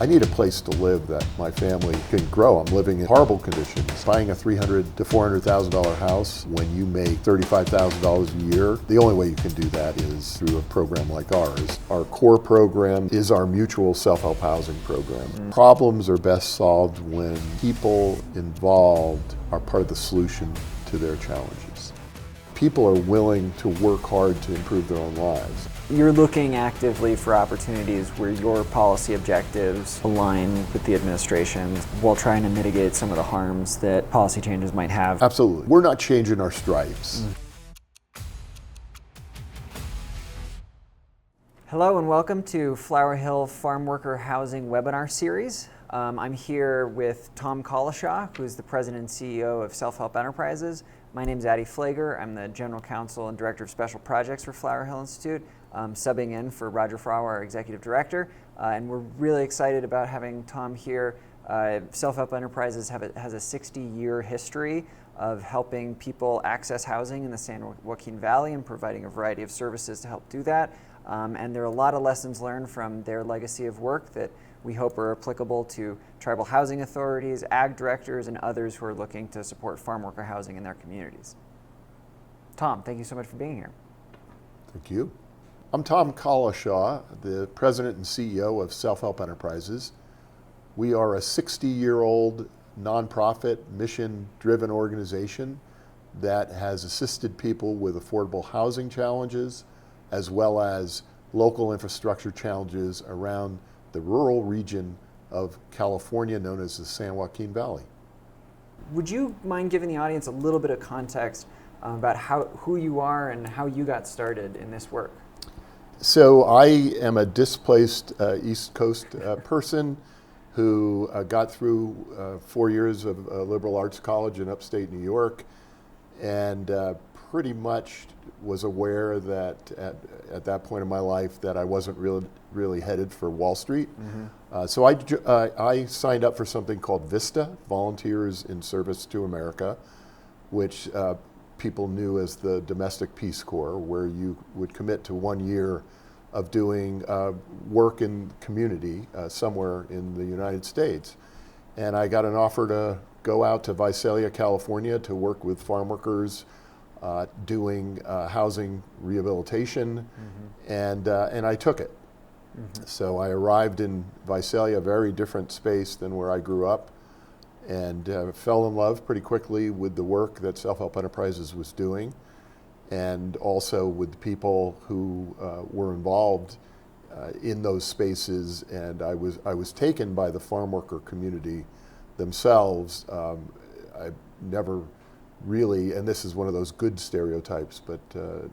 I need a place to live that my family can grow. I'm living in horrible conditions. Buying a $300,000 to $400,000 house when you make $35,000 a year, the only way you can do that is through a program like ours. Our core program is our mutual self-help housing program. Problems are best solved when people involved are part of the solution to their challenges. People are willing to work hard to improve their own lives. You're looking actively for opportunities where your policy objectives align with the administration while trying to mitigate some of the harms that policy changes might have. Absolutely. We're not changing our stripes. Hello and welcome to Flower Hill Farm Worker Housing webinar series. I'm here with Tom Collishaw, who's the president and CEO of Self-Help Enterprises. My name's Addie Flager. I'm the general counsel and director of special projects for Flower Hill Institute, subbing in for Roger Frau, our executive director. And we're really excited about having Tom here. Self-Help Enterprises has a 60-year history of helping people access housing in the San Joaquin Valley and providing a variety of services to help do that. And there are a lot of lessons learned from their legacy of work that we hope are applicable to tribal housing authorities, ag directors, and others who are looking to support farm worker housing in their communities. Tom, thank you so much for being here. Thank you. I'm Tom Collishaw, the president and CEO of Self-Help Enterprises. We are a 60-year-old nonprofit, mission-driven organization that has assisted people with affordable housing challenges, as well as local infrastructure challenges around the rural region of California known as the San Joaquin Valley. Would you mind giving the audience a little bit of context about who you are and how you got started in this work? So I am a displaced East Coast person who got through 4 years of liberal arts college in upstate New York, and pretty much was aware that at that point in my life that I wasn't really headed for Wall Street. Mm-hmm. So I signed up for something called VISTA, Volunteers in Service to America, which people knew as the Domestic Peace Corps, where you would commit to 1 year of doing work in community somewhere in the United States. And I got an offer to go out to Visalia, California to work with farm workers doing housing rehabilitation, mm-hmm. and I took it. Mm-hmm. So I arrived in Visalia, a very different space than where I grew up, and fell in love pretty quickly with the work that Self-Help Enterprises was doing, and also with the people who were involved in those spaces. And I was taken by the farm worker community themselves. I never really, and this is one of those good stereotypes, but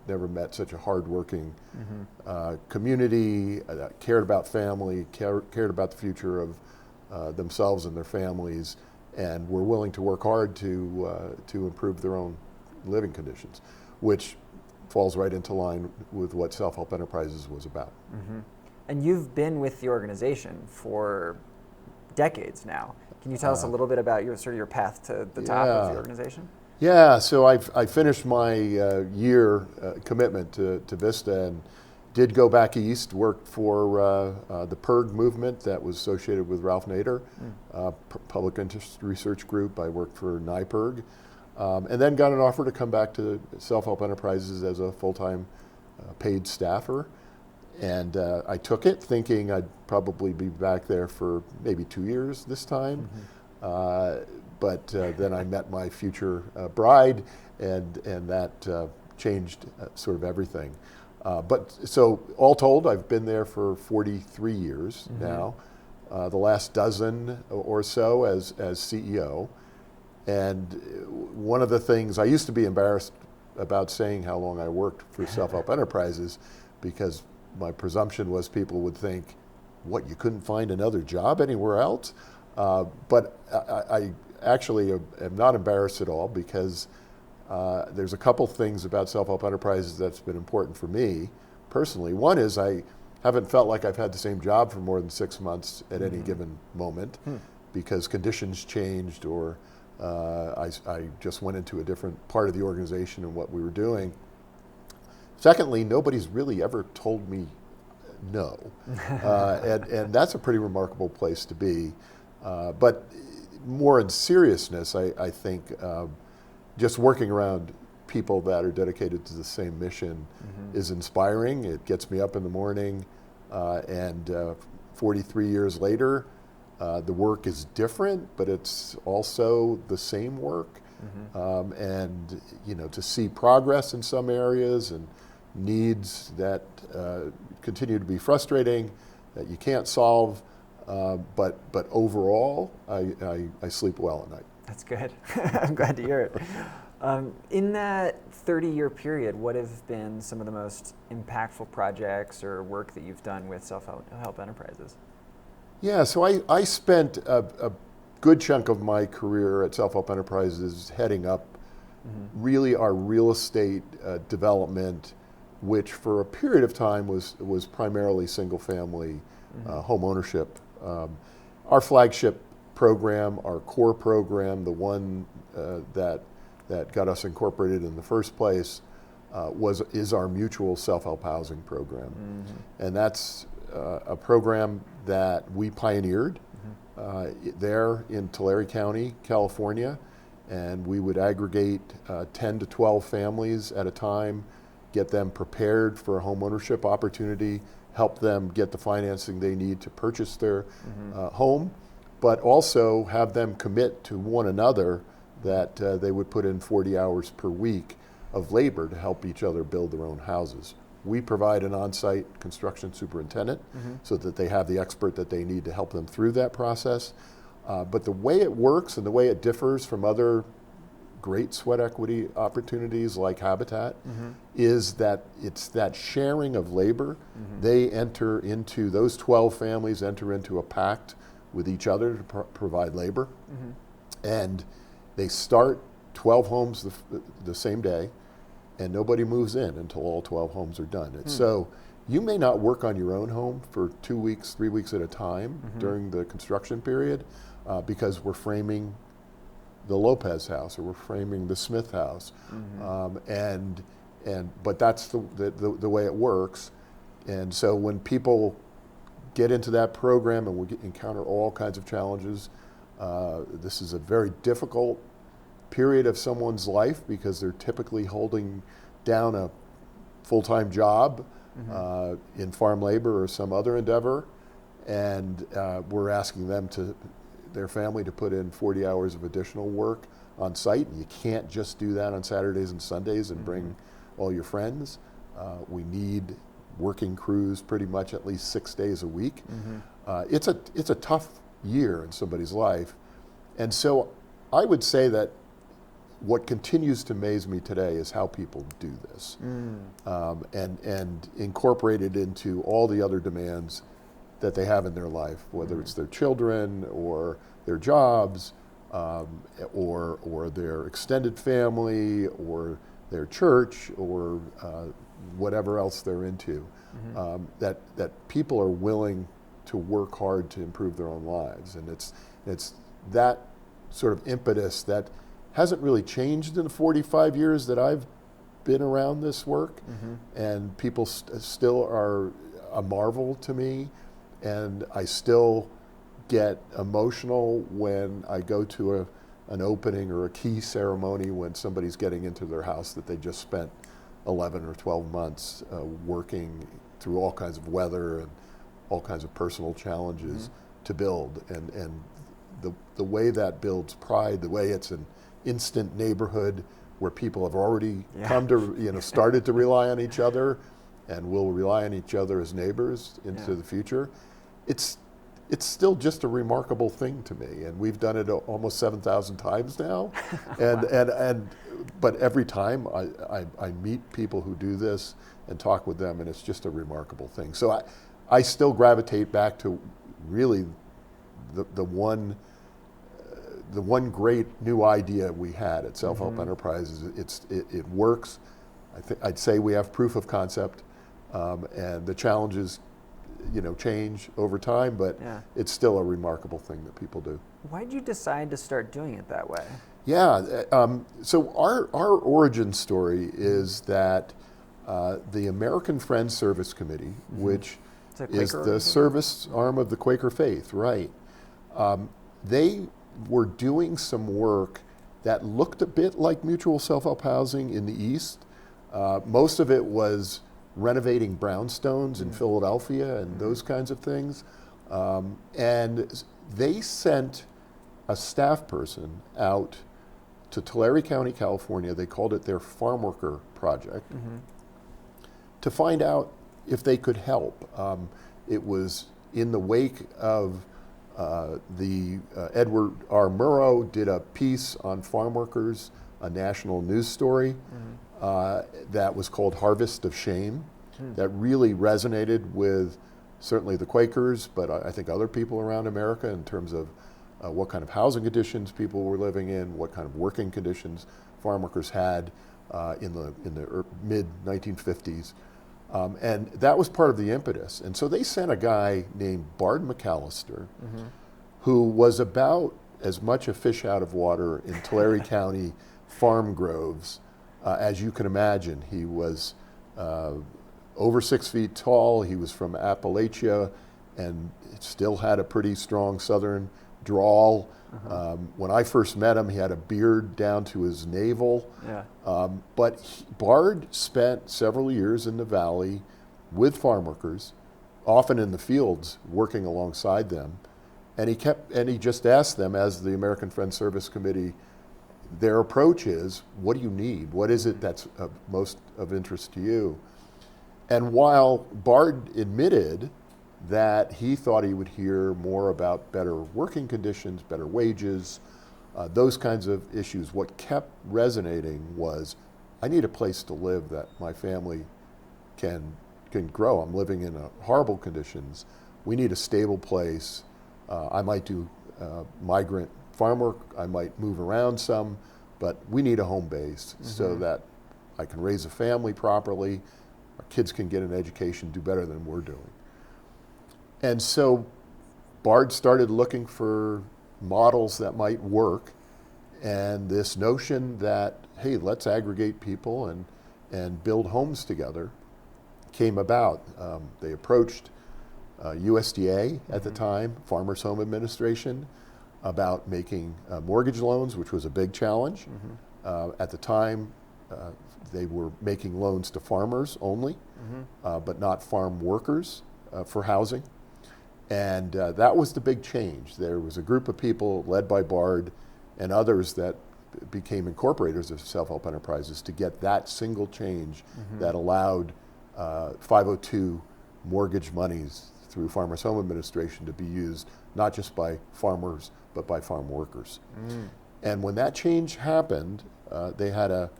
never met such a hardworking mm-hmm. Community that cared about family, cared about the future of themselves and their families, and were willing to work hard to improve their own living conditions, which falls right into line with what Self-Help Enterprises was about. Mm-hmm. And you've been with the organization for decades now. Can you tell us a little bit about your path to the top of the organization? Yeah, so I finished my year commitment to Vista and did go back east, worked for the PIRG movement that was associated with Ralph Nader, Public Interest Research Group. I worked for NIPIRG, and then got an offer to come back to Self-Help Enterprises as a full-time paid staffer. And I took it thinking I'd probably be back there for maybe 2 years this time. Mm-hmm. But then I met my future bride, and that changed sort of everything. But so all told, I've been there for 43 years mm-hmm. now, the last dozen or so as CEO. And one of the things, I used to be embarrassed about saying how long I worked for Self-Help Enterprises, because my presumption was people would think, what, you couldn't find another job anywhere else? But I actually am not embarrassed at all, because there's a couple things about Self-Help Enterprises that's been important for me personally. One is I haven't felt like I've had the same job for more than 6 months at any given moment, because conditions changed, or I just went into a different part of the organization and what we were doing. Secondly, nobody's really ever told me no. And that's a pretty remarkable place to be. But more in seriousness, I think just working around people that are dedicated to the same mission is inspiring. It gets me up in the morning, and 43 years later, the work is different, but it's also the same work. And to see progress in some areas and needs that continue to be frustrating, that you can't solve, but overall, I sleep well at night. That's good. I'm glad to hear it. In that 30-year period, what have been some of the most impactful projects or work that you've done with self-help enterprises? Yeah, so I spent a good chunk of my career at Self-Help Enterprises heading up really our real estate development, which for a period of time was primarily single-family home ownership. Our flagship program, our core program, the one that got us incorporated in the first place, is our mutual self-help housing program, and that's a program that we pioneered there in Tulare County, California, and we would aggregate 10 to 12 families at a time, get them prepared for a home ownership opportunity, help them get the financing they need to purchase their home, but also have them commit to one another that they would put in 40 hours per week of labor to help each other build their own houses. We provide an on-site construction superintendent so that they have the expert that they need to help them through that process. But the way it works and the way it differs from other great sweat equity opportunities like Habitat is that it's that sharing of labor. Those 12 families enter into a pact with each other to provide labor. And they start 12 homes the same day, and nobody moves in until all 12 homes are done. So you may not work on your own home for 2 weeks, 3 weeks at a time during the construction period because we're framing the Lopez house or we're framing the Smith house. But that's the way it works. And so when people get into that program and we encounter all kinds of challenges, this is a very difficult period of someone's life because they're typically holding down a full-time job in farm labor or some other endeavor, and we're asking their family to put in 40 hours of additional work on site, and you can't just do that on Saturdays and Sundays and bring all your friends. We need working crews pretty much at least 6 days a week. It's a tough year in somebody's life, and so I would say that what continues to amaze me today is how people do this, and incorporate it into all the other demands that they have in their life, whether it's their children or their jobs, or their extended family or their church or whatever else they're into. That people are willing to work hard to improve their own lives, and it's that sort of impetus that hasn't really changed in the 45 years that I've been around this work, and people still are a marvel to me, and I still get emotional when I go to an opening or a key ceremony when somebody's getting into their house that they just spent 11 or 12 months working through all kinds of weather and all kinds of personal challenges to build, and the way that builds pride, the way it's an instant neighborhood where people have already come to, started to rely on each other and will rely on each other as neighbors into the future. It's still just a remarkable thing to me, and we've done it almost 7,000 times now. But every time I meet people who do this and talk with them, and it's just a remarkable thing. So I still gravitate back to really the one great new idea we had at Self-Help Enterprises. It works. I'd say we have proof of concept, and the challenges change over time, but it's still a remarkable thing that people do. Why did you decide to start doing it that way? Yeah, so our origin story is that the American Friends Service Committee, which It's a is Quaker the service arm of the Quaker faith, right. They were doing some work that looked a bit like mutual self-help housing in the East. Most of it was renovating brownstones in Philadelphia and those kinds of things. And they sent a staff person out to Tulare County, California. They called it their farm worker project to find out if they could help. It was in the wake of Edward R. Murrow did a piece on farm workers, a national news story that was called Harvest of Shame, that really resonated with certainly the Quakers, but I think other people around America in terms of what kind of housing conditions people were living in, what kind of working conditions farm workers had in the mid 1950s. And that was part of the impetus. And so they sent a guy named Bard McAllister, who was about as much a fish out of water in Tulare County farm groves as you can imagine. He was over 6 feet tall. He was from Appalachia and still had a pretty strong Southern drawl. When I first met him, he had a beard down to his navel. But Bard spent several years in the valley with farm workers, often in the fields, working alongside them. And he just asked them, as the American Friends Service Committee, their approach is, what do you need? What is it that's most of interest to you? And while Bard admitted that he thought he would hear more about better working conditions, better wages, those kinds of issues, what kept resonating was, I need a place to live that my family can grow. I'm living in horrible conditions. We need a stable place. I might do migrant farm work. I might move around some, but we need a home base so that I can raise a family properly. Our kids can get an education, do better than we're doing. And so Bard started looking for models that might work, and this notion that, hey, let's aggregate people and build homes together came about. They approached USDA at the time, Farmers Home Administration, about making mortgage loans, which was a big challenge. At the time, they were making loans to farmers only, but not farm workers for housing. And that was the big change. There was a group of people led by Bard and others that became incorporators of self-help enterprises to get that single change that allowed 502 mortgage monies through Farmers Home Administration to be used not just by farmers, but by farm workers. And when that change happened, they had a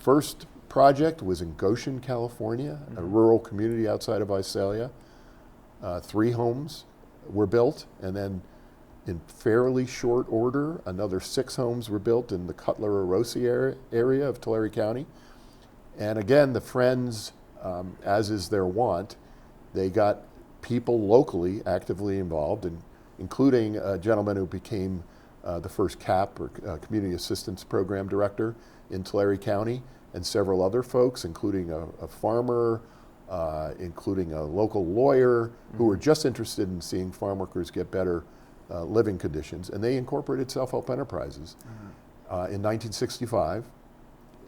first project was in Goshen, California, a rural community outside of Visalia. 3 homes were built, and then in fairly short order, another 6 homes were built in the Cutler-Orosi area of Tulare County. And again, the Friends, as is their wont, they got people locally actively involved, including a gentleman who became the first CAP, or Community Assistance Program Director in Tulare County, and several other folks, including a farmer, including a local lawyer, who were just interested in seeing farm workers get better living conditions. And they incorporated self-help enterprises in 1965.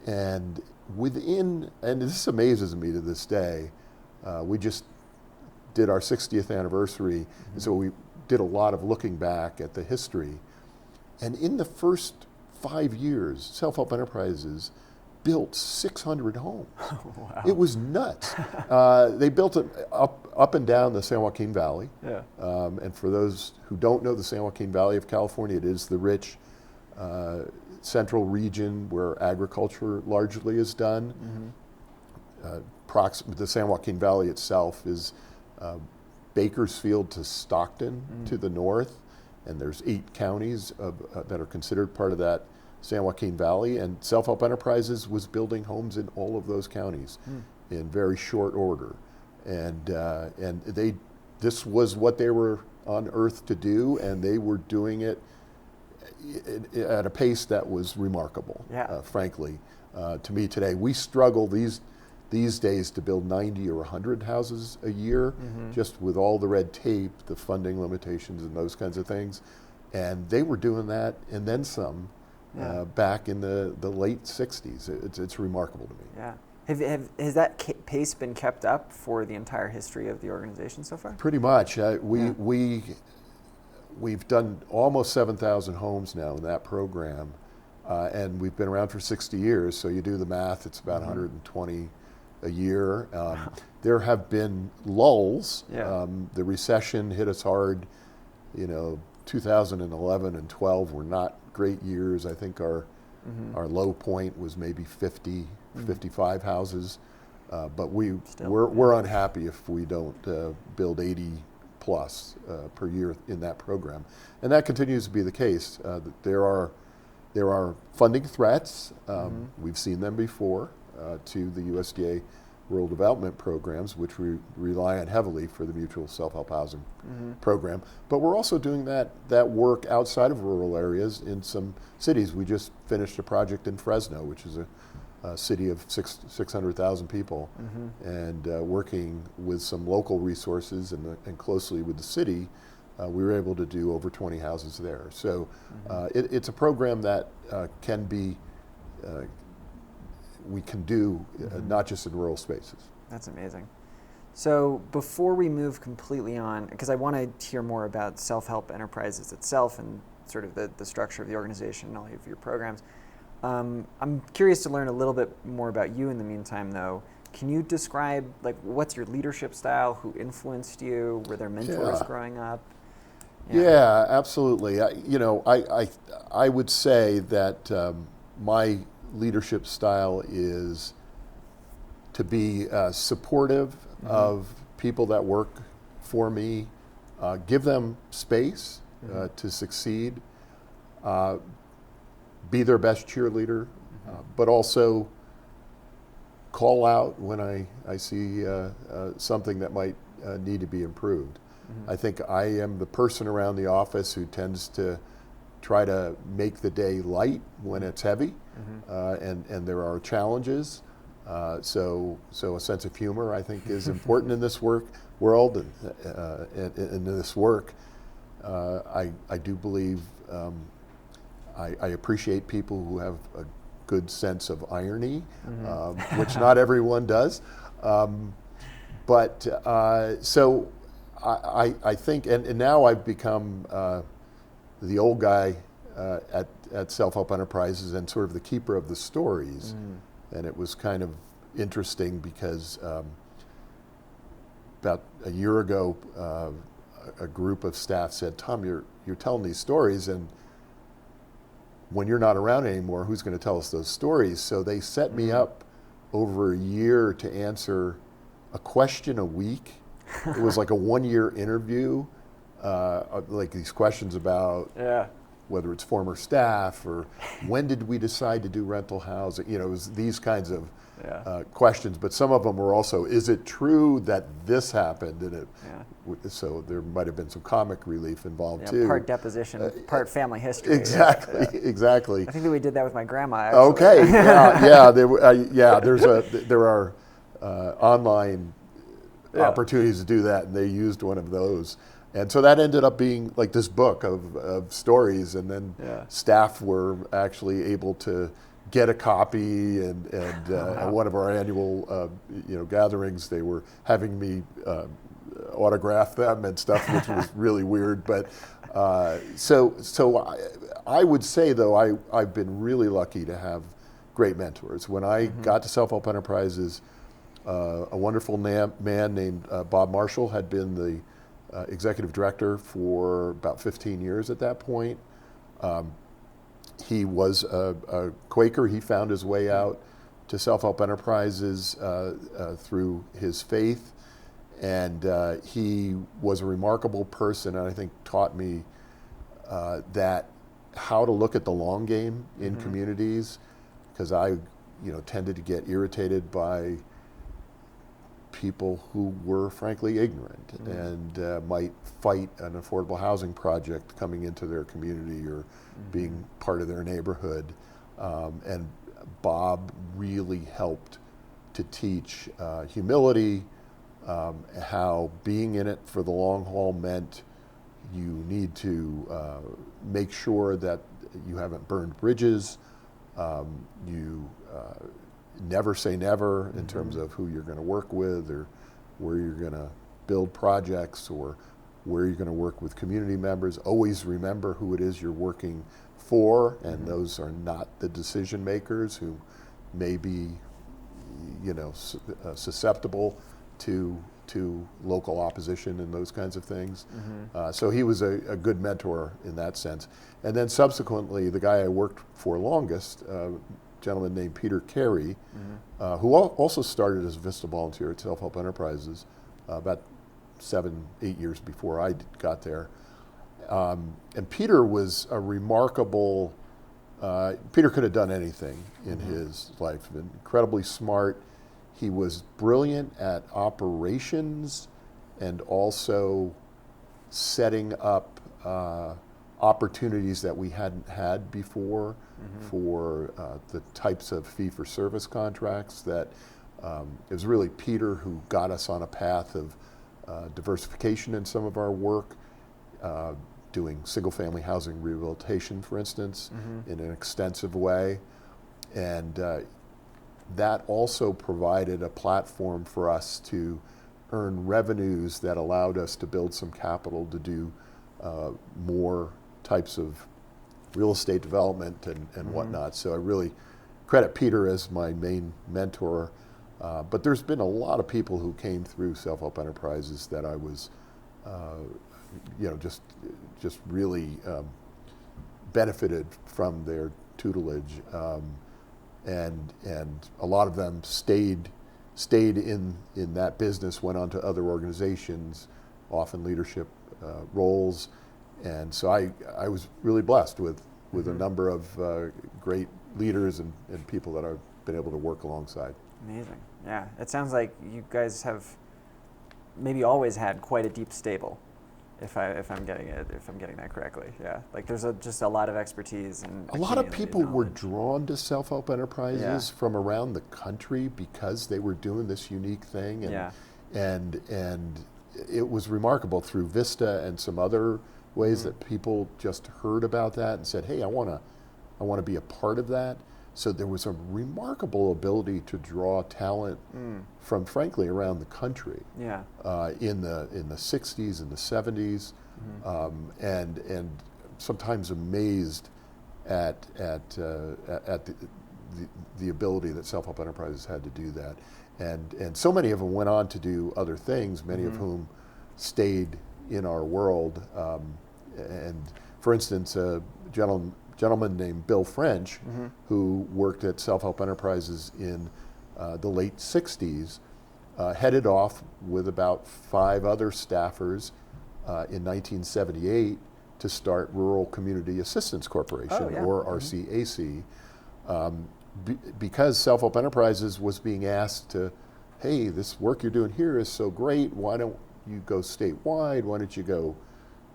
And and this amazes me to this day, we just did our 60th anniversary, and so we did a lot of looking back at the history. And in the first 5 years, self-help enterprises built 600 homes. Wow. It was nuts. They built it up and down the San Joaquin Valley. And for those who don't know the San Joaquin Valley of California, it is the rich central region where agriculture largely is done. The San Joaquin Valley itself is Bakersfield to Stockton to the north, and there's 8 counties that are considered part of that San Joaquin Valley, and Self-Help Enterprises was building homes in all of those counties in very short order. And this was what they were on earth to do, and they were doing it at a pace that was remarkable, frankly, to me today. We struggle, these these days to build 90 or 100 houses a year, just with all the red tape, the funding limitations and those kinds of things. And they were doing that and then some back in the late 60s. It's remarkable to me. Yeah. Has that pace been kept up for the entire history of the organization so far? Pretty much. We've done almost 7,000 homes now in that program, and we've been around for 60 years, so you do the math, it's about 120 a year. There have been lulls. The recession hit us hard. 2011 and 12 were not great years. I think our low point was maybe 50, 55 houses, but we're unhappy if we don't build 80 plus per year in that program, and that continues to be the case. There are funding threats. We've seen them before to the USDA rural development programs, which we rely on heavily for the mutual self-help housing program. But we're also doing that work outside of rural areas in some cities. We just finished a project in Fresno, which is a city of 600,000 people, and working with some local resources and closely with the city, we were able to do over 20 houses there. So it's a program that can be we can do not just in rural spaces. That's amazing. So before we move completely on, because I want to hear more about self-help enterprises itself and sort of the structure of the organization and all of your programs, I'm curious to learn a little bit more about you in the meantime, though. Can you describe, what's your leadership style? Who influenced you? Were there mentors growing up? Yeah, absolutely. I would say that my leadership style is to be supportive of people that work for me, give them space to succeed, be their best cheerleader, but also call out when I see something that might need to be improved. I think I am the person around the office who tends to try to make the day light when it's heavy, and there are challenges. So a sense of humor, I think, is important in this world, and in this work. I do believe I appreciate people who have a good sense of irony, which not everyone does. But so I think, and now I've become the old guy at Self-Help Enterprises and sort of the keeper of the stories. And it was kind of interesting because about a year ago, a group of staff said, "Tom, you're telling these stories, and when you're not around anymore, who's going to tell us those stories?" So they set me up over a year to answer a question a week. It was like a 1-year interview, like these questions about whether it's former staff or when did we decide to do rental housing. It was these kinds of questions, but some of them were also, is it true that this happened? And so there might have been some comic relief involved too. Part deposition, part family history. Exactly, exactly. I think that we did that with my grandma, actually. Okay, there are online opportunities to do that, and they used one of those. And so that ended up being like this book of stories, and then staff were actually able to get a copy, and at one of our annual gatherings, they were having me autograph them and stuff, which was really weird. But so I would say, though, I've been really lucky to have great mentors. When I got to Self-Help Enterprises, a wonderful man named Bob Marshall had been the executive director for about 15 years at that point. He was a Quaker. He found his way out to Self-Help Enterprises through his faith, and he was a remarkable person, and I think taught me that how to look at the long game in communities, because I tended to get irritated by people who were frankly ignorant and might fight an affordable housing project coming into their community or being part of their neighborhood. And Bob really helped to teach humility, how being in it for the long haul meant you need to make sure that you haven't burned bridges, you never say never in terms of who you're going to work with or where you're going to build projects or where you're going to work with community members. Always remember who it is you're working for, and those are not the decision makers who may be, susceptible to local opposition and those kinds of things. So he was a good mentor in that sense. And then subsequently, the guy I worked for longest, a gentleman named Peter Carey, who also started as a Vista volunteer at Self-Help Enterprises about 7-8 years before I got there. And Peter was a remarkable, Peter could have done anything in his life, incredibly smart. He was brilliant at operations and also setting up opportunities that we hadn't had before for the types of fee-for-service contracts that it was really Peter who got us on a path of diversification in some of our work, doing single-family housing rehabilitation, for instance, in an extensive way. And that also provided a platform for us to earn revenues that allowed us to build some capital to do more types of real estate development and whatnot. So I really credit Peter as my main mentor. But there's been a lot of people who came through Self-Help Enterprises that I was, just really benefited from their tutelage, and a lot of them stayed in that business, went on to other organizations, often leadership roles, and so I was really blessed with a number of great leaders and people that I've been able to work alongside. Amazing. Yeah, it sounds like you guys have maybe always had quite a deep stable, if I'm getting that correctly. Yeah, like there's just a lot of expertise and a lot of people were drawn to Self-Help Enterprises from around the country because they were doing this unique thing, and it was remarkable through Vista and some other ways that people just heard about that and said, "Hey, I want to be a part of that." So there was a remarkable ability to draw talent from, frankly, around the country. Yeah. In the 60s and the 70s, and sometimes amazed at the ability that Self-Help Enterprises had to do that, and so many of them went on to do other things. Many of whom stayed in our world, and for instance, a gentleman named Bill French, who worked at Self-Help Enterprises in the late 60s, headed off with about 5 other staffers in 1978 to start Rural Community Assistance Corporation, or RCAC, because Self-Help Enterprises was being asked to, hey, this work you're doing here is so great, why don't you go statewide, why don't you go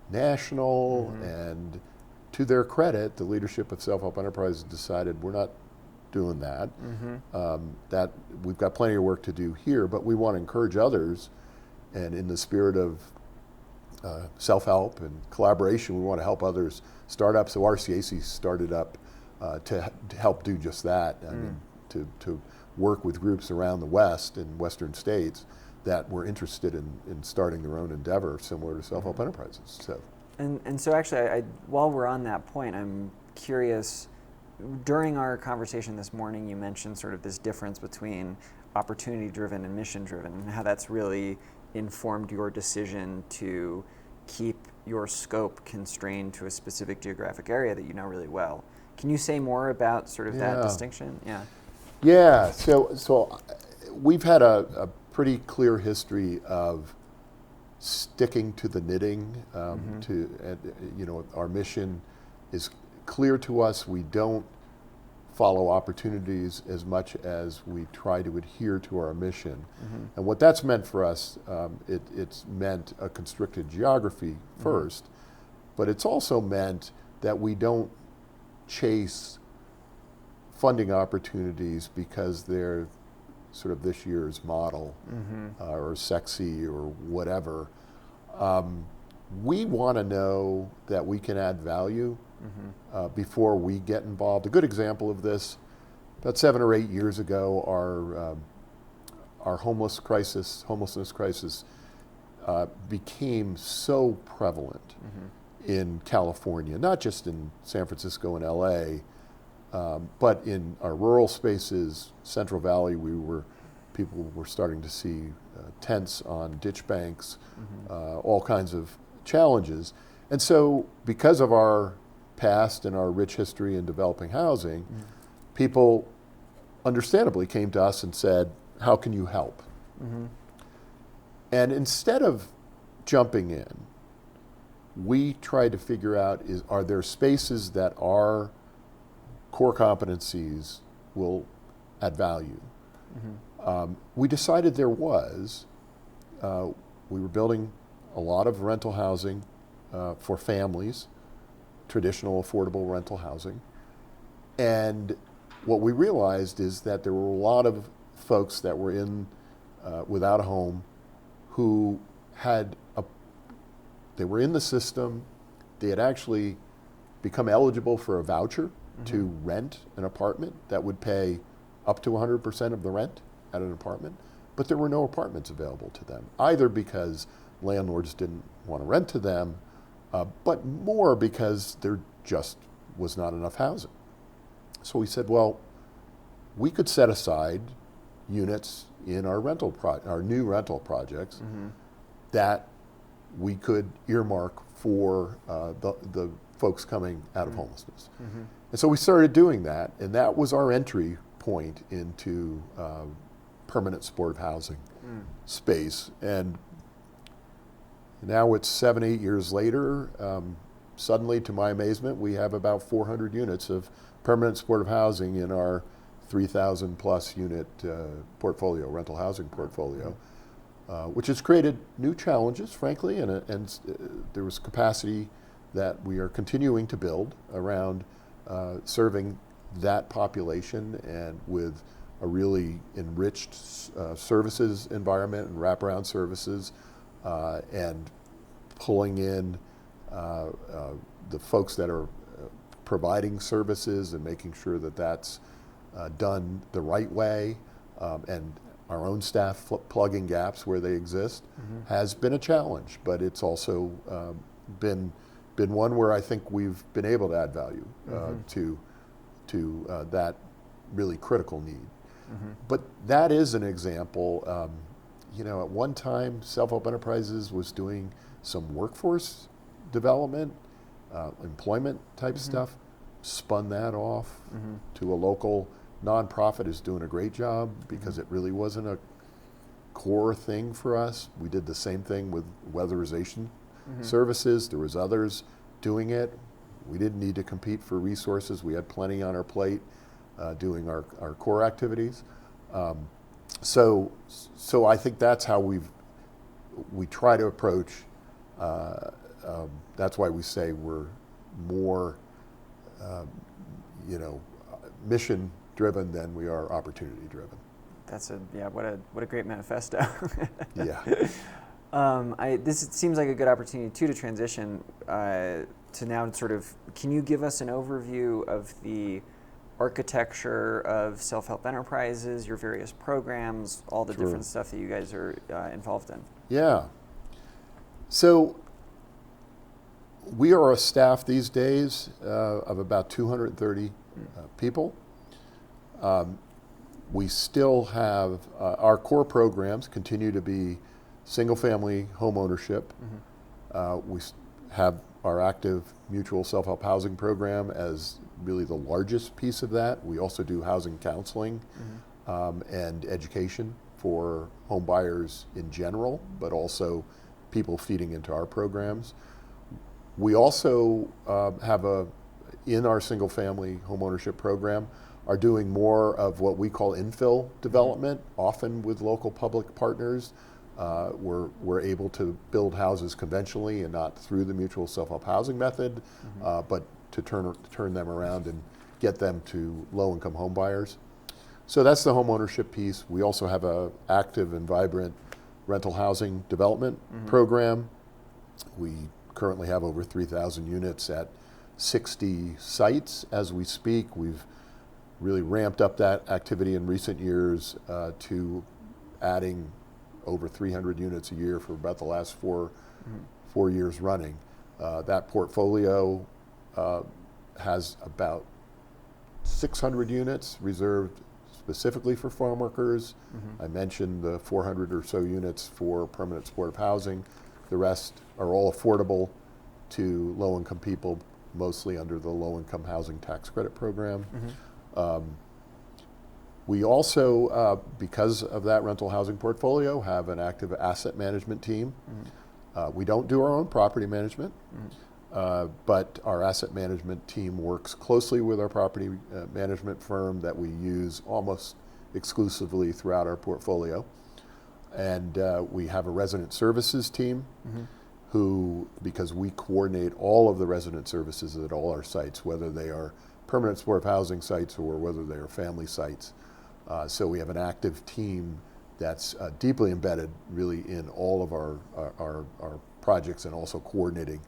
national? And to their credit, the leadership of Self-Help Enterprises decided we're not doing that. That we've got plenty of work to do here, but we want to encourage others, and in the spirit of self-help and collaboration, we want to help others start up. So RCAC started up to help do just that. I mean, to work with groups around the West and Western states that were interested in starting their own endeavor similar to Self-Help Enterprises. So. And so actually, while we're on that point, I'm curious, during our conversation this morning, you mentioned sort of this difference between opportunity-driven and mission-driven, and how that's really informed your decision to keep your scope constrained to a specific geographic area that you know really well. Can you say more about sort of that distinction? Yeah, so we've had a pretty clear history of sticking to the knitting. Our mission is clear to us. We don't follow opportunities as much as we try to adhere to our mission. And what that's meant for us, it's meant a constricted geography first, but it's also meant that we don't chase funding opportunities because they're sort of this year's model or sexy or whatever. We want to know that we can add value before we get involved. A good example of this, about 7 or 8 years ago, our homelessness crisis became so prevalent in California, not just in San Francisco and LA, but in our rural spaces, Central Valley, people were starting to see tents on ditch banks, all kinds of challenges. And so because of our past and our rich history in developing housing, people understandably came to us and said, how can you help? And instead of jumping in, we tried to figure out, are there spaces that our core competencies will add value? We decided there was. We were building a lot of rental housing for families, traditional affordable rental housing. And what we realized is that there were a lot of folks that were without a home who they were in the system. They had actually become eligible for a voucher to rent an apartment that would pay up to 100% of the rent at an apartment, but there were no apartments available to them, either because landlords didn't want to rent to them, but more because there just was not enough housing. So we said, well, we could set aside units in our new rental projects that we could earmark for the folks coming out of homelessness. And so we started doing that, and that was our entry point into permanent supportive housing space. And now it's 7, 8 years later, suddenly, to my amazement, we have about 400 units of permanent supportive housing in our 3,000 plus unit rental housing portfolio, which has created new challenges, frankly, and there was capacity that we are continuing to build around serving that population, and with a really enriched services environment and wraparound services, and pulling in the folks that are providing services and making sure that that's done the right way, and our own staff plugging gaps where they exist has been a challenge, but it's also been one where I think we've been able to add value to that really critical need. But that is an example. At one time, Self-Help Enterprises was doing some workforce development, employment type stuff, spun that off to a local nonprofit who's doing a great job because it really wasn't a core thing for us. We did the same thing with weatherization services. There was others doing it. We didn't need to compete for resources. We had plenty on our plate doing our core activities. So I think that's how we try to approach. That's why we say we're more, mission driven than we are opportunity driven. That's what a great manifesto. Yeah. This seems like a good opportunity too to transition to now sort of. Can you give us an overview of the architecture of Self-Help Enterprises, your various programs, all the different stuff that you guys are involved in? Yeah. So we are a staff these days of about 230 people. We still have our core programs continue to be single-family home ownership. We have our active mutual self-help housing program as really the largest piece of that. We also do housing counseling and education for home buyers in general, but also people feeding into our programs. We also have in our single-family homeownership program, are doing more of what we call infill development, often with local public partners. We're able to build houses conventionally and not through the mutual self-help housing method, but to turn them around and get them to low-income home buyers. So that's the home ownership piece. We also have a active and vibrant rental housing development program. We currently have over 3,000 units at 60 sites as we speak. We've really ramped up that activity in recent years to adding over 300 units a year for about the last four years running. That portfolio has about 600 units reserved specifically for farm workers. I mentioned the 400 or so units for permanent supportive housing. The rest are all affordable to low-income people, mostly under the low-income housing tax credit program. We also, because of that rental housing portfolio, have an active asset management team. We don't do our own property management, but our asset management team works closely with our property management firm that we use almost exclusively throughout our portfolio. And we have a resident services team who, because we coordinate all of the resident services at all our sites, whether they are permanent supportive housing sites or whether they are family sites. So we have an active team that's deeply embedded really in all of our projects, and also coordinating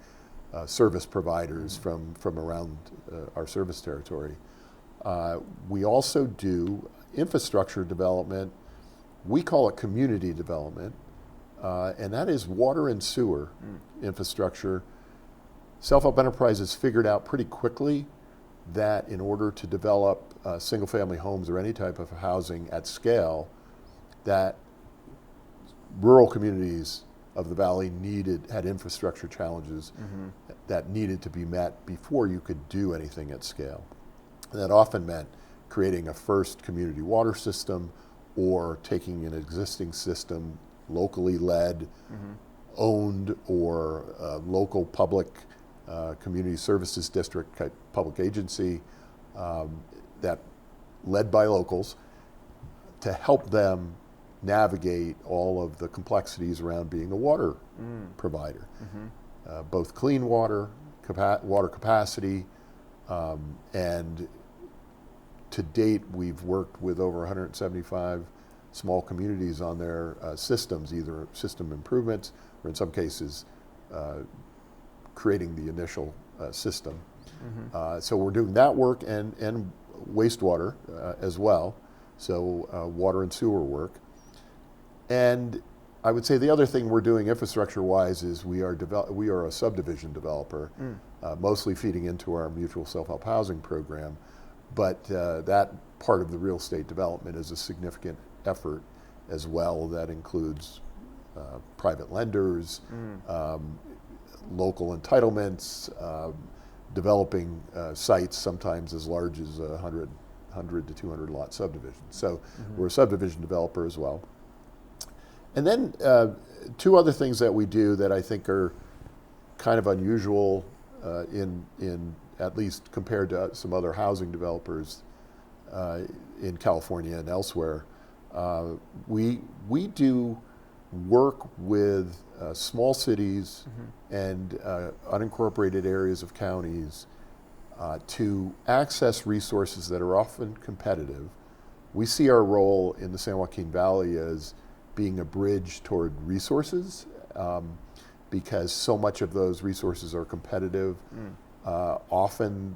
service providers from around our service territory. We also do infrastructure development. We call it community development, and that is water and sewer infrastructure. Self-help enterprises figured out pretty quickly that in order to develop single-family homes or any type of housing at scale, that rural communities of the valley had infrastructure challenges that needed to be met before you could do anything at scale. And that often meant creating a first community water system, or taking an existing system, locally led, owned, or local public community services district type public agency that led by locals, to help them navigate all of the complexities around being a water provider, both clean water, water capacity, and to date we've worked with over 175 small communities on their systems, either system improvements or in some cases creating the initial system. So we're doing that work and wastewater as well, so water and sewer work. And I would say the other thing we're doing infrastructure-wise is we are a subdivision developer, mostly feeding into our mutual self-help housing program. But that part of the real estate development is a significant effort as well. That includes private lenders, local entitlements, developing sites sometimes as large as 100 to 200 lot subdivisions. So we're a subdivision developer as well. And then two other things that we do that I think are kind of unusual in at least compared to some other housing developers in California and elsewhere. We do work with small cities and unincorporated areas of counties to access resources that are often competitive. We see our role in the San Joaquin Valley as being a bridge toward resources, because so much of those resources are competitive. Often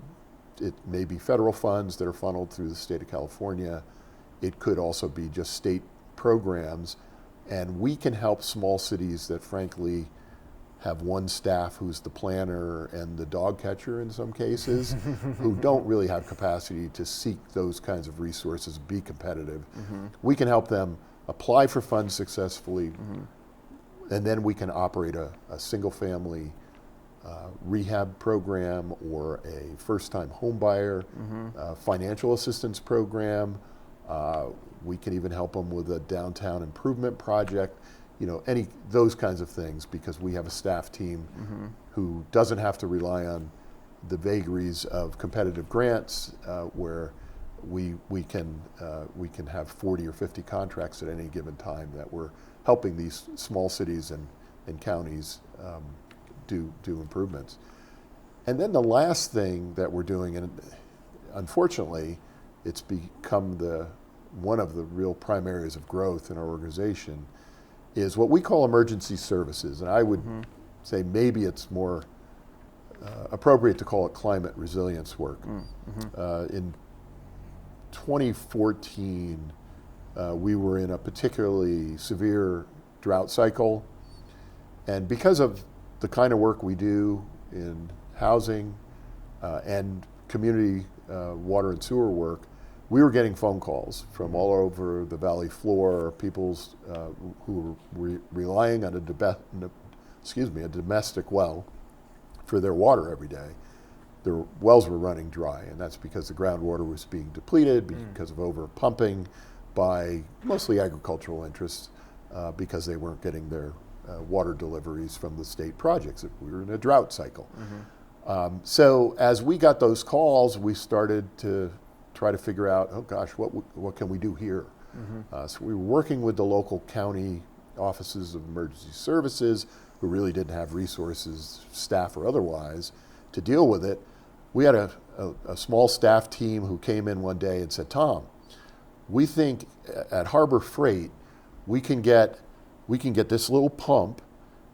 it may be federal funds that are funneled through the state of California. It could also be just state programs. And we can help small cities that frankly have one staff who's the planner and the dog catcher in some cases, who don't really have capacity to seek those kinds of resources, be competitive. We can help them apply for funds successfully, and then we can operate a single family rehab program or a first-time home buyer financial assistance program. We can even help them with a downtown improvement project, any those kinds of things, because we have a staff team who doesn't have to rely on the vagaries of competitive grants, where we can have 40 or 50 contracts at any given time that we're helping these small cities and counties do improvements. And then the last thing that we're doing, and unfortunately it's become the one of the real prime areas of growth in our organization is what we call emergency services. And I would say maybe it's more appropriate to call it climate resilience work. In 2014, we were in a particularly severe drought cycle. And because of the kind of work we do in housing and community water and sewer work, we were getting phone calls from all over the valley floor, people who were relying on a domestic well for their water every day. Their wells were running dry, and that's because the groundwater was being depleted because of over pumping by mostly agricultural interests because they weren't getting their water deliveries from the state projects. We were in a drought cycle. So as we got those calls, we started to try to figure out, oh gosh, what can we do here? So we were working with the local county offices of emergency services who really didn't have resources, staff or otherwise, to deal with it. We had a small staff team who came in one day and said, Tom, we think at Harbor Freight we can get this little pump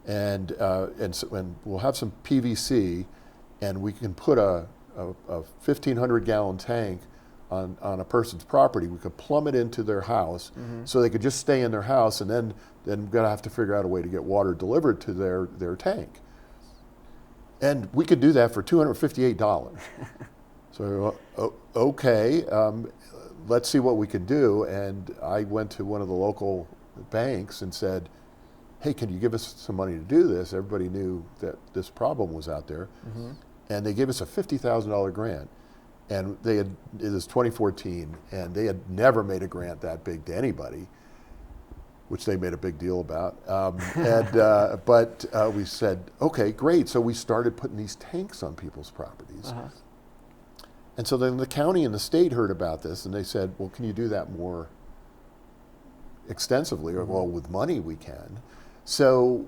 and we'll have some PVC and we can put a 1,500 gallon tank on a person's property. We could plumb it into their house so they could just stay in their house, and then we're gonna have to figure out a way to get water delivered to their tank. And we could do that for $258. So, okay, let's see what we can do. And I went to one of the local banks and said, hey, can you give us some money to do this? Everybody knew that this problem was out there. And they gave us a $50,000 grant. And it was 2014, and they had never made a grant that big to anybody, which they made a big deal about. But we said, okay, great. So we started putting these tanks on people's properties. And so then the county and the state heard about this, and they said, well, can you do that more extensively? Or, well, with money we can. So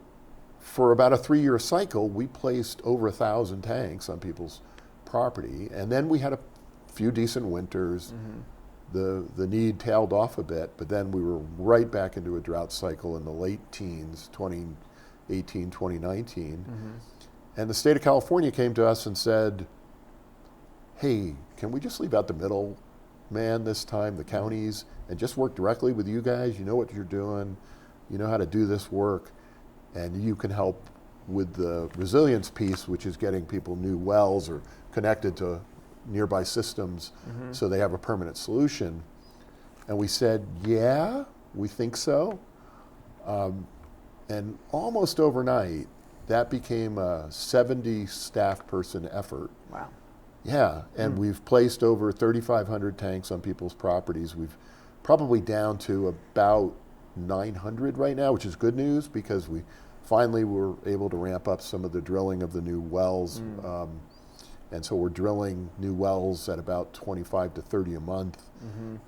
for about a 3-year cycle, we placed over 1,000 tanks on people's property. And then we had a few decent winters. The need tailed off a bit, but then we were right back into a drought cycle in the late teens, 2018, 2019. And the state of California came to us and said, hey, can we just leave out the middle man this time, the counties, and just work directly with you guys? You know what you're doing, you know how to do this work, and you can help with the resilience piece, which is getting people new wells or connected to nearby systems so they have a permanent solution. And we said, yeah, we think so. And almost overnight, that became a 70 staff person effort. Wow. Yeah, and we've placed over 3,500 tanks on people's properties. We've probably down to about 900 right now, which is good news because we finally were able to ramp up some of the drilling of the new wells. And so we're drilling new wells at about 25 to 30 a month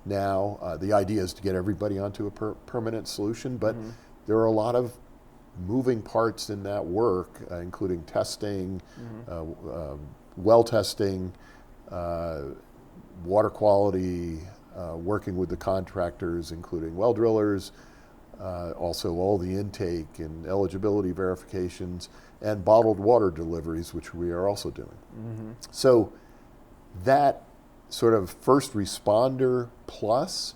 now. The idea is to get everybody onto a permanent solution, but there are a lot of moving parts in that work, including testing, well testing, water quality, working with the contractors, including well drillers, also all the intake and eligibility verifications, and bottled water deliveries, which we are also doing. So that sort of first responder plus,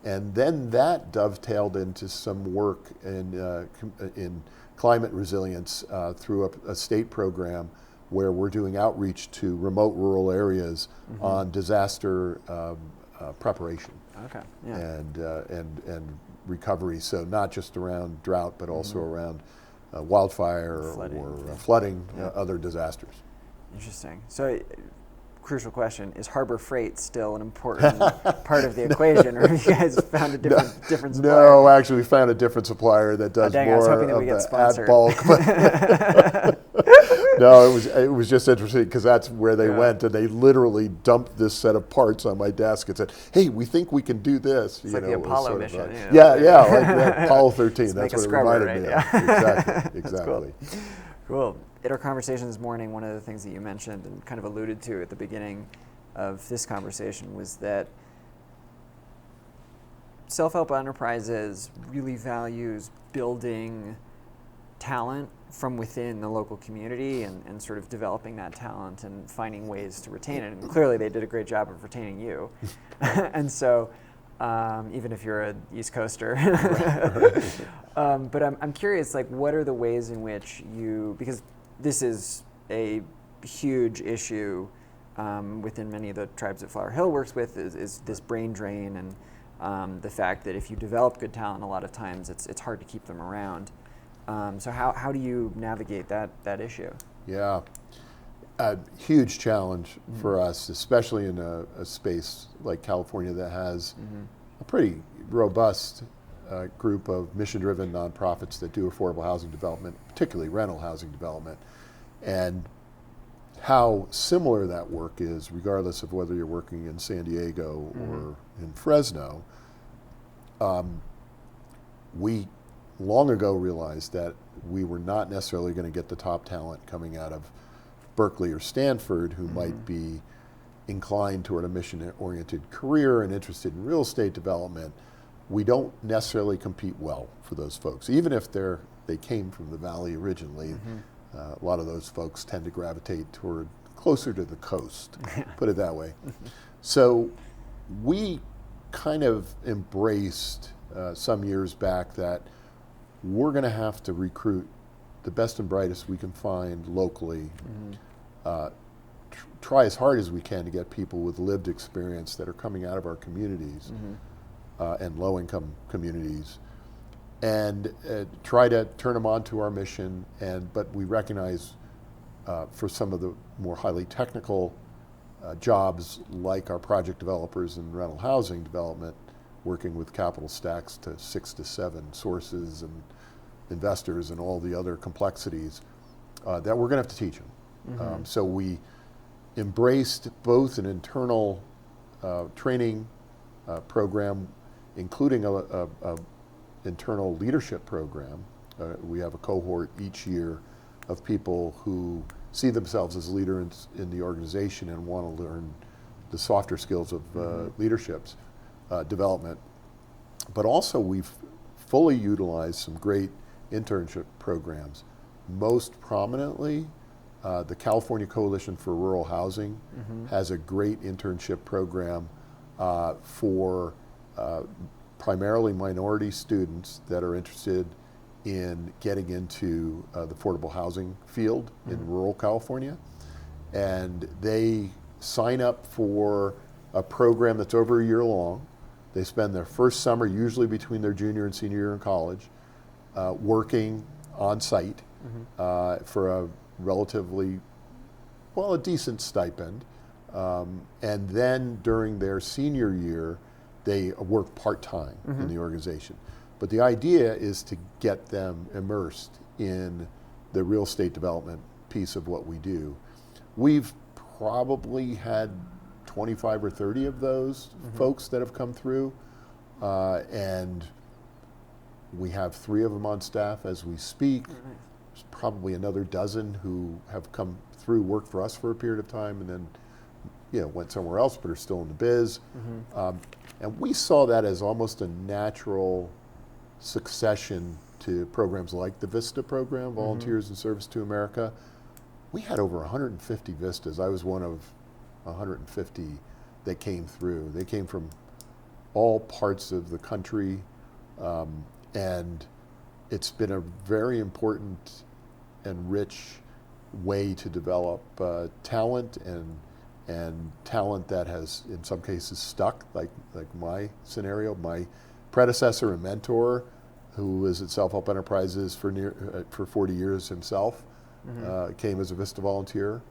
and then that dovetailed into some work in climate resilience through a state program where we're doing outreach to remote rural areas on disaster preparation and recovery. So not just around drought, but also around wildfire or flooding, other disasters. Interesting. So, crucial question: is Harbor Freight still an important part of the equation, or have you guys found a different supplier? No, actually, we found a different supplier that does more I was hoping that of we get the sponsored. at bulk. No, it was just interesting because that's where they went, and they literally dumped this set of parts on my desk and said, "Hey, we think we can do this." It's like the Apollo mission. Like that Apollo 13. That's what it reminded right? me of. Exactly. Cool. In our conversation this morning, one of the things that you mentioned and kind of alluded to at the beginning of this conversation was that Self-help enterprises really values building talent from within the local community and sort of developing that talent and finding ways to retain it. And clearly they did a great job of retaining you. And so even if you're an East Coaster. But I'm curious, like, what are the ways in which because this is a huge issue within many of the tribes that Flower Hill works with is this brain drain and the fact that if you develop good talent, a lot of times it's hard to keep them around. So how do you navigate that issue? Yeah, a huge challenge for us, especially in a space like California that has a pretty robust group of mission-driven nonprofits that do affordable housing development, particularly rental housing development, and how similar that work is, regardless of whether you're working in San Diego or in Fresno. We long ago realized that we were not necessarily going to get the top talent coming out of Berkeley or Stanford who might be inclined toward a mission-oriented career and interested in real estate development. We don't necessarily compete well for those folks, even if they came from the Valley originally. A lot of those folks tend to gravitate toward closer to the coast, put it that way. So we kind of embraced some years back that we're going to have to recruit the best and brightest we can find locally, try as hard as we can to get people with lived experience that are coming out of our communities and low-income communities, and try to turn them on to our mission. But we recognize for some of the more highly technical jobs, like our project developers and rental housing development, working with capital stacks to 6 to 7 sources and investors and all the other complexities, that we're going to have to teach them. So we embraced both an internal training program, including a internal leadership program. We have a cohort each year of people who see themselves as leaders in the organization and want to learn the softer skills of leadership's development. But also we've fully utilized some great internship programs. Most prominently, the California Coalition for Rural Housing has a great internship program for primarily minority students that are interested in getting into the affordable housing field in rural California. And they sign up for a program that's over a year long. They spend their first summer, usually between their junior and senior year in college, working on site for a relatively, a decent stipend. And then during their senior year, they work part-time in the organization. But the idea is to get them immersed in the real estate development piece of what we do. We've probably had 25 or 30 of those folks that have come through, and we have 3 of them on staff as we speak. There's probably another dozen who have come through, worked for us for a period of time, and then went somewhere else but are still in the biz. And we saw that as almost a natural succession to programs like the VISTA program, Volunteers in Service to America. We had over 150 VISTAs. I was one of 150 that came through. They came from all parts of the country, and it's been a very important and rich way to develop talent and talent that has, in some cases, stuck, like my scenario. My predecessor and mentor, who was at Self-Help Enterprises for 40 years himself, came as a VISTA volunteer.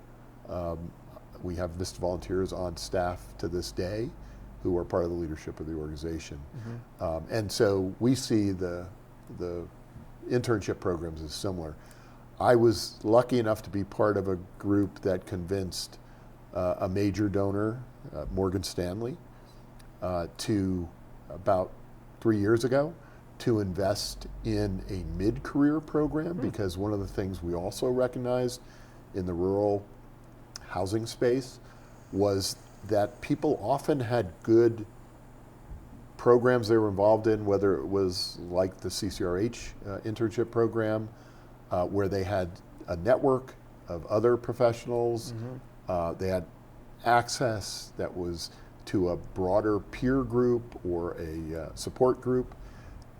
We have VISTA volunteers on staff to this day who are part of the leadership of the organization. And so we see the internship programs as similar. I was lucky enough to be part of a group that convinced a major donor, Morgan Stanley, to about 3 years ago, to invest in a mid-career program, because one of the things we also recognized in the rural housing space was that people often had good programs they were involved in, whether it was like the CCRH internship program, where they had a network of other professionals. They had access that was to a broader peer group or a support group.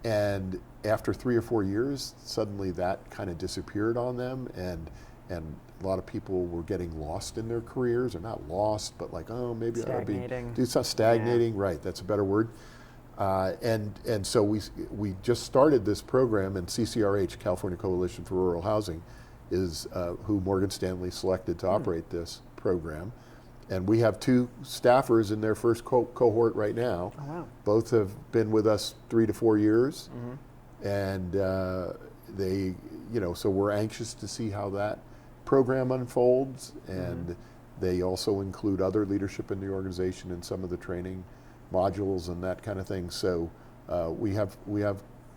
And after 3 or 4 years, suddenly that kind of disappeared on them, and a lot of people were getting lost in their careers, or not lost, but like, oh, maybe I'll be do something stagnating. Yeah. Right, that's a better word. And so we just started this program, and CCRH, California Coalition for Rural Housing, is who Morgan Stanley selected to operate this program. And we have 2 staffers in their first cohort right now. Oh, wow. Both have been with us 3 to 4 years. And they, so we're anxious to see how that program unfolds. And they also include other leadership in the organization in some of the training modules and that kind of thing. So we have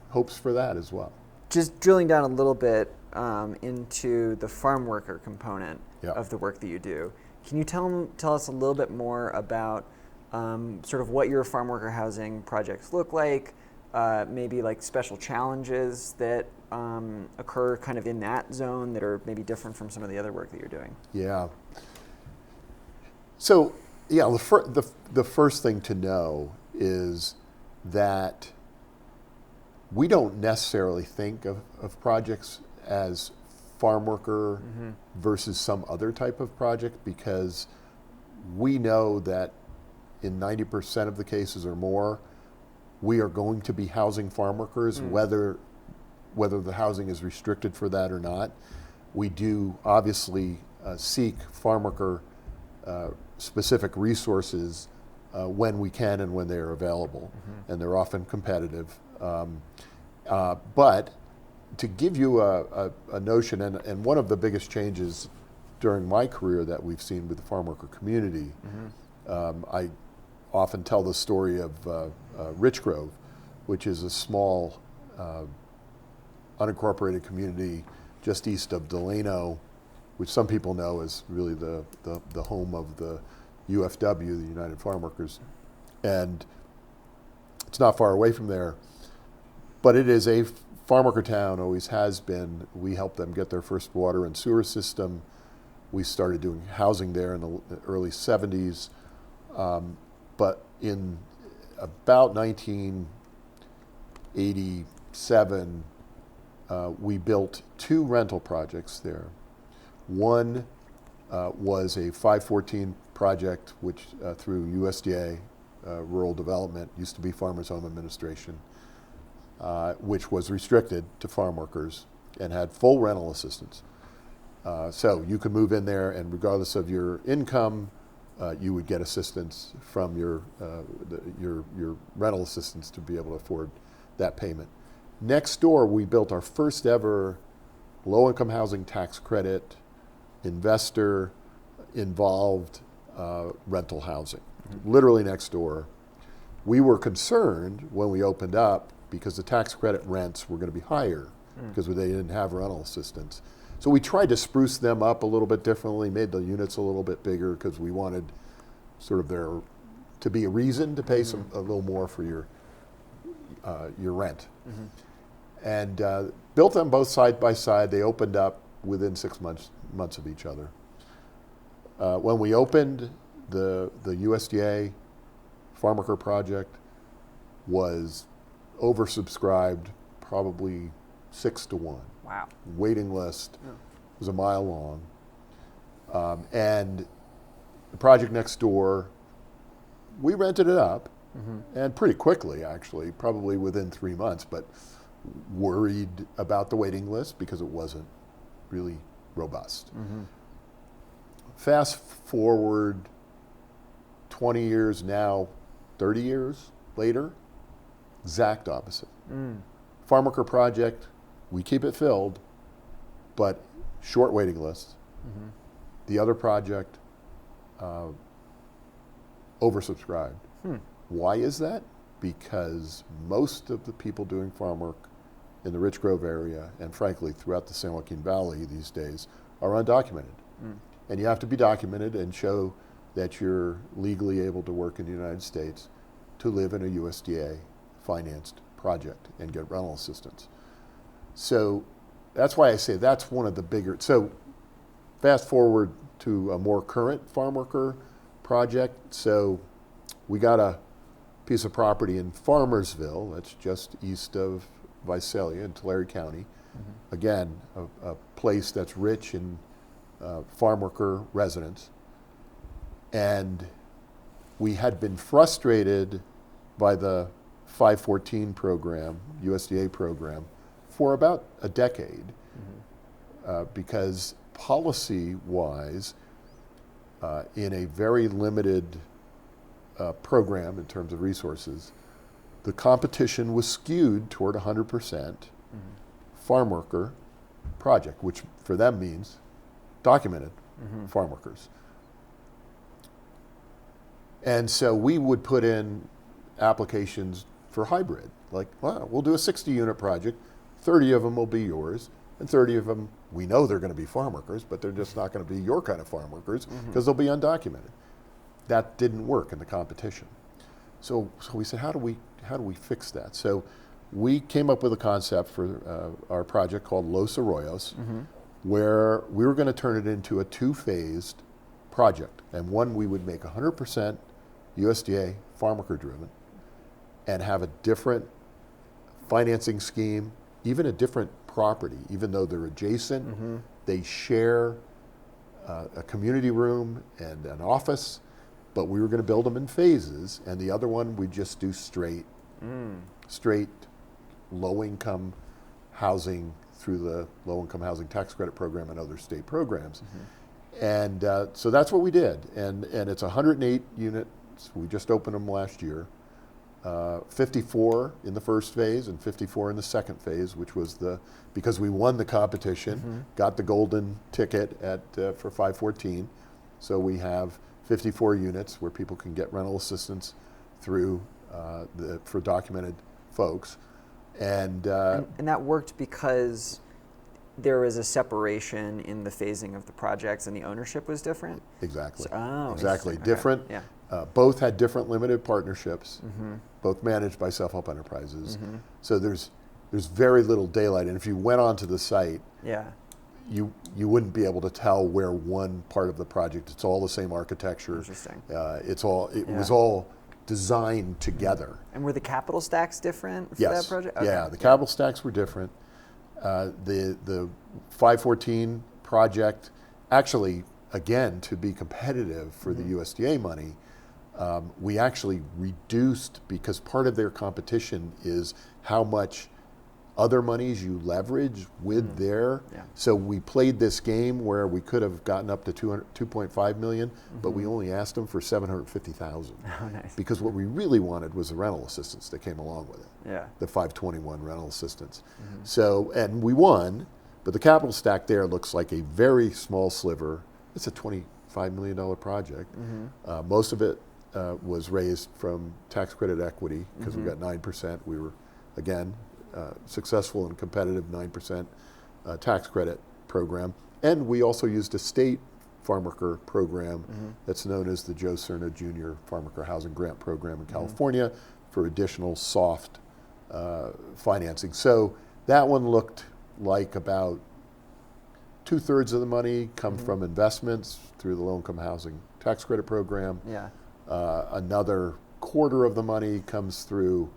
hopes for that as well. Just drilling down a little bit into the farm worker component of the work that you do. Can you tell us a little bit more about sort of what your farm worker housing projects look like, maybe like special challenges that occur kind of in that zone that are maybe different from some of the other work that you're doing? Yeah. So, the first thing to know is that we don't necessarily think of projects as farm worker versus some other type of project, because we know that in 90% of the cases or more, we are going to be housing farm workers, whether the housing is restricted for that or not. We do obviously seek farm worker specific resources when we can and when they are available, and they're often competitive. But to give you a notion, and one of the biggest changes during my career that we've seen with the farm worker community, I often tell the story of Richgrove, which is a small unincorporated community just east of Delano, which some people know is really the home of the UFW, the United Farm Workers. And it's not far away from there, but it is a farm worker town, always has been. We helped them get their first water and sewer system. We started doing housing there in the early 70s. But in about 1987, we built 2 rental projects there. One was a 514 project, which through USDA, Rural Development, used to be Farmers Home Administration, which was restricted to farm workers and had full rental assistance. So you could move in there, and regardless of your income, you would get assistance from your rental assistance to be able to afford that payment. Next door, we built our first ever low-income housing tax credit, investor involved rental housing, literally next door. We were concerned when we opened up because the tax credit rents were going to be higher because they didn't have rental assistance. So we tried to spruce them up a little bit differently, made the units a little bit bigger because we wanted sort of there to be a reason to pay a little more for your rent. And built them both side by side. They opened up within 6 months of each other. When we opened, the USDA Farm Worker project was oversubscribed, probably 6 to 1. Wow. Waiting list was a mile long. And the project next door, we rented it up, and pretty quickly, actually, probably within 3 months, but worried about the waiting list because it wasn't really robust. Fast forward 20 years now, 30 years later, exact opposite. Farm Worker project, we keep it filled, but short waiting lists. The other project, oversubscribed. Why is that? Because most of the people doing farm work in the Rich Grove area, and frankly throughout the San Joaquin Valley these days, are undocumented. And you have to be documented and show that you're legally able to work in the United States to live in a USDA financed project and get rental assistance. So that's why I say that's one of the bigger. So fast forward to a more current farm worker project. So we got a piece of property in Farmersville, that's just east of Visalia in Tulare County. Again, a place that's rich in farm worker residents. And we had been frustrated by the 514 program, USDA program, for about a decade because policy-wise, in a very limited program in terms of resources, the competition was skewed toward 100% farm worker project, which for them means documented farm workers. And so we would put in applications for hybrid, like, well, we'll do a 60-unit project, 30 of them will be yours, and 30 of them, we know they're going to be farm workers, but they're just not going to be your kind of farm workers because they'll be undocumented. That didn't work in the competition. So we said, how do we fix that? So we came up with a concept for our project called Los Arroyos, where we were going to turn it into a two-phased project. And one, we would make 100% USDA farm worker driven and have a different financing scheme, even a different property, even though they're adjacent. They share a community room and an office, but we were going to build them in phases. And the other one, we just do straight low-income housing through the low-income housing tax credit program and other state programs. And so that's what we did. And it's 108 units. We just opened them last year. 54 in the first phase and 54 in the second phase, which was because we won the competition, got the golden ticket for 514. So we have 54 units where people can get rental assistance through for documented folks. And that worked because there was a separation in the phasing of the projects and the ownership was different? Exactly. Exactly. Different. Okay. Yeah. Both had different limited partnerships, both managed by self-help enterprises. So there's very little daylight. And if you went onto the site, you wouldn't be able to tell where one part of the project, it's all the same architecture. Interesting. It was all designed together. And were the capital stacks different for that project? Okay. Yeah, the capital stacks were different. The 514 project, actually, again, to be competitive for the USDA money, we actually reduced, because part of their competition is how much other monies you leverage with their. So we played this game where we could have gotten up to 2.5 million, but we only asked them for 750,000. Oh, nice. Because what we really wanted was the rental assistance that came along with it. Yeah. The 521 rental assistance. So, and we won, but the capital stack there looks like a very small sliver. It's a $25 million project. Most of it was raised from tax credit equity because we got 9%. We were, again, successful and competitive 9% tax credit program. And we also used a state farm worker program that's known as the Joe Cerna Jr. Farm Worker Housing Grant Program in California for additional soft financing. So that one looked like about 2/3 of the money come from investments through the low-income housing tax credit program. Another quarter of the money comes through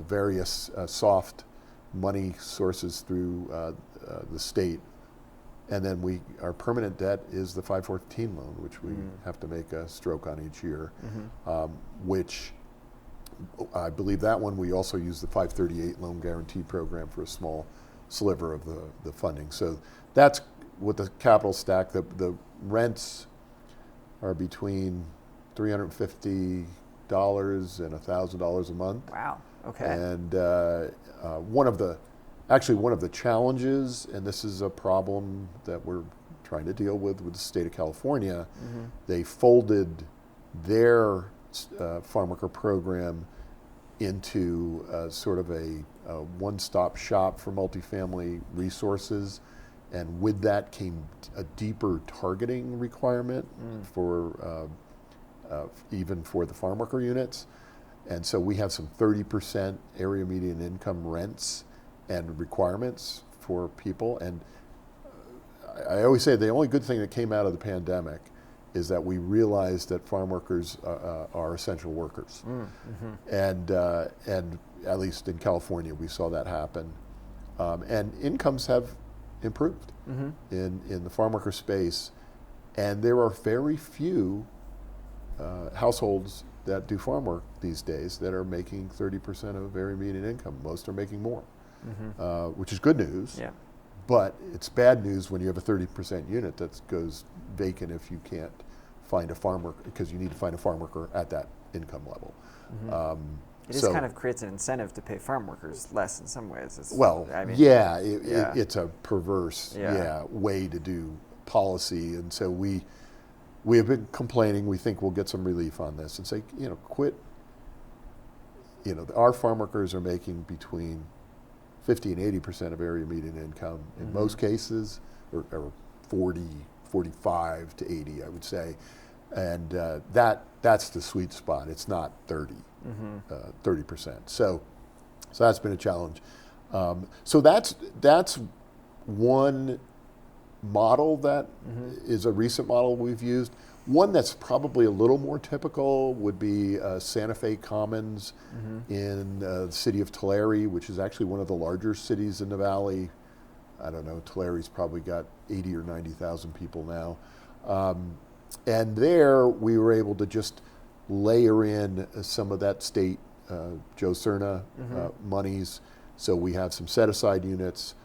various soft money sources through the state. And then our permanent debt is the 514 loan, which we have to make a stroke on each year, which I believe that one we also use the 538 loan guarantee program for a small sliver of the funding. So that's with the capital stack. The rents are between $350 and $1,000 a month. Wow. Okay. And one of the challenges, and this is a problem that we're trying to deal with the state of California, they folded their farm worker program into sort of a one-stop shop for multifamily resources. And with that came a deeper targeting requirement for even for the farm worker units. And so we have some 30% area median income rents and requirements for people. And I always say the only good thing that came out of the pandemic is that we realized that farm workers are essential workers. And at least in California, we saw that happen. And incomes have improved in the farm worker space. And there are very few households that do farm work these days that are making 30% of area median income. Most are making more, which is good news. Yeah. But it's bad news when you have a 30% unit that goes vacant if you can't find a farm worker, because you need to find a farm worker at that income level. It just kind of creates an incentive to pay farm workers less in some ways. It's a perverse way to do policy. And so we have been complaining. We think we'll get some relief on this and say, quit. Our farm workers are making between 50 and 80% of area median income in most cases, or 40, 45 to 80, I would say. And that's the sweet spot. It's not 30%. So that's been a challenge. So that's one model that is a recent model we've used. One that's probably a little more typical would be Santa Fe Commons in the city of Tulare, which is actually one of the larger cities in the valley. I don't know, Tulare's probably got 80 or 90,000 people now. And there we were able to just layer in some of that state Joe Cerna monies. So we have some set-aside units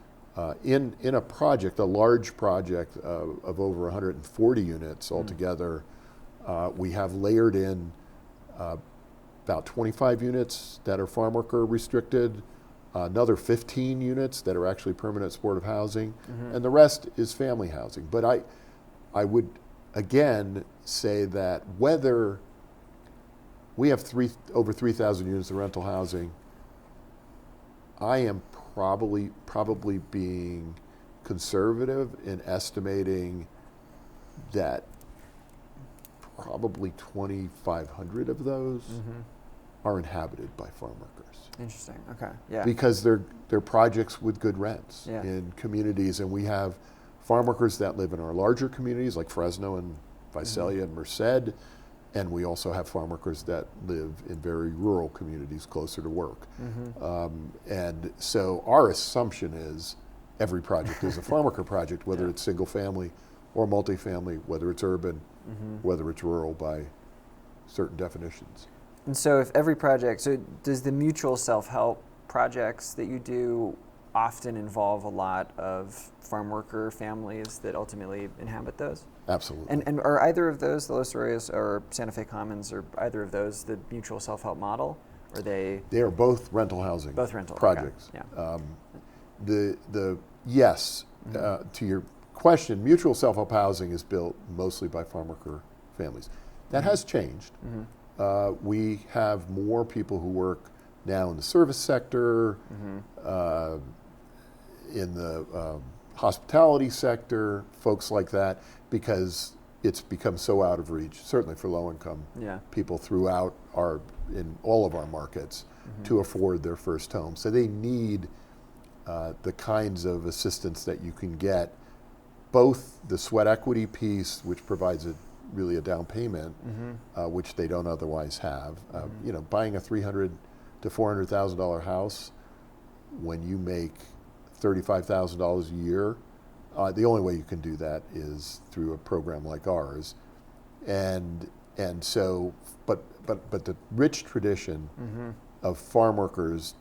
in a project, a large project of over 140 units altogether. We have layered in about 25 units that are farm worker restricted, another 15 units that are actually permanent supportive housing, and the rest is family housing. But I would again say that whether we have over 3,000 units of rental housing, I am probably being conservative in estimating that probably 2,500 of those are inhabited by farm workers. Interesting. Okay. Yeah. Because they're projects with good rents in communities, and we have farm workers that live in our larger communities like Fresno and Visalia and Merced, and we also have farm workers that live in very rural communities closer to work. And so our assumption is every project is a farm worker project, whether it's single family or multifamily, whether it's urban, whether it's rural by certain definitions. And so if every project, so does the mutual self-help projects that you do often involve a lot of farm worker families that ultimately inhabit those? Absolutely. And are either of those, the Los Arroyos or Santa Fe Commons, or either of those the mutual self-help model? Or they are both rental housing projects. Okay. Yeah. Yes, to your question, mutual self-help housing is built mostly by farm worker families. That has changed. We have more people who work now in the service sector, in the hospitality sector, folks like that, because it's become so out of reach, certainly for low-income people throughout in all of our markets, to afford their first home. So they need the kinds of assistance that you can get, both the sweat equity piece, which provides really a down payment, which they don't otherwise have. Buying a $300,000 to $400,000 house when you make $35,000 a year, the only way you can do that is through a program like ours, and so, but the rich tradition of farm workers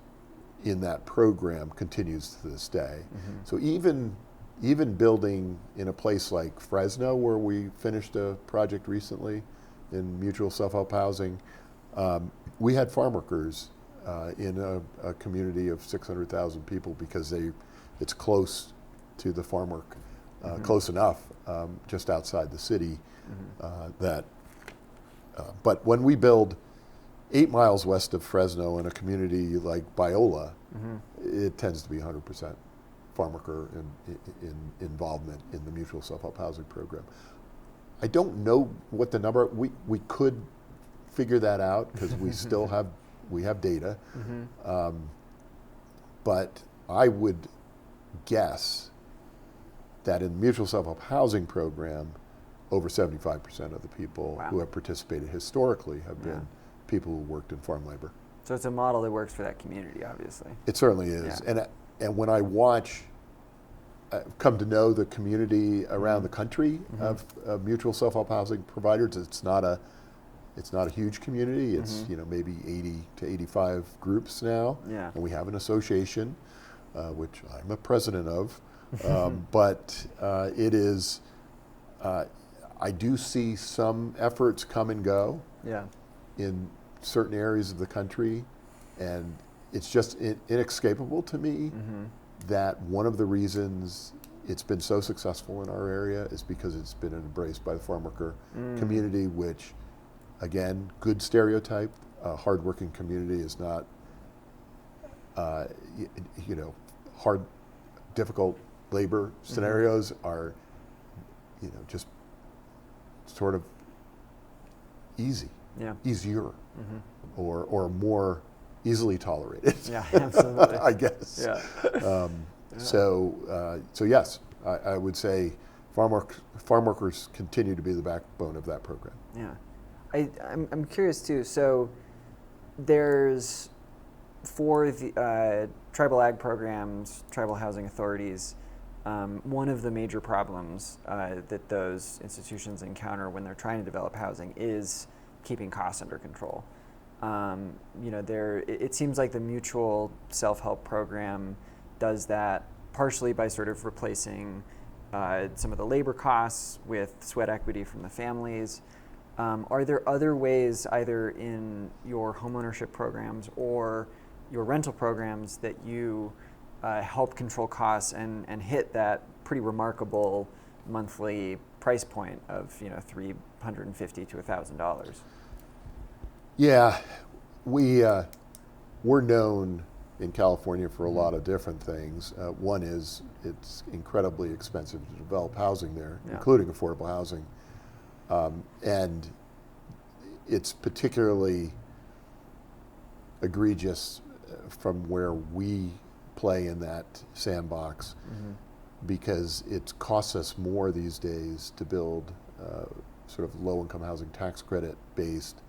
in that program continues to this day. So even building in a place like Fresno, where we finished a project recently in mutual self-help housing, we had farm workers in a community of 600,000 people because it's close to the farm work, close enough, just outside the city but when we build 8 miles west of Fresno in a community like Biola, it tends to be 100% farm worker involvement in the mutual self-help housing program. I don't know what the number. We could figure that out because we have data, but I would guess that in the mutual self-help housing program, over 75% of the people who have participated historically have been people who worked in farm labor. So it's a model that works for that community, obviously. It certainly is. And when I watch, come to know the community around the country of mutual self-help housing providers, it's not a huge community. It's maybe 80 to 85 groups now, and we have an association, which I'm a president of. But it is. I do see some efforts come and go in certain areas of the country, and it's just inescapable to me that one of the reasons it's been so successful in our area is because it's been embraced by the farm worker community, which, again, good stereotype. Hardworking community is not, hard, difficult labor scenarios are, just sort of easier, or more easily tolerated. Yeah, absolutely. I guess. Yeah. So yes, I would say farm workers continue to be the backbone of that program. Yeah, I'm curious too. So there's, for the tribal ag programs, tribal housing authorities, one of the major problems that those institutions encounter when they're trying to develop housing is keeping costs under control. It seems like the mutual self-help program does that partially by sort of replacing some of the labor costs with sweat equity from the families. Are there other ways, either in your homeownership programs or your rental programs, that you help control costs and hit that pretty remarkable monthly price point of $350 to $1,000? Yeah, we're known in California for a lot of different things. One is it's incredibly expensive to develop housing there, including affordable housing, and it's particularly egregious from where we play in that sandbox, because it costs us more these days to build sort of low-income housing tax credit based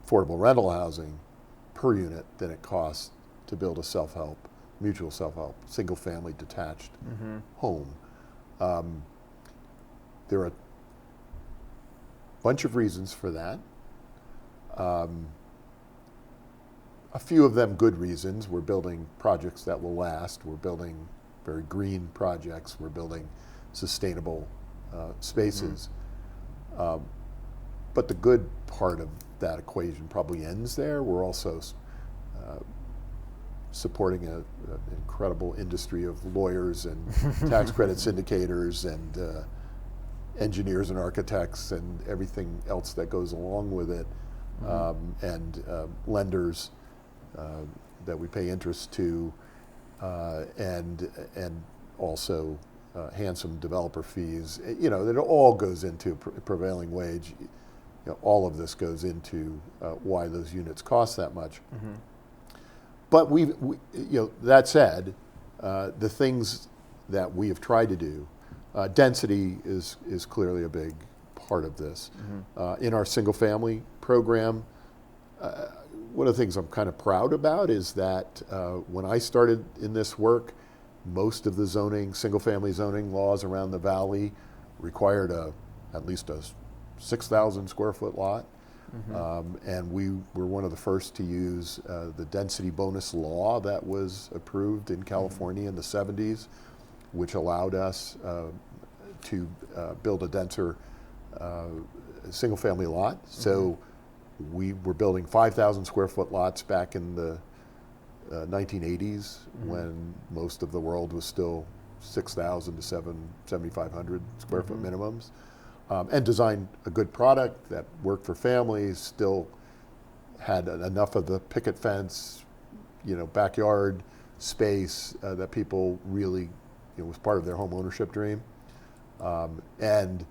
affordable rental housing per unit than it costs to build a self-help, mutual self-help, single-family detached home. There are a bunch of reasons for that. A few of them good reasons. We're building projects that will last. We're building very green projects. We're building sustainable spaces. But the good part of that equation probably ends there. We're also supporting an incredible industry of lawyers and tax credit syndicators and engineers and architects and everything else that goes along with it, and lenders that we pay interest to, and also handsome developer fees. That all goes into prevailing wage. All of this goes into why those units cost that much. But that said, the things that we have tried to do, density is clearly a big part of this. In our single-family program, one of the things I'm kind of proud about is that when I started in this work, most of the single-family zoning laws around the valley required at least a 6,000 square foot lot. And we were one of the first to use the density bonus law that was approved in California in the 70s, which allowed us to build a denser single-family lot. So we were building 5,000 square foot lots back in the 1980s when most of the world was still 6,000 to 7,500 square foot minimums, and designed a good product that worked for families, still had enough of the picket fence, backyard space that people really, was part of their home ownership dream. And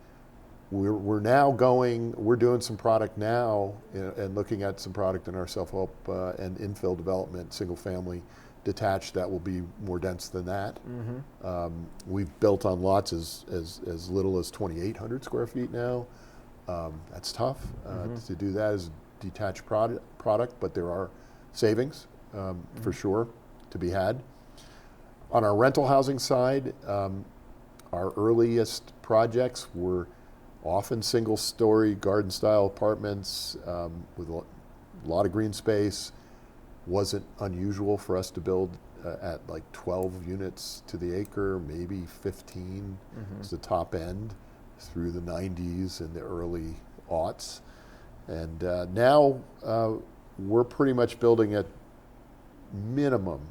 we're now we're doing some product now and looking at some product in our self-help and infill development, single family detached that will be more dense than that. We've built on lots as little as 2,800 square feet now. That's tough to do that as a detached product, but there are savings for sure to be had. On our rental housing side, our earliest projects were often single-story garden-style apartments with a lot of green space. Wasn't unusual for us to build at like 12 units to the acre, maybe 15 is the top end through the 90s and the early aughts. And now we're pretty much building at minimum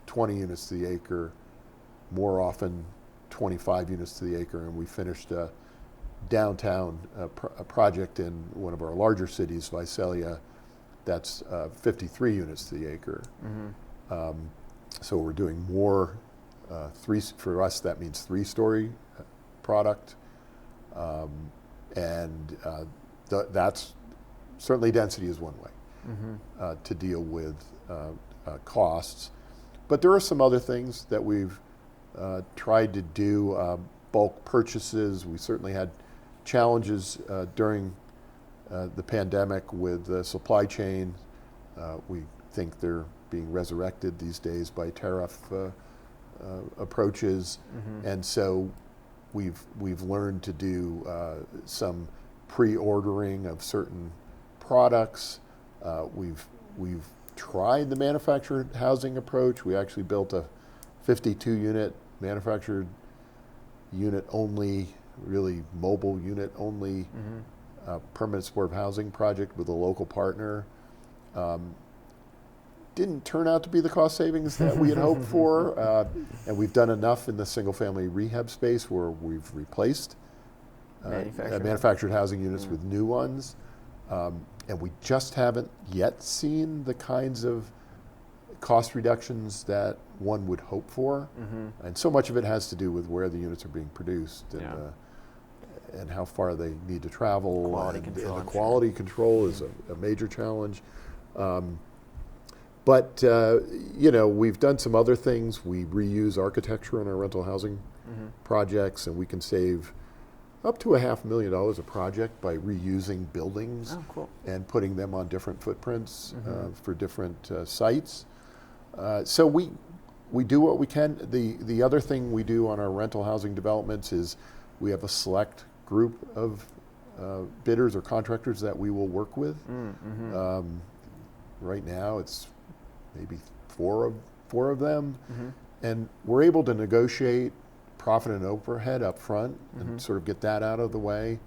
20 units to the acre, more often 25 units to the acre, and we finished a downtown project in one of our larger cities, Visalia, that's 53 units to the acre. So we're doing more, for us that means 3-story product, and that's certainly density is one way to deal with costs. But there are some other things that we've tried to do, bulk purchases. We certainly had challenges during the pandemic with the supply chain. We think they're being resurrected these days by tariff approaches, and so we've learned to do some pre-ordering of certain products. We've tried the manufactured housing approach. We actually built a 52-unit manufactured unit only, really mobile unit only permanent supportive housing project with a local partner. Didn't turn out to be the cost savings that we had hoped for, and we've done enough in the single family rehab space where we've replaced manufactured housing units with new ones, and we just haven't yet seen the kinds of cost reductions that one would hope for, and so much of it has to do with where the units are being produced and how far they need to travel. Quality and control, the quality control is a major challenge. But we've done some other things. We reuse architecture in our rental housing projects, and we can save up to $500,000 a project by reusing buildings and putting them on different footprints for different sites. So we do what we can. The other thing we do on our rental housing developments is we have a select group of bidders or contractors that we will work with. Right now it's maybe four of them, and we're able to negotiate profit and overhead up front and sort of get that out of the way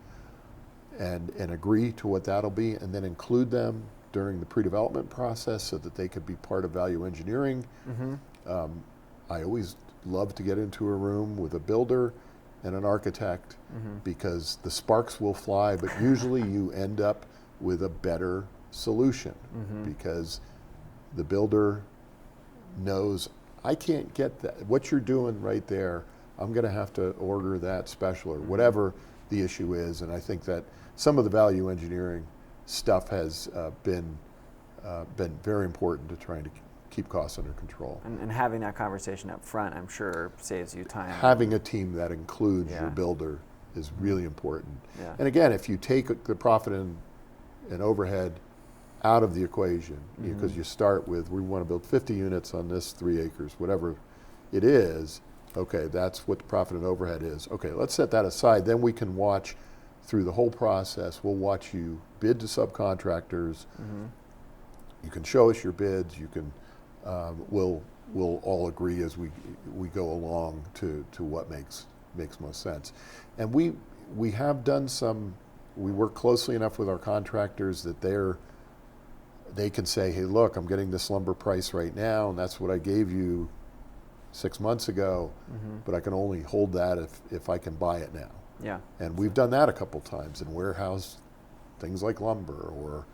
and agree to what that'll be, and then include them during the pre-development process so that they could be part of value engineering. I always love to get into a room with a builder and an architect because the sparks will fly, but usually you end up with a better solution because the builder knows, I can't get that. What you're doing right there, I'm going to have to order that special or whatever the issue is. And I think that some of the value engineering stuff has been very important to trying to keep costs under control. And having that conversation up front, I'm sure, saves you time. Having a team that includes your builder is really important. And again, if you take the profit and overhead out of the equation, because you start with, we want to build 50 units on this 3 acres, whatever it is, okay, that's what the profit and overhead is. Okay, let's set that aside. Then we can watch through the whole process. We'll watch you bid to subcontractors. You can show us your bids. You can, we'll all agree as we go along to what makes most sense. And we have done some, we work closely enough with our contractors that they can say, hey, look, I'm getting this lumber price right now, and that's what I gave you 6 months ago, but I can only hold that if I can buy it now. And we've done that a couple times in warehouse things like lumber or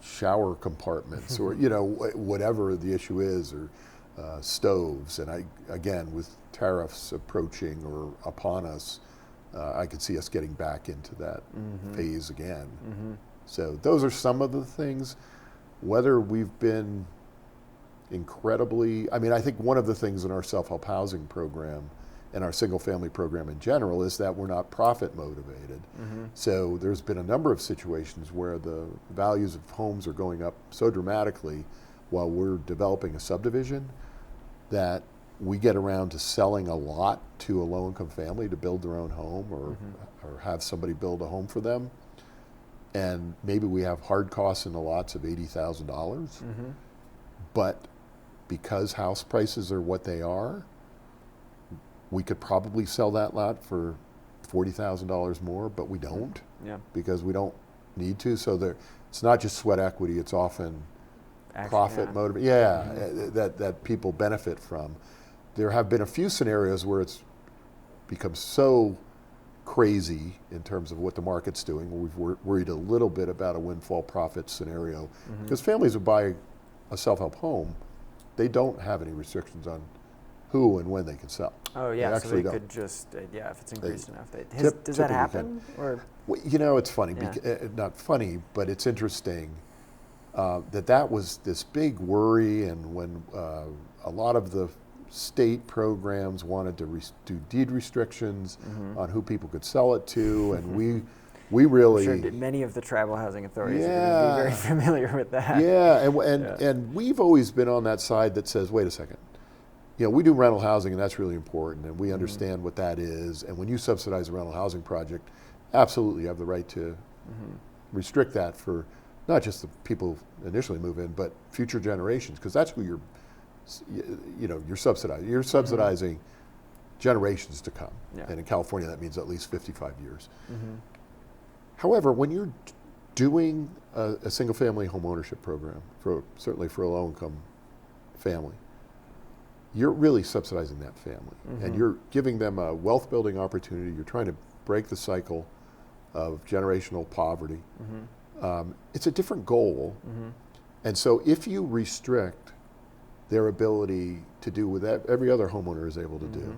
shower compartments or whatever the issue is, or stoves. And again, with tariffs approaching or upon us, I could see us getting back into that phase again. So those are some of the things. Whether we've been incredibly, I mean, I think one of the things in our self-help housing program and our single-family program in general is that we're not profit motivated. So there's been a number of situations where the values of homes are going up so dramatically while we're developing a subdivision that we get around to selling a lot to a low-income family to build their own home or have somebody build a home for them. And maybe we have hard costs in the lots of $80,000, but because house prices are what they are, we could probably sell that lot for $40,000 more, but we don't because we don't need to. So it's not just sweat equity, it's often profit motive. That people benefit from. There have been a few scenarios where it's become so crazy in terms of what the market's doing. We've worried a little bit about a windfall profit scenario because families who buy a self-help home, they don't have any restrictions on who and when they can sell. Oh yeah, so they could just if it's increased enough. Does that happen? Or well, you know, it's funny. Not funny, but it's interesting that was this big worry, and when a lot of the state programs wanted to do deed restrictions on who people could sell it to, and we really... I'm sure many of the tribal housing authorities are going to be very familiar with that. And we've always been on that side that says, wait a second, you know, we do rental housing and that's really important and we understand what that is, and when you subsidize a rental housing project, absolutely you have the right to restrict that for not just the people who initially move in, but future generations, because that's who you're subsidizing. You're subsidizing generations to come. And in California, that means at least 55 years. However, when you're doing a single-family home ownership program, certainly for a low-income family, you're really subsidizing that family. And you're giving them a wealth-building opportunity. You're trying to break the cycle of generational poverty. It's a different goal. And so if you restrict their ability to do what every other homeowner is able to do,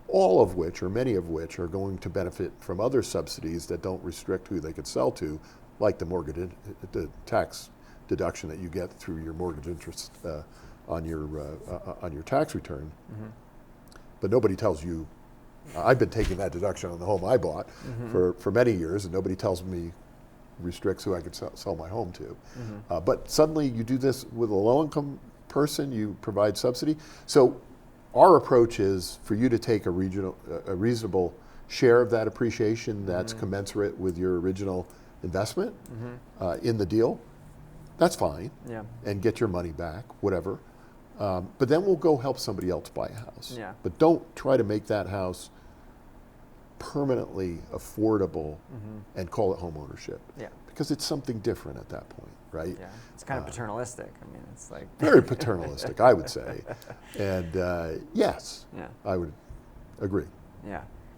all of which, or many of which, are going to benefit from other subsidies that don't restrict who they could sell to, like the tax deduction that you get through your mortgage interest on your tax return. But nobody tells you, I've been taking that deduction on the home I bought for many years, and nobody tells me restricts who I could sell my home to. But suddenly you do this with a low-income person, you provide subsidy. So our approach is for you to take a reasonable share of that appreciation that's commensurate with your original investment in the deal. That's fine, and get your money back, whatever. But then we'll go help somebody else buy a house. But don't try to make that house permanently affordable and call it home ownership. Because it's something different at that point, right? It's kind of paternalistic. I mean, it's like very paternalistic, I would say. And yes, I would agree.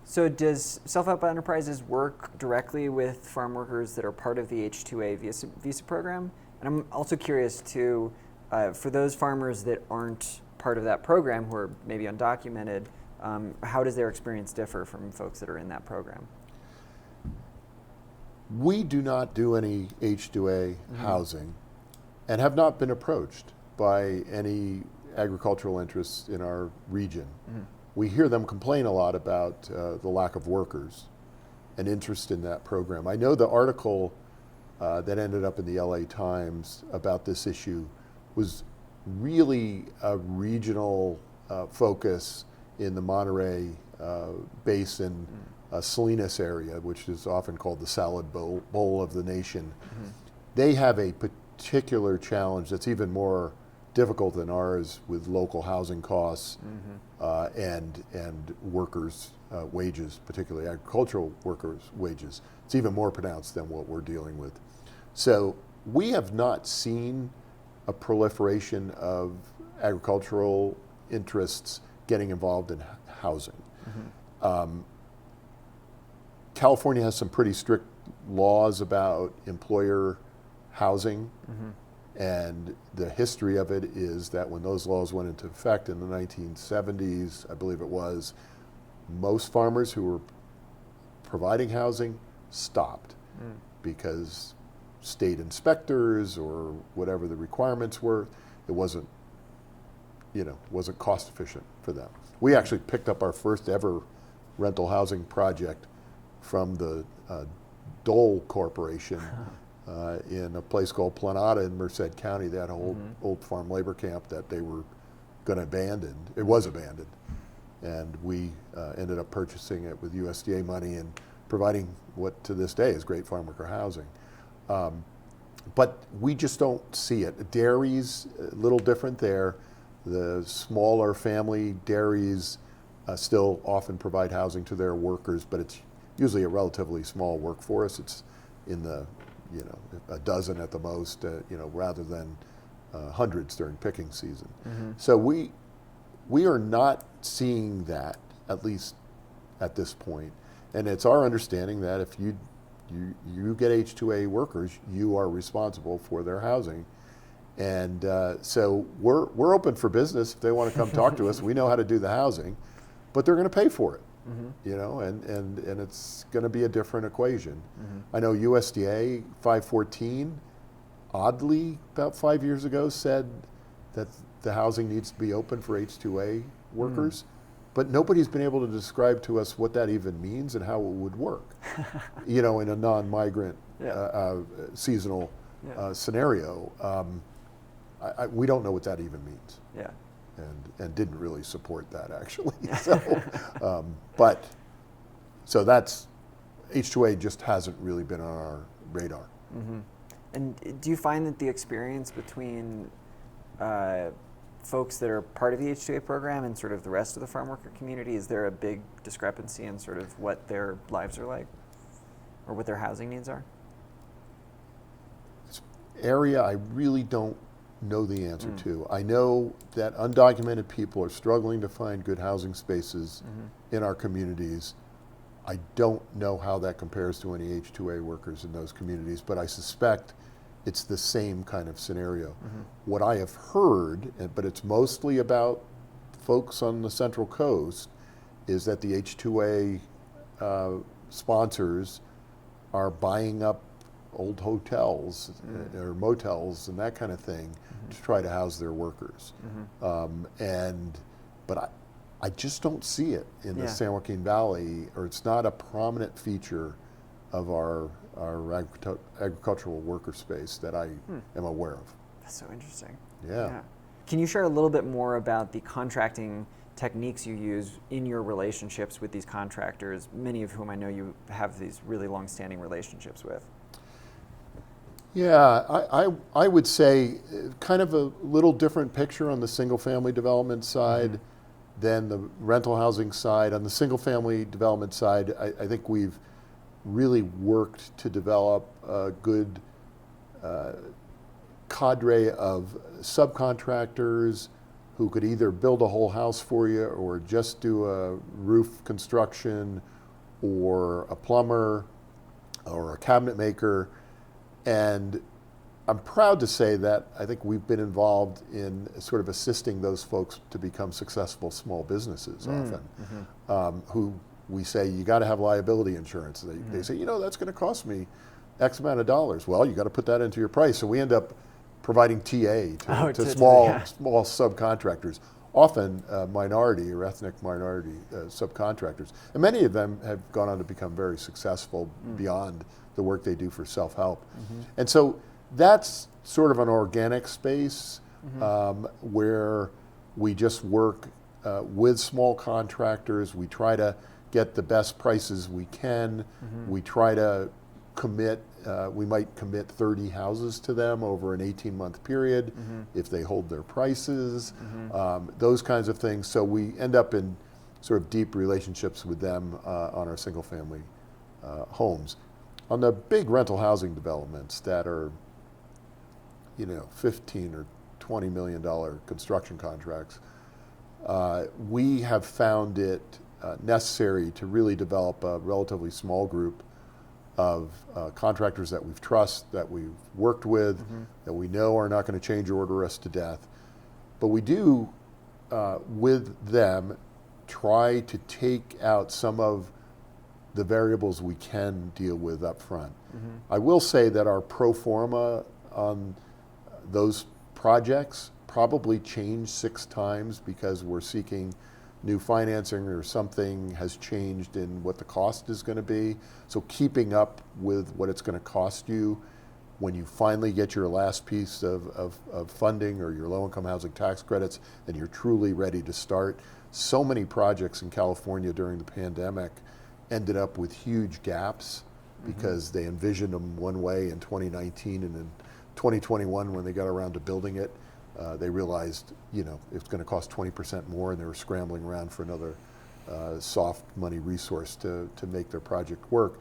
So does Self-Help Enterprises work directly with farm workers that are part of the H-2A visa program? And I'm also curious too, for those farmers that aren't part of that program, who are maybe undocumented, how does their experience differ from folks that are in that program? We do not do any H-2A housing and have not been approached by any agricultural interests in our region. We hear them complain a lot about the lack of workers and interest in that program. I know the article that ended up in the LA Times about this issue was really a regional focus in the Monterey Basin, Salinas area, which is often called the salad bowl of the nation. They have a particular challenge that's even more difficult than ours with local housing costs and workers' wages, particularly agricultural workers' wages. It's even more pronounced than what we're dealing with. So we have not seen a proliferation of agricultural interests getting involved in housing. California has some pretty strict laws about employer housing, and the history of it is that when those laws went into effect in the 1970s, I believe it was, most farmers who were providing housing stopped because state inspectors or whatever the requirements were, it wasn't cost efficient for them. We actually picked up our first ever rental housing project from the Dole Corporation in a place called Planada in Merced County. They had an old farm labor camp that they were going to abandon. It was abandoned. And we ended up purchasing it with USDA money and providing what to this day is great farm worker housing. But we just don't see it. Dairies, a little different there. The smaller family dairies still often provide housing to their workers, but it's usually a relatively small workforce. It's in the, a dozen at the most, rather than hundreds during picking season. So we are not seeing that, at least at this point. And it's our understanding that if you get H-2A workers, you are responsible for their housing. And so we're open for business if they want to come talk to us. We know how to do the housing, but they're going to pay for it, and it's going to be a different equation. I know USDA 514, oddly, about 5 years ago, said that the housing needs to be open for H-2A workers, but nobody's been able to describe to us what that even means and how it would work, in a non-migrant seasonal scenario. We don't know what that even means. Yeah. And didn't really support that, actually. So that's, H-2A just hasn't really been on our radar. And do you find that the experience between folks that are part of the H-2A program and sort of the rest of the farm worker community, is there a big discrepancy in sort of what their lives are like or what their housing needs are? Area I really don't know the answer to. I know that undocumented people are struggling to find good housing spaces in our communities. I don't know how that compares to any H-2A workers in those communities, but I suspect it's the same kind of scenario. What I have heard, but it's mostly about folks on the Central Coast, is that the H-2A sponsors are buying up old hotels or motels and that kind of thing to try to house their workers. But I just don't see it in the San Joaquin Valley, or it's not a prominent feature of our agricultural worker space that I am aware of. That's so interesting. Yeah. Can you share a little bit more about the contracting techniques you use in your relationships with these contractors, many of whom I know you have these really long-standing relationships with? Yeah, I would say kind of a little different picture on the single-family development side than the rental housing side. On the single-family development side, I think we've really worked to develop a good cadre of subcontractors who could either build a whole house for you or just do a roof construction or a plumber or a cabinet maker. And I'm proud to say that I think we've been involved in sort of assisting those folks to become successful small businesses often, who we say, you got to have liability insurance. They say, that's going to cost me X amount of dollars. Well, you got to put that into your price. So we end up providing TA to small subcontractors, often minority or ethnic minority subcontractors. And many of them have gone on to become very successful beyond the work they do for self-help. And so that's sort of an organic space where we just work with small contractors. We try to get the best prices we can. We try to commit, we might commit 30 houses to them over an 18-month period if they hold their prices, those kinds of things. So we end up in sort of deep relationships with them on our single-family homes. On the big rental housing developments that are, $15 or $20 million construction contracts, we have found it necessary to really develop a relatively small group of contractors that we've trust, that we've worked with, that we know are not going to change order us to death. But we do, with them, try to take out some of the variables we can deal with up front. I will say that our pro forma on those projects probably changed 6 times because we're seeking new financing or something has changed in what the cost is going to be. So keeping up with what it's going to cost you when you finally get your last piece of funding or your low-income housing tax credits and you're truly ready to start. So many projects in California during the pandemic ended up with huge gaps because they envisioned them one way in 2019, and in 2021 when they got around to building it, they realized, it's going to cost 20% more, and they were scrambling around for another soft money resource to make their project work.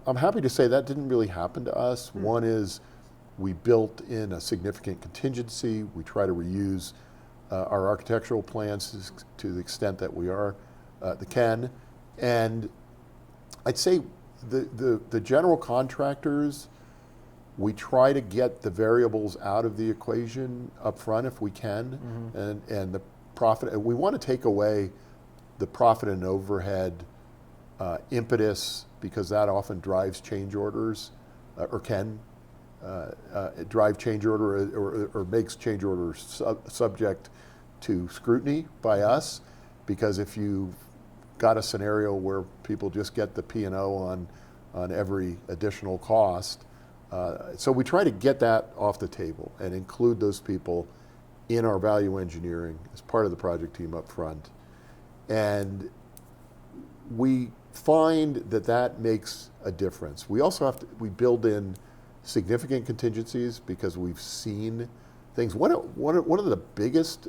I'm happy to say that didn't really happen to us. One is we built in a significant contingency. We try to reuse our architectural plans to the extent that we can. And I'd say the general contractors, we try to get the variables out of the equation up front if we can, and the profit. We want to take away the profit and overhead impetus, because that often drives change orders, or can drive change order, or makes change orders subject to scrutiny by us. Because if you've got a scenario where people just get the P&O on every additional cost, so we try to get that off the table and include those people in our value engineering as part of the project team up front. And we find that makes a difference. We also we build in significant contingencies because we've seen things. One of the biggest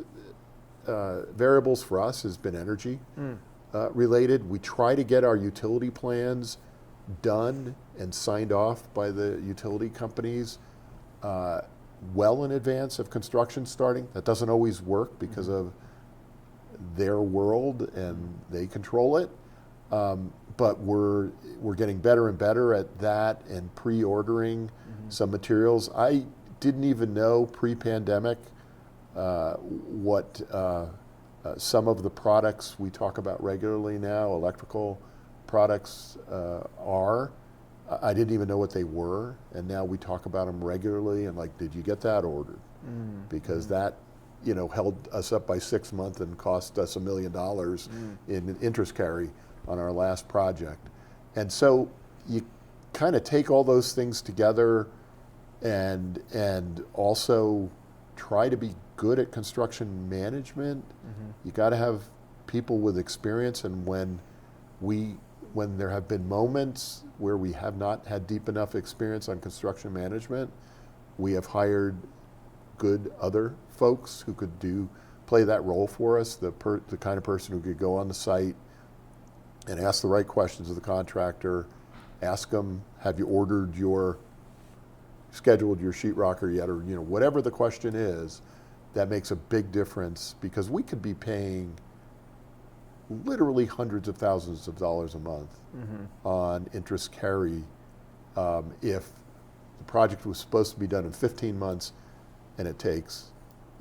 variables for us has been energy related. We try to get our utility plans done and signed off by the utility companies well in advance of construction starting. That doesn't always work because of their world and they control it. But we're getting better and better at that and pre-ordering some materials. I didn't even know pre-pandemic what some of the products we talk about regularly now, electrical products, are. I didn't even know what they were, and now we talk about them regularly. And like, did you get that ordered? Because that, held us up by 6 months and cost us $1 million in interest carry on our last project. And so you kind of take all those things together and also try to be good at construction management. You got to have people with experience, and when there have been moments where we have not had deep enough experience on construction management, we have hired good other folks who could play that role for us, the kind of person who could go on the site and ask the right questions of the contractor, ask them, have you scheduled your sheetrocker yet, or whatever the question is. That makes a big difference, because we could be paying literally hundreds of thousands of dollars a month on interest carry if the project was supposed to be done in 15 months and it takes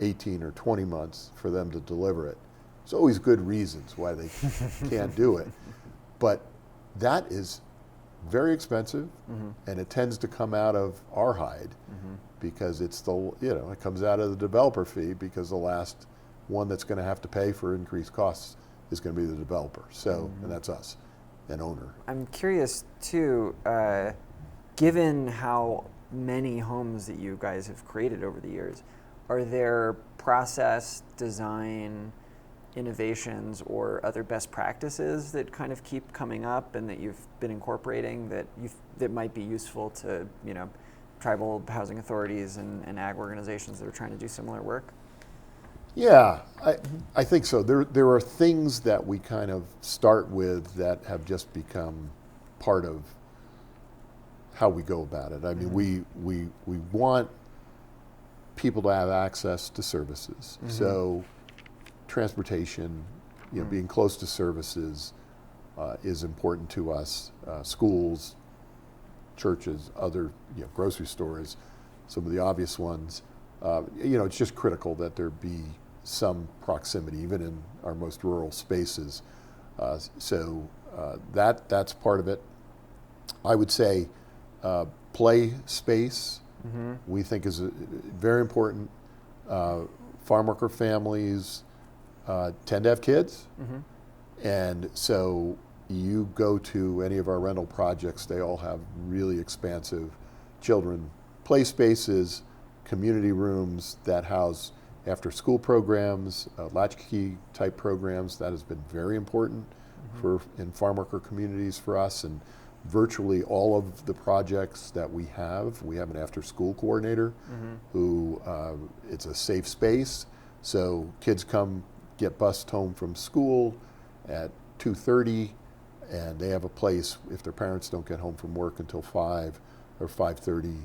18 or 20 months for them to deliver it. There's always good reasons why they can't do it. But that is very expensive, and it tends to come out of our hide because it's it comes out of the developer fee, because the last one that's going to have to pay for increased costs is going to be the developer. So, and that's us, an owner. I'm curious too, given how many homes that you guys have created over the years, are there process, design, innovations, or other best practices that kind of keep coming up and that you've been incorporating that might be useful to tribal housing authorities and ag organizations that are trying to do similar work? Yeah, I think so. There are things that we kind of start with that have just become part of how we go about it. I mean, we want people to have access to services. So transportation, being close to services is important to us. Schools, churches, other grocery stores, some of the obvious ones. It's just critical that there be some proximity, even in our most rural spaces. So that's part of it. I would say play space we think is very important. Farm worker families tend to have kids, and so you go to any of our rental projects, they all have really expansive children play spaces, community rooms that house after school programs, latchkey type programs. That has been very important in farm worker communities for us, and virtually all of the projects that we have an after school coordinator who it's a safe space, so kids come get bused home from school at 2:30, and they have a place. If their parents don't get home from work until 5 or 5:30,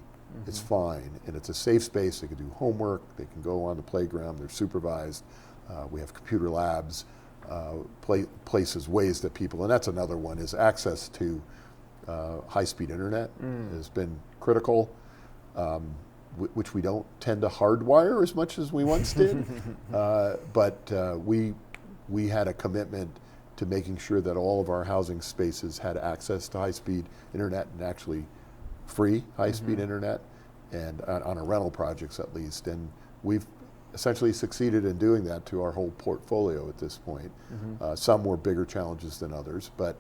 it's fine, and it's a safe space. They can do homework, they can go on the playground, they're supervised. We have computer labs, places, ways that people, and that's another one, is access to high-speed internet has been critical, which we don't tend to hardwire as much as we once did. But we had a commitment to making sure that all of our housing spaces had access to high-speed internet, and actually free high-speed internet, and on our rental projects at least. And we've essentially succeeded in doing that to our whole portfolio at this point. Some were bigger challenges than others, but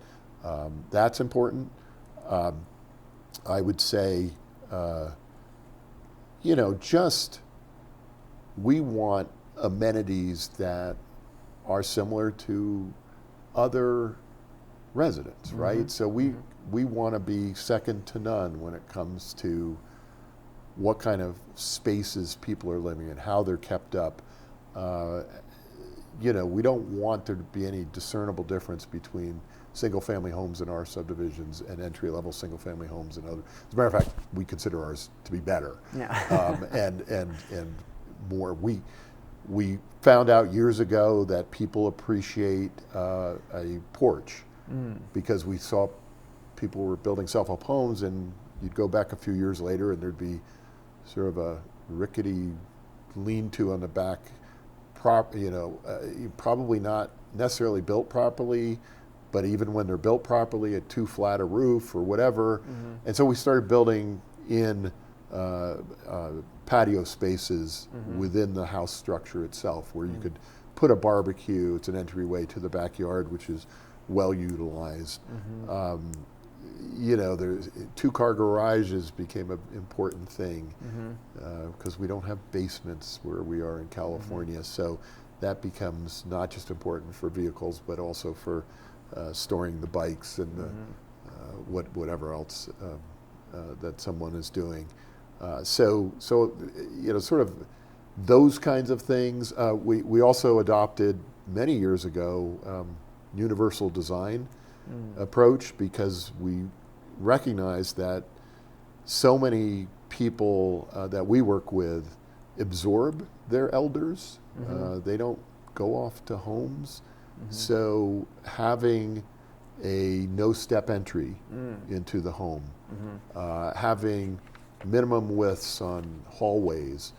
that's important. I would say, just we want amenities that are similar to other residents, right? So we want to be second to none when it comes to what kind of spaces people are living in, how they're kept up. We don't want there to be any discernible difference between single-family homes in our subdivisions and entry-level single-family homes in other. As a matter of fact, we consider ours to be better. And more. We found out years ago that people appreciate a porch because we saw people were building self-help homes, and you'd go back a few years later and there'd be sort of a rickety lean-to on the back, probably not necessarily built properly, but even when they're built properly, at too flat a roof or whatever. And so we started building in patio spaces within the house structure itself, where you could put a barbecue. It's an entryway to the backyard, which is well utilized. There's two-car garages became an important thing because we don't have basements where we are in California. So that becomes not just important for vehicles, but also for storing the bikes and whatever else that someone is doing. So sort of those kinds of things. We also adopted many years ago universal design approach, because we recognize that so many people that we work with absorb their elders. They don't go off to homes. So having a no-step entry into the home, having minimum widths on hallways,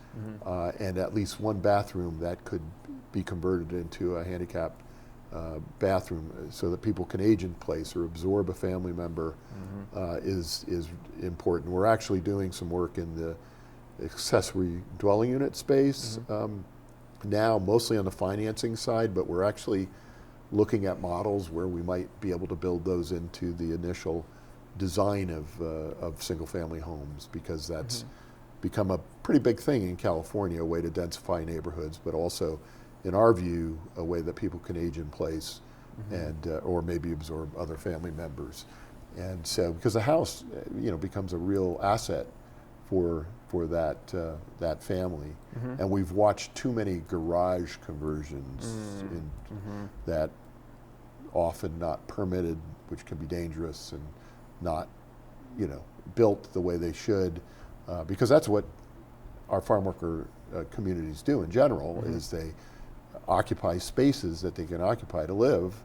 and at least one bathroom that could be converted into a handicap bathroom so that people can age in place or absorb a family member is important. We're actually doing some work in the accessory dwelling unit space now, mostly on the financing side, but we're actually looking at models where we might be able to build those into the initial design of single-family homes, because that's become a pretty big thing in California, a way to densify neighborhoods, but also, in our view, a way that people can age in place and or maybe absorb other family members. And so, because the house, becomes a real asset for that family, and we've watched too many garage conversions that often not permitted, which can be dangerous, and not built the way they should, because that's what our farm worker communities do in general, is they occupy spaces that they can occupy to live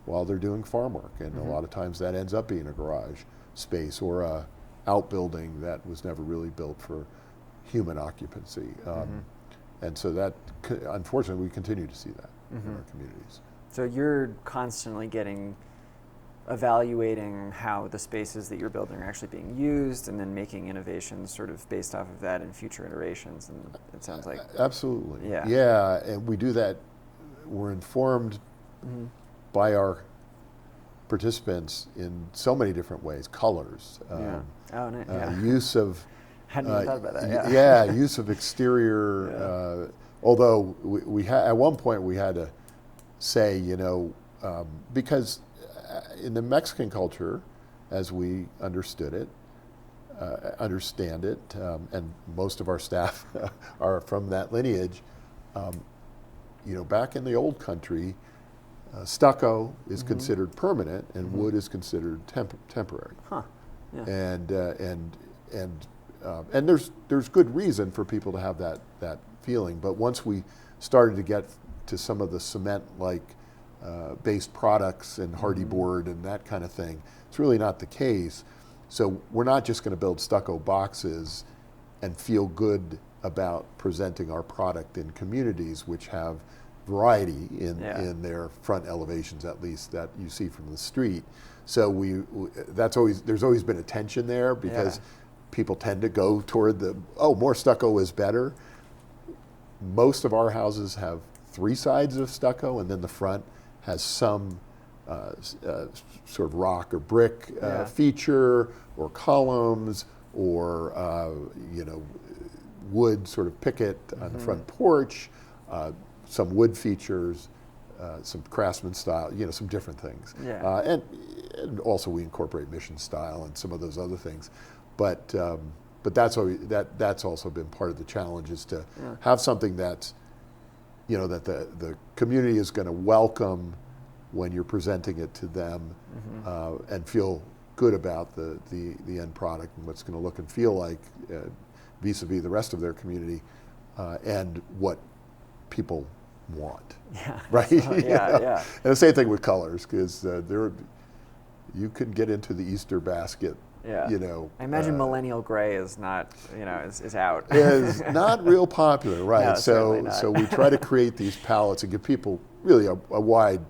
while they're doing farm work, and a lot of times that ends up being a garage space or a outbuilding that was never really built for human occupancy. And so that, unfortunately, we continue to see that in our communities. So you're constantly getting evaluating how the spaces that you're building are actually being used, and then making innovations sort of based off of that in future iterations. And it sounds like Absolutely. Yeah. Yeah, and we do that. We're informed by our participants in so many different ways. Colors, use of hadn't even thought about that. use of exterior. Although we at one point we had to say, because in the Mexican culture, as we understood it, understand it, and most of our staff are from that lineage. Back in the old country, stucco is considered permanent, and wood is considered temporary. Huh. Yeah. And there's good reason for people to have that feeling. But once we started to get to some of the cement-like based products and hardy board and that kind of thing, it's really not the case. So we're not just going to build stucco boxes and feel good about presenting our product in communities which have variety in their front elevations, at least that you see from the street. So there's always been a tension there, because people tend to go toward more stucco is better. Most of our houses have 3 sides of stucco, and then the front has some sort of rock or brick feature, or columns, or wood sort of picket on the front porch, some wood features, some craftsman style, some different things. And also we incorporate mission style and some of those other things. But that's also been part of the challenge, is to have something that's, that the community is going to welcome when you're presenting it to them, and feel good about the end product and what's going to look and feel like vis-a-vis the rest of their community, and what people want. Right? Yeah. And the same thing with colors, because you could get into the Easter basket. I imagine millennial gray is not, is out. Is not real popular, right? No, so we try to create these palettes and give people really a wide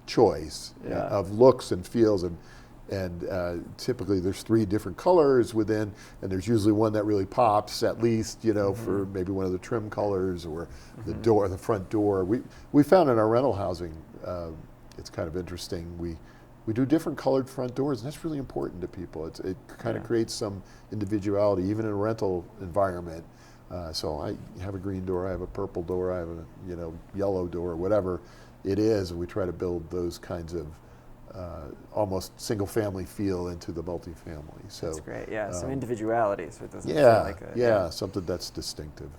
choice of looks and feels, and typically there's 3 different colors within, and there's usually one that really pops, at least, for maybe one of the trim colors, or the front door. We found in our rental housing, it's kind of interesting, we do different colored front doors, and that's really important to people. It kind of creates some individuality, even in a rental environment. So I have a green door, I have a purple door, I have a yellow door, whatever it is, and we try to build those kinds of almost single-family feel into the multifamily. So that's great. Some individuality, so it doesn't feel like something that's distinctive.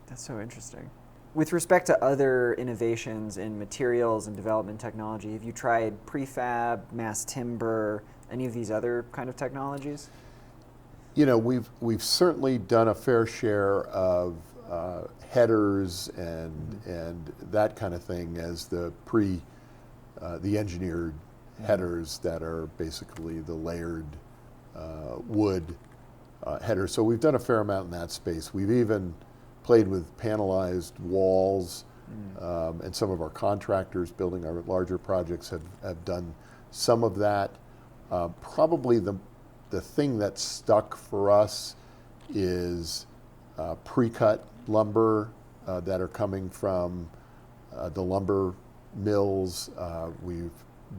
That's so interesting. With respect to other innovations in materials and development technology, have you tried prefab, mass timber, any of these other kind of technologies? We've certainly done a fair share of headers and that kind of thing, as the engineered headers that are basically the layered wood headers. So we've done a fair amount in that space. We've even played with panelized walls, and some of our contractors building our larger projects have done some of that. Probably the thing that stuck for us is pre-cut lumber that are coming from the lumber mills. We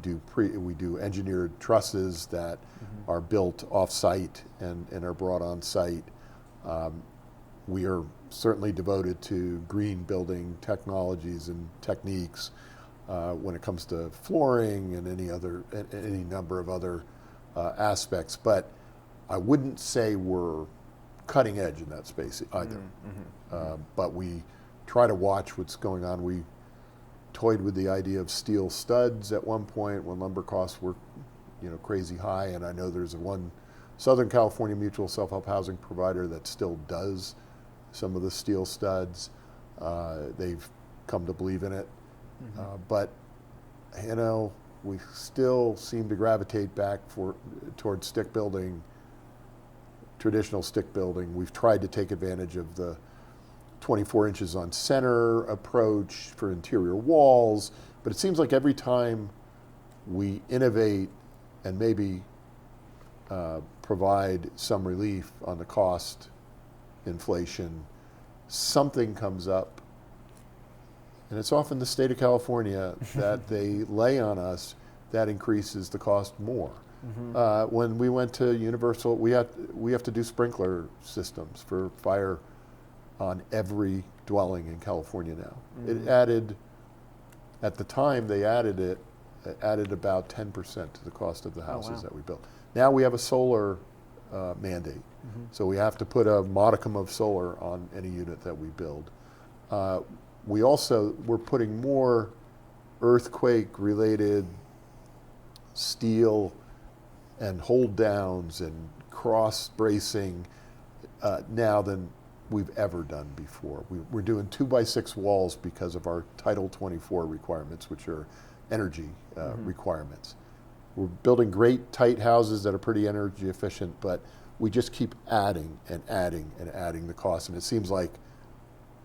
do engineered trusses that are built off-site and are brought on site. We are certainly devoted to green building technologies and techniques when it comes to flooring and any number of other aspects. But I wouldn't say we're cutting edge in that space either. But we try to watch what's going on. We toyed with the idea of steel studs at one point when lumber costs were, crazy high. And I know there's one Southern California mutual self-help housing provider that still does some of the steel studs. They've come to believe in it. But, we still seem to gravitate back towards stick building, traditional stick building. We've tried to take advantage of the 24 inches on center approach for interior walls, but it seems like every time we innovate and maybe provide some relief on the cost inflation, something comes up, and it's often the state of California that they lay on us that increases the cost more. When we went to Universal, we have to do sprinkler systems for fire on every dwelling in California now. It added, at the time they added about 10% to the cost of the houses that we built. Now we have a solar mandate, so we have to put a modicum of solar on any unit that we build. We're putting more earthquake-related steel and hold downs and cross bracing now than we've ever done before. We're doing 2x6 walls because of our Title 24 requirements, which are energy requirements. We're building great tight houses that are pretty energy efficient, but we just keep adding and adding and adding the cost. And it seems like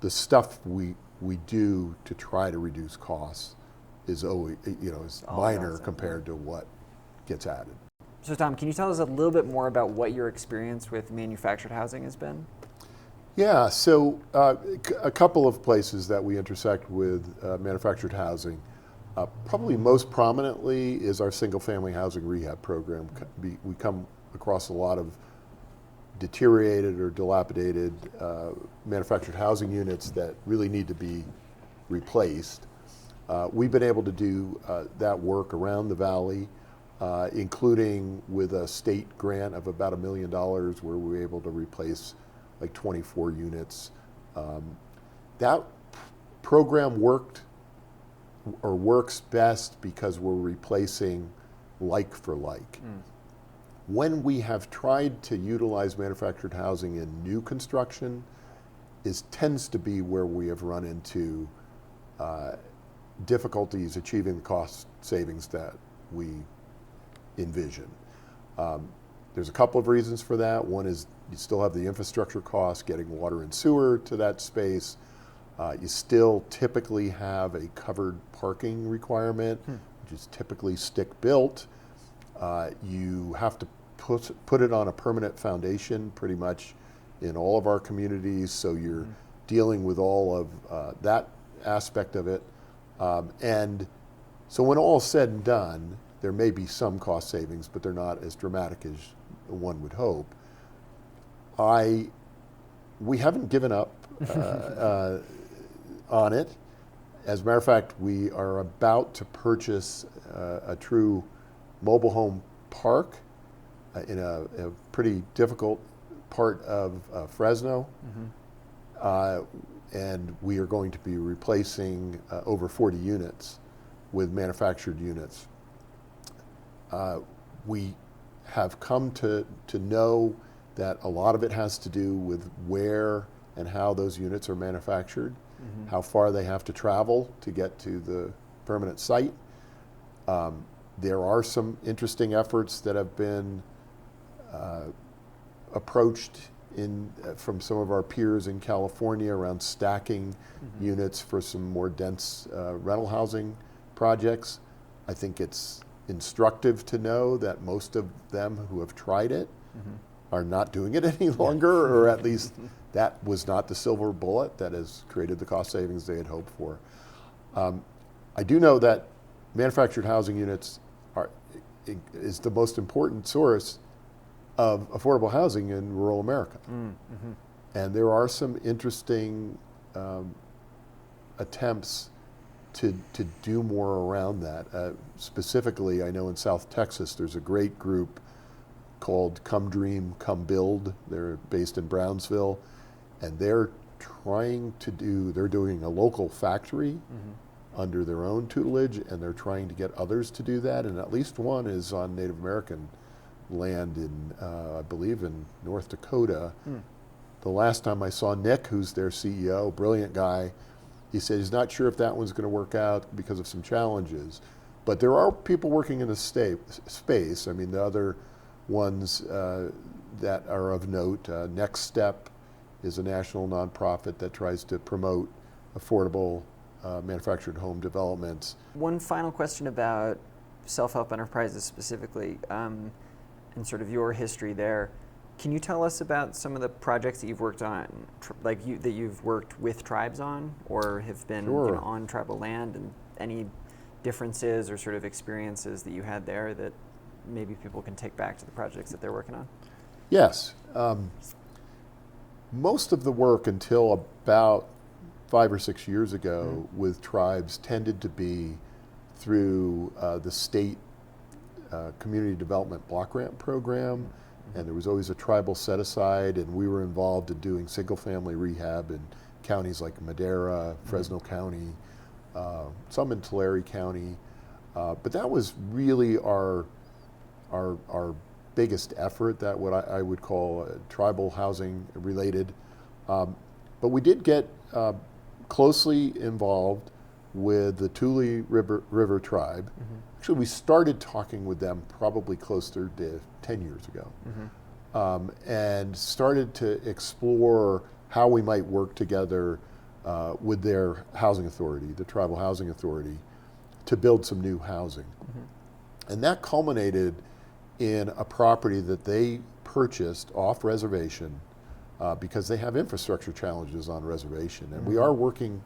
the stuff we do to try to reduce costs is always, is minor compared to what gets added. So Tom, can you tell us a little bit more about what your experience with manufactured housing has been? Yeah, so a couple of places that we intersect with manufactured housing. Probably most prominently is our single-family housing rehab program. We come across a lot of deteriorated or dilapidated manufactured housing units that really need to be replaced. We've been able to do that work around the valley, including with a state grant of about $1 million where we were able to replace like 24 units. That program works best because we're replacing like for like. When we have tried to utilize manufactured housing in new construction, tends to be where we have run into difficulties achieving the cost savings that we envision. There's a couple of reasons for that. One is you still have the infrastructure costs, getting water and sewer to that space. You still typically have a covered parking requirement, which is typically stick-built. You have to put it on a permanent foundation pretty much in all of our communities, so you're dealing with all of that aspect of it. And so when all is said and done, there may be some cost savings, but they're not as dramatic as one would hope. We haven't given up on it. As a matter of fact, we are about to purchase a true mobile home park in a pretty difficult part of Fresno. And we are going to be replacing over 40 units with manufactured units. We have come to know that a lot of it has to do with where and how those units are manufactured, how far they have to travel to get to the permanent site. There are some interesting efforts that have been approached from some of our peers in California around stacking units for some more dense rental housing projects. I think it's instructive to know that most of them who have tried it are not doing it any longer, or at least that was not the silver bullet that has created the cost savings they had hoped for. I do know that manufactured housing units is the most important source of affordable housing in rural America. And there are some interesting attempts to do more around that. Specifically, I know in South Texas, there's a great group called Come Dream, Come Build. They're based in Brownsville, and they're doing a local factory under their own tutelage, and they're trying to get others to do that, and at least one is on Native American land in, I believe, in North Dakota. The last time I saw Nick, who's their CEO, brilliant guy, he said he's not sure if that one's going to work out because of some challenges. But there are people working in the space. I mean, the other ones that are of note, Next Step is a national nonprofit that tries to promote affordable manufactured home developments. One final question about self-help enterprises specifically, and sort of your history there. Can you tell us about some of the projects that you've worked on, that you've worked with tribes on, or have been Sure. on tribal land, and any differences or sort of experiences that you had there that maybe people can take back to the projects that they're working on? Yes. Most of the work until about 5 or 6 years ago with tribes tended to be through the state community development block grant program, and there was always a tribal set aside, and we were involved in doing single family rehab in counties like Madera, Fresno County, some in Tulare County, but that was really our biggest effort, that what I would call tribal housing related. But we did get closely involved with the Tule River Tribe. Actually, we started talking with them probably closer to 10 years ago, and started to explore how we might work together with their housing authority, the Tribal Housing Authority, to build some new housing. And that culminated in a property that they purchased off reservation because they have infrastructure challenges on reservation. And we are working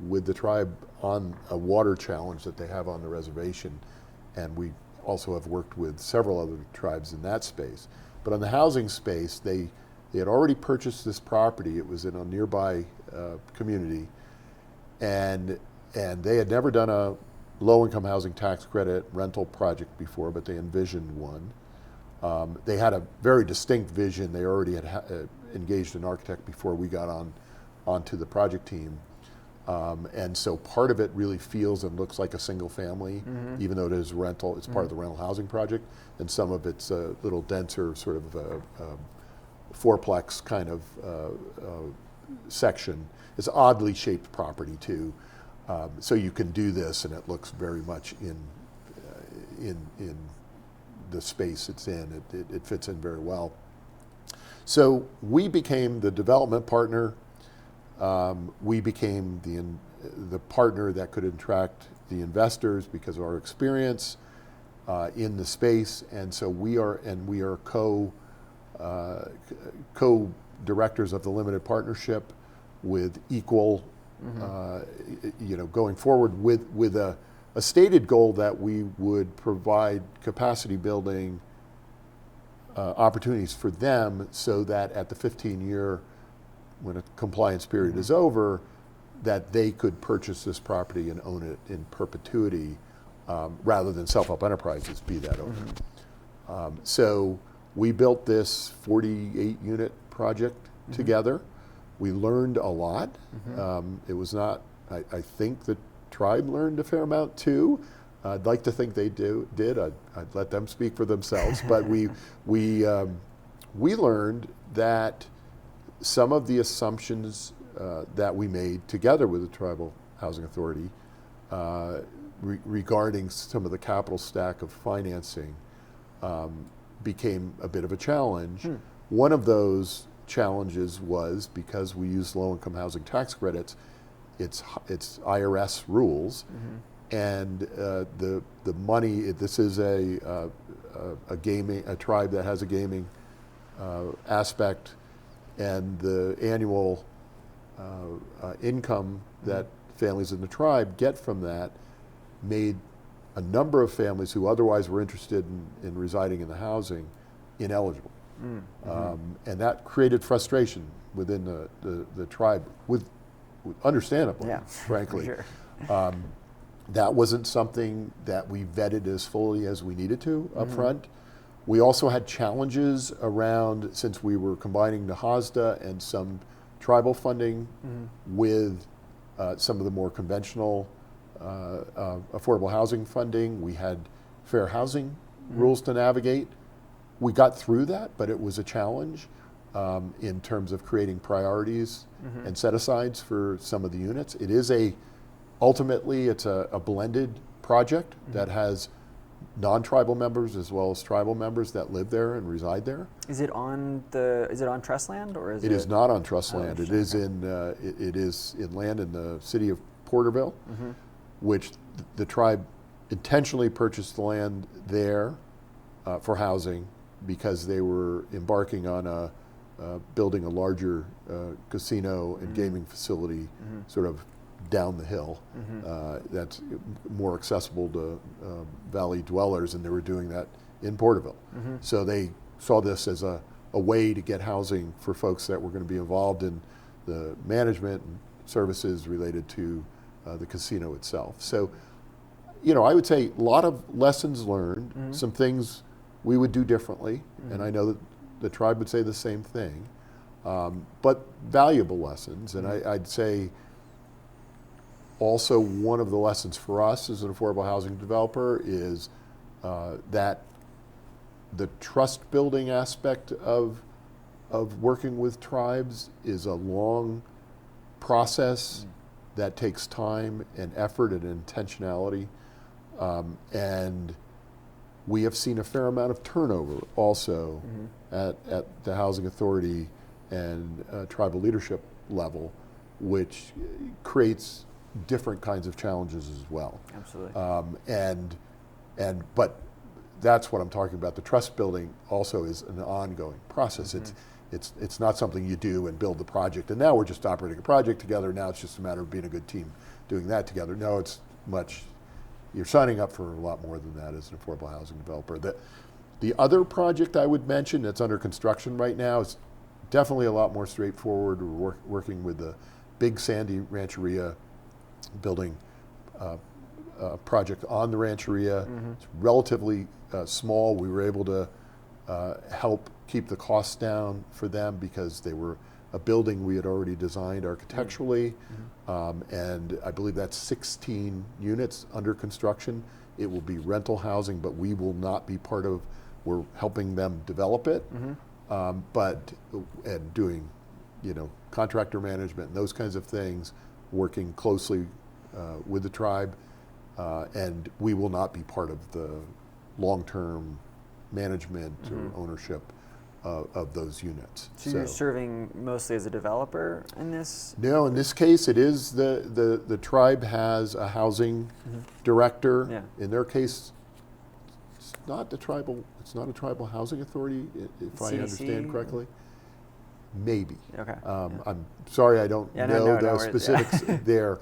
with the tribe on a water challenge that they have on the reservation. And we also have worked with several other tribes in that space. But on the housing space, they had already purchased this property. It was in a nearby community. And they had never done a low-income housing tax credit rental project before, but they envisioned one. They had a very distinct vision. They already had engaged an architect before we got onto the project team. And so part of it really feels and looks like a single family, even though it is rental. It's part of the rental housing project, and some of it's a little denser, sort of fourplex kind of section. It's oddly shaped property too, so you can do this, and it looks very much in the space it's in. It fits in very well. So we became the development partner. We became the partner that could attract the investors because of our experience in the space, and so we are co-directors of the limited partnership with equal, going forward with a stated goal that we would provide capacity building opportunities for them, so that at the 15-year, when a compliance period is over, that they could purchase this property and own it in perpetuity, rather than self-help enterprises be that owner. So we built this 48-unit project together. We learned a lot. It was not, I think the tribe learned a fair amount too. I'd like to think they did. I'd let them speak for themselves. But we learned that some of the assumptions that we made together with the Tribal Housing Authority regarding some of the capital stack of financing became a bit of a challenge. One of those challenges was because we use low-income housing tax credits, it's IRS rules, and the money. This is a tribe that has a gaming aspect, and the annual income that families in the tribe get from that made a number of families who otherwise were interested in residing in the housing ineligible. And that created frustration within the tribe, understandably, frankly. Sure. That wasn't something that we vetted as fully as we needed to up front. We also had challenges around, since we were combining NAHASDA and some tribal funding with some of the more conventional affordable housing funding. We had fair housing rules to navigate. We got through that, but it was a challenge in terms of creating priorities and set-asides for some of the units. It is ultimately it's a blended project that has non-tribal members as well as tribal members that live there and reside there. Is it on trust land, or is it? It is not on trust land. It is in land in the city of Porterville, which the tribe intentionally purchased the land there for housing because they were embarking on building a larger casino and gaming facility sort of down the hill that's more accessible to Valley dwellers, and they were doing that in Porterville. So they saw this as a way to get housing for folks that were going to be involved in the management and services related to the casino itself. So, I would say a lot of lessons learned, some things we would do differently, and I know that the tribe would say the same thing, but valuable lessons. And I'd say also one of the lessons for us as an affordable housing developer is that the trust building aspect of working with tribes is a long process that takes time and effort and intentionality. And we have seen a fair amount of turnover also at the Housing Authority and tribal leadership level, which creates different kinds of challenges as well. Absolutely. But that's what I'm talking about. The trust building also is an ongoing process. It's not something you do and build the project, and now we're just operating a project together. Now it's just a matter of being a good team doing that together. No, it's much. You're signing up for a lot more than that as an affordable housing developer. The other project I would mention that's under construction right now is definitely a lot more straightforward. We're working with the Big Sandy Rancheria, building a project on the Rancheria. It's relatively small. We were able to help keep the costs down for them because they were a building we had already designed architecturally, and I believe that's 16 units under construction. It will be rental housing, but we will not be part of, we're helping them develop it, and doing, contractor management and those kinds of things, working closely with the tribe, and we will not be part of the long-term management or ownership of those units. So you're serving mostly as a developer in this? No, in this case, it is the tribe has a housing director. Yeah. In their case, it's not a tribal housing authority, if I understand correctly. Maybe. Okay. I'm sorry, I don't know the specifics there.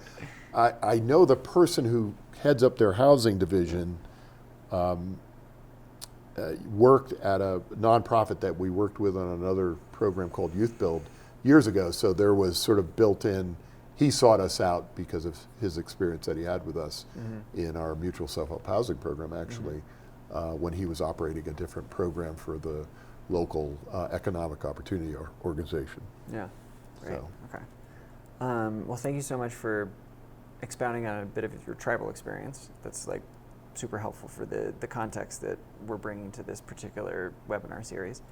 I know the person who heads up their housing division worked at a nonprofit that we worked with on another program called Youth Build years ago. So there was sort of built in, he sought us out because of his experience that he had with us in our mutual self-help housing program, actually, when he was operating a different program for the local economic opportunity organization. Yeah, great, So. Okay. Well, thank you so much for expounding on a bit of your tribal experience. That's super helpful for the context that we're bringing to this particular webinar series.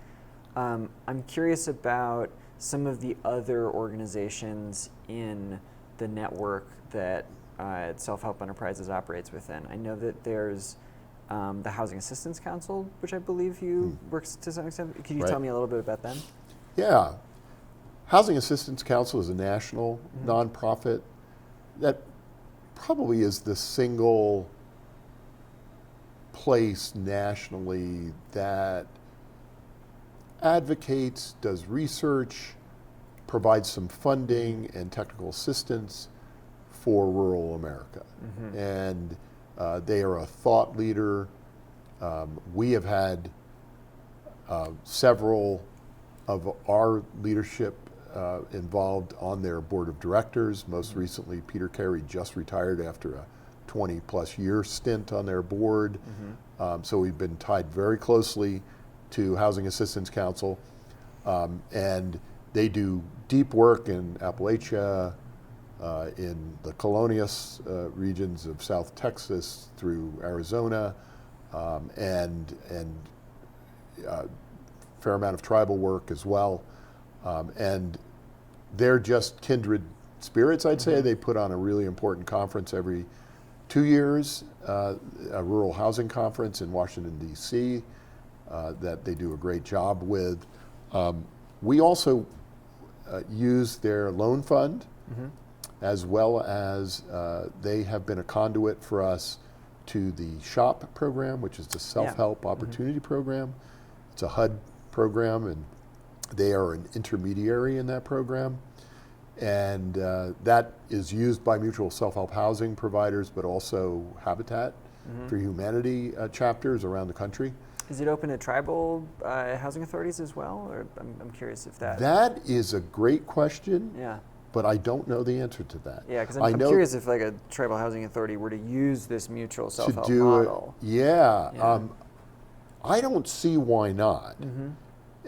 I'm curious about some of the other organizations in the network that Self-Help Enterprises operates within. I know that there's the Housing Assistance Council, which I believe you work to some extent. Can you tell me a little bit about them? Yeah. Housing Assistance Council is a national nonprofit that probably is the single place nationally that advocates, does research, provides some funding and technical assistance for rural America. And they are a thought leader. We have had several of our leadership involved on their board of directors. Most recently, Peter Carey just retired after a 20-plus year stint on their board. So we've been tied very closely to Housing Assistance Council. And they do deep work in Appalachia, in the colonious regions of South Texas through Arizona, and fair amount of tribal work as well. And they're just kindred spirits, I'd say. They put on a really important conference every 2 years, a rural housing conference in Washington, D.C., that they do a great job with. We also use their loan fund, as well as they have been a conduit for us to the SHOP program, which is the Self-Help Opportunity Program. It's a HUD program, and they are an intermediary in that program. And that is used by mutual self-help housing providers, but also Habitat for Humanity chapters around the country. Is it open to tribal housing authorities as well? Or I'm curious if that... That is a great question, Yeah. but I don't know the answer to that. Yeah, because I'm curious if like a tribal housing authority were to use this mutual self-help model. I don't see why not.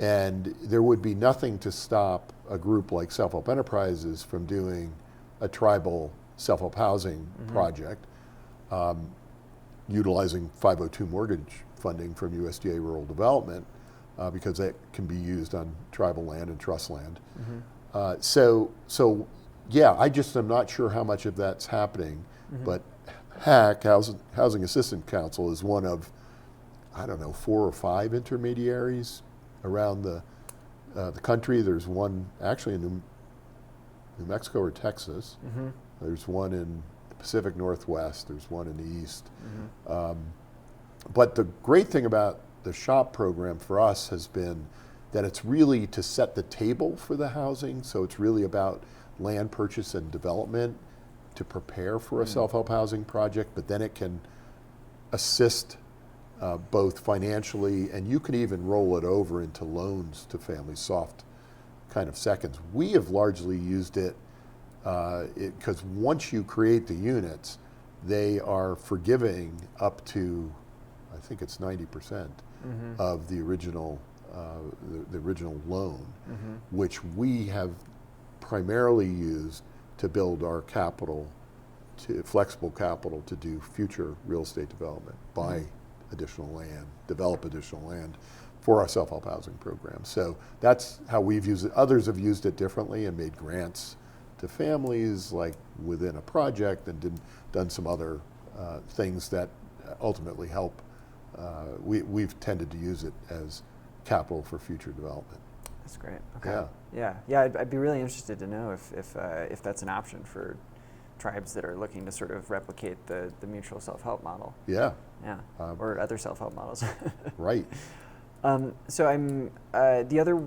And there would be nothing to stop a group like Self-Help Enterprises from doing a tribal self-help housing project, utilizing 502 mortgage funding from USDA Rural Development, because that can be used on tribal land and trust land. So yeah, I just am not sure how much of that's happening, but HAC, Housing Assistance Council, is one of, I don't know, 4 or 5 intermediaries around the country. There's one actually in New Mexico or Texas. There's one in the Pacific Northwest. There's one in the East. But the great thing about the SHOP program for us has been that it's really to set the table for the housing. So it's really about land purchase and development to prepare for a self-help housing project, but then it can assist both financially, and you can even roll it over into loans to families, soft kind of seconds. We have largely used it because once you create the units, they are forgiving up to, I think it's 90% of the original loan, which we have primarily used to build our capital, flexible capital, to do future real estate development, buy additional land, develop additional land for our self-help housing program. So that's how we've used it. Others have used it differently and made grants to families, like within a project, and done some other things that ultimately help. We've tended to use it as capital for future development. That's great. Okay. Yeah. I'd be really interested to know if that's an option for tribes that are looking to sort of replicate the mutual self-help model. Yeah. Or other self-help models. Right. So I'm the other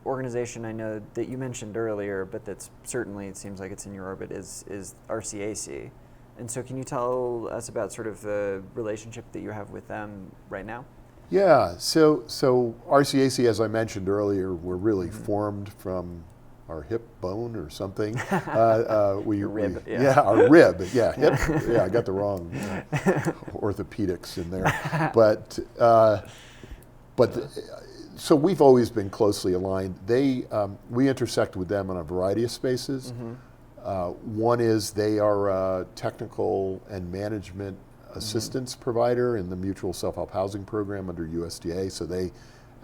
organization I know that you mentioned earlier, but that's certainly, it seems like it's in your orbit, is RCAC. And so can you tell us about sort of the relationship that you have with them right now? Yeah, so RCAC, as I mentioned earlier, we're really formed from our hip bone or something. Your rib. Our rib. Yeah, hip. Yeah, I got the wrong orthopedics in there. So we've always been closely aligned. We intersect with them on a variety of spaces. One is they are a technical and management assistance provider in the mutual self-help housing program under USDA. So they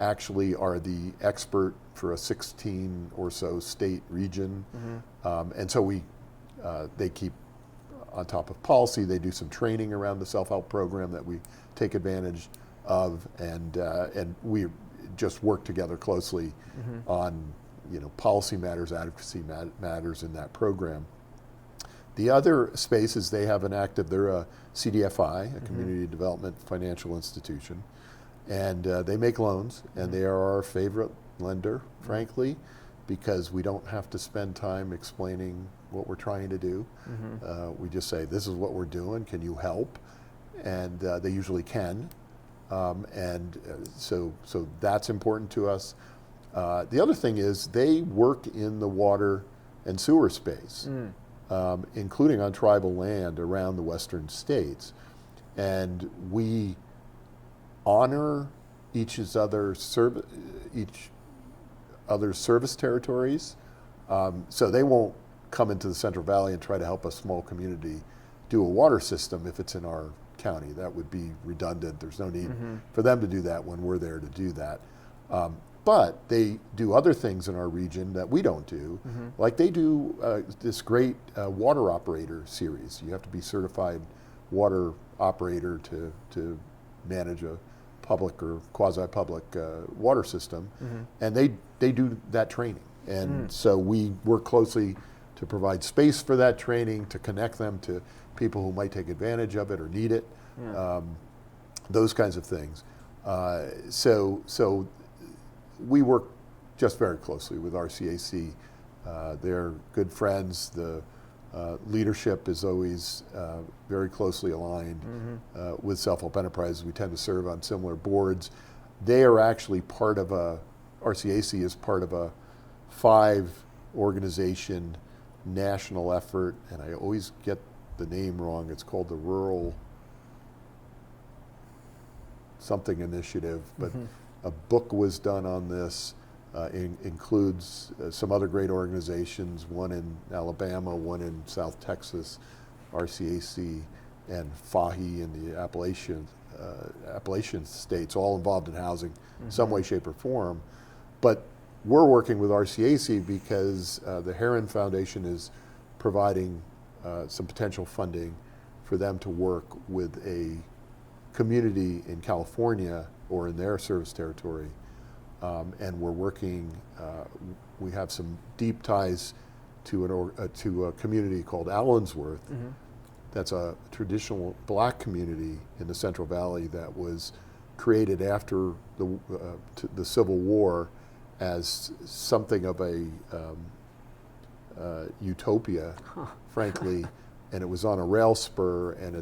actually are the expert for a 16 or so state region. And so they keep on top of policy. They do some training around the self-help program that we take advantage of, and we just work together closely on policy matters, advocacy matters in that program. The other space is they're a CDFI, a Community Development Financial Institution, and they make loans, and they are our favorite lender, frankly, because we don't have to spend time explaining what we're trying to do. We just say, this is what we're doing, can you help? And they usually can. So that's important to us. The other thing is they work in the water and sewer space, including on tribal land around the western states. And we honor each other's service territories. So they won't come into the Central Valley and try to help a small community do a water system if it's in our county. That would be redundant. There's no need for them to do that when we're there to do that. But they do other things in our region that we don't do. Like they do this great water operator series. You have to be certified water operator to manage a public or quasi-public water system. And they do that training. And so we work closely to provide space for that training, to connect them to people who might take advantage of it or need it. Yeah. Those kinds of things. So we work just very closely with RCAC. They're good friends. The leadership is always very closely aligned with Self-Help Enterprises. We tend to serve on similar boards. They are actually part of RCAC is part of a 5-organization national effort, and I always get the name wrong. It's called the Rural something initiative, but a book was done on this. Includes some other great organizations, one in Alabama, one in South Texas, RCAC, and FAHI in the Appalachian states, all involved in housing, some way, shape, or form. But we're working with RCAC because the Heron Foundation is providing some potential funding for them to work with a community in California or in their service territory. And we're working, we have some deep ties to a community called Allensworth. That's a traditional black community in the Central Valley that was created after the Civil War as something of a utopia, frankly, and it was on a rail spur, and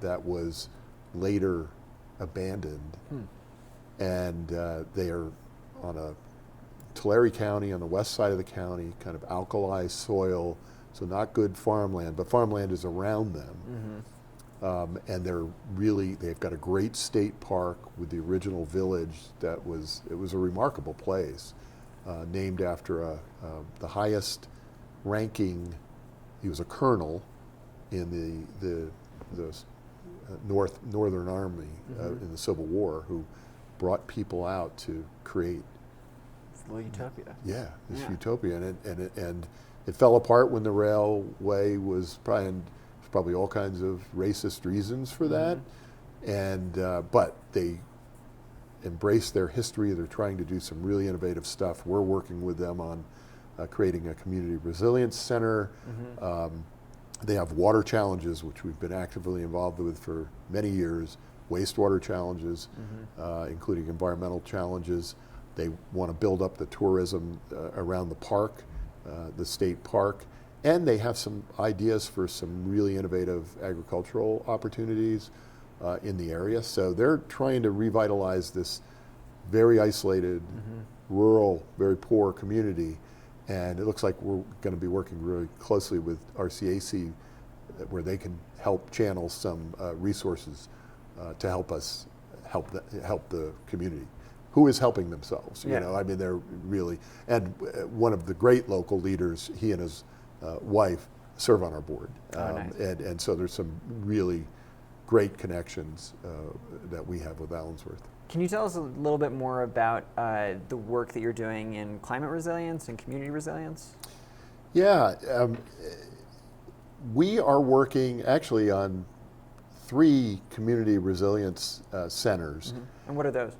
that was later abandoned. And they are on a Tulare County, on the west side of the county, kind of alkali soil, so not good farmland, but farmland is around them. And they've got a great state park with the original village it was a remarkable place, named after the highest ranking, he was a colonel in the Northern Army in the Civil War, who brought people out to create It's a little utopia. this utopia, and it fell apart when the railway was probably all kinds of racist reasons for that, and but they embrace their history. They're trying to do some really innovative stuff. We're working with them on creating a community resilience center. They have water challenges, which we've been actively involved with for many years, wastewater challenges, including environmental challenges. They want to build up the tourism around the park, the state park, and they have some ideas for some really innovative agricultural opportunities in the area. So they're trying to revitalize this very isolated, rural, very poor community. And it looks like we're going to be working really closely with RCAC, where they can help channel some resources to help us help the community, who is helping themselves. You know, I mean, they're really, and one of the great local leaders, he and his wife serve on our board. Nice. And so there's some really great connections that we have with Allensworth. Can you tell us a little bit more about the work that you're doing in climate resilience and community resilience? Yeah, we are working actually on 3 community resilience centers. And what are those?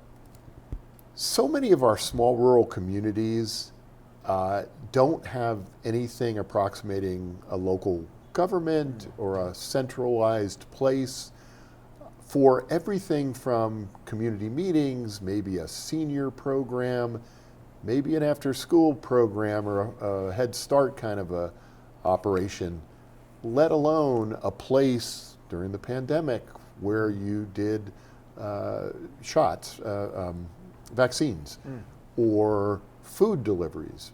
So many of our small rural communities don't have anything approximating a local government or a centralized place for everything from community meetings, maybe a senior program, maybe an after-school program or a Head Start kind of a operation, let alone a place during the pandemic where you did shots, vaccines, or food deliveries,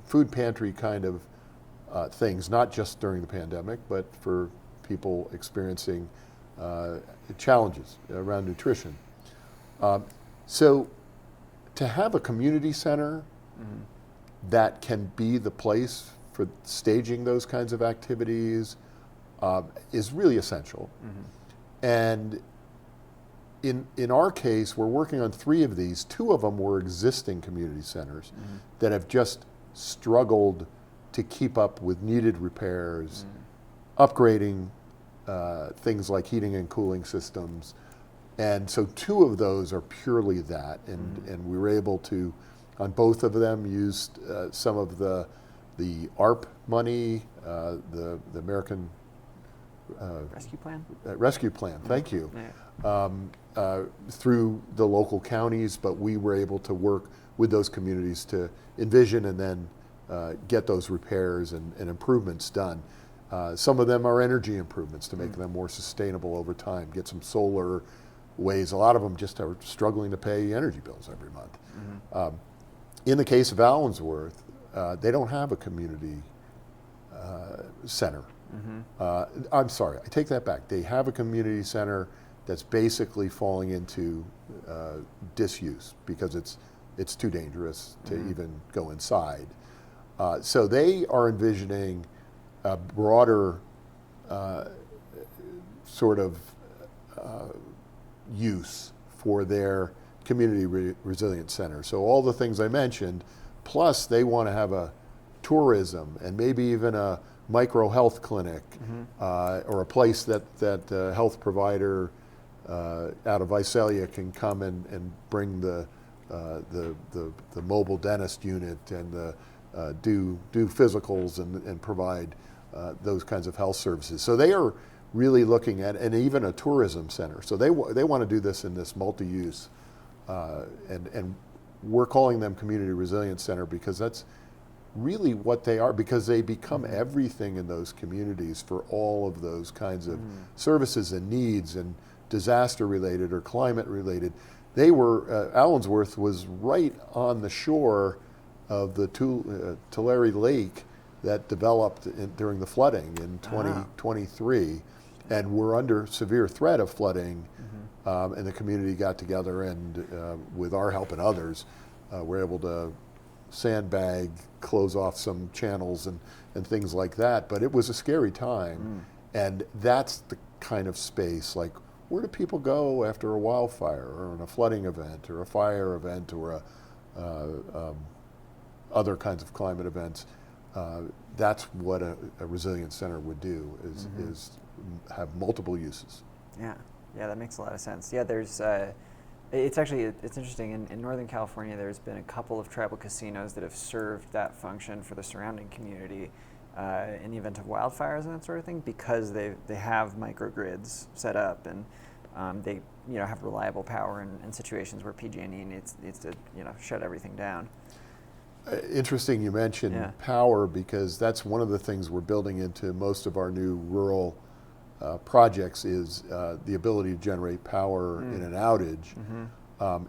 food pantry kind of things, not just during the pandemic, but for people experiencing challenges around nutrition. So to have a community center that can be the place for staging those kinds of activities is really essential. And in our case, we're working on 3 of these. 2 of them were existing community centers that have just struggled to keep up with needed repairs, upgrading things like heating and cooling systems. And so 2 of those are purely that. And we were able to, on both of them, use some of the ARP money, the American rescue plan. Rescue plan. Thank you. Yeah. Through the local counties, but we were able to work with those communities to envision and then get those repairs and improvements done. Some of them are energy improvements to make them more sustainable over time. Get some solar ways. A lot of them just are struggling to pay energy bills every month. In the case of Allensworth, they don't have a community center. I'm sorry, I take that back. They have a community center that's basically falling into disuse because it's too dangerous to even go inside. So they are envisioning a broader sort of use for their community resilience center. So all the things I mentioned, plus they want to have a tourism and maybe even a micro health clinic or a place that a health provider out of Visalia can come and bring the mobile dentist unit and do physicals and provide those kinds of health services. So they are really looking at, and even a tourism center. So they want to do this in this multi-use, and we're calling them Community Resilience Center because that's really what they are, because they become everything in those communities for all of those kinds of services and needs, and disaster related or climate related. They were, Allensworth was right on the shore of the Tulare Lake that developed during the flooding in 2023, and we're under severe threat of flooding, and the community got together and with our help and others, we're able to sandbag, close off some channels and things like that. But it was a scary time, and that's the kind of space, like, where do people go after a wildfire or a flooding event or a fire event or other kinds of climate events? That's what a resilience center would do, is have multiple uses. Yeah, that makes a lot of sense. Yeah, there's, it's interesting, in Northern California there's been a couple of tribal casinos that have served that function for the surrounding community in the event of wildfires and that sort of thing, because they have microgrids set up, and they have reliable power in situations where PG&E needs to shut everything down. Interesting you mentioned power, because that's one of the things we're building into most of our new rural projects is the ability to generate power in an outage.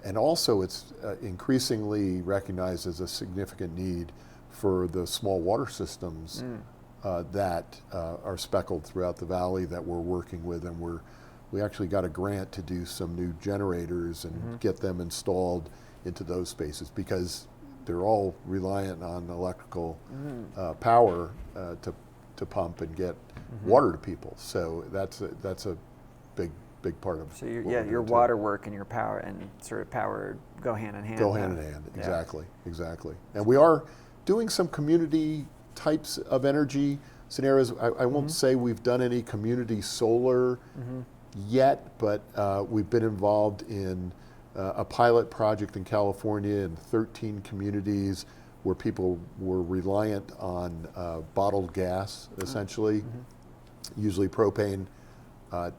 And also it's increasingly recognized as a significant need for the small water systems that are speckled throughout the valley that we're working with, and we actually got a grant to do some new generators and get them installed into those spaces, because they're all reliant on electrical power to pump and get water to people. So that's a big part of. So your water work and your power and sort of power go hand in hand. Go hand in hand, exactly. And we are doing some community types of energy scenarios. I won't say we've done any community solar yet, but we've been involved in a pilot project in California in 13 communities where people were reliant on bottled gas, essentially, usually propane,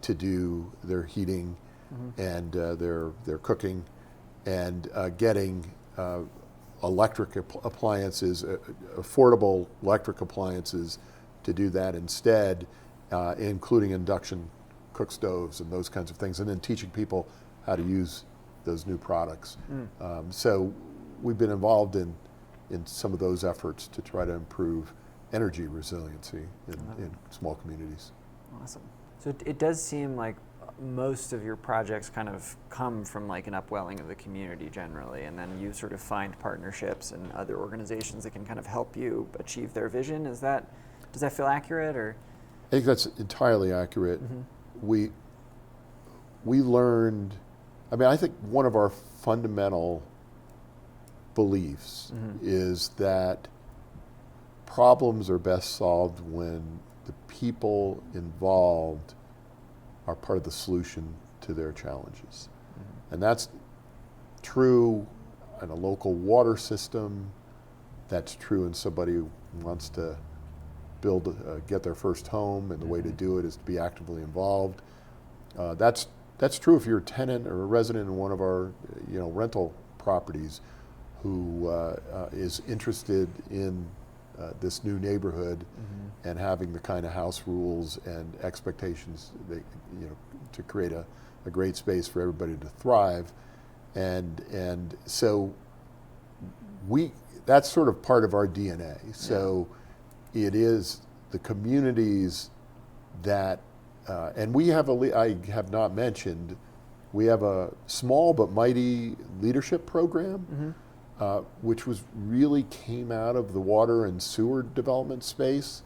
to do their heating and their cooking, and getting electric appliances, affordable electric appliances to do that instead, including induction cook stoves and those kinds of things, and then teaching people how to use those new products. So we've been involved in some of those efforts to try to improve energy resiliency in small communities. Awesome. So it does seem like most of your projects kind of come from like an upwelling of the community generally, and then you sort of find partnerships and other organizations that can kind of help you achieve their vision. Does that feel accurate, or? I think that's entirely accurate. We learned, I think one of our fundamental beliefs is that problems are best solved when the people involved are part of the solution to their challenges. And that's true in a local water system. That's true in somebody who wants to get their first home, and the way to do it is to be actively involved. That's true if you're a tenant or a resident in one of our rental properties who is interested in this new neighborhood and having the kind of house rules and expectations that, to create a great space for everybody to thrive. And so that's sort of part of our DNA. So it is the communities that, and we have I have not mentioned, we have a small but mighty leadership program, which really came out of the water and sewer development space,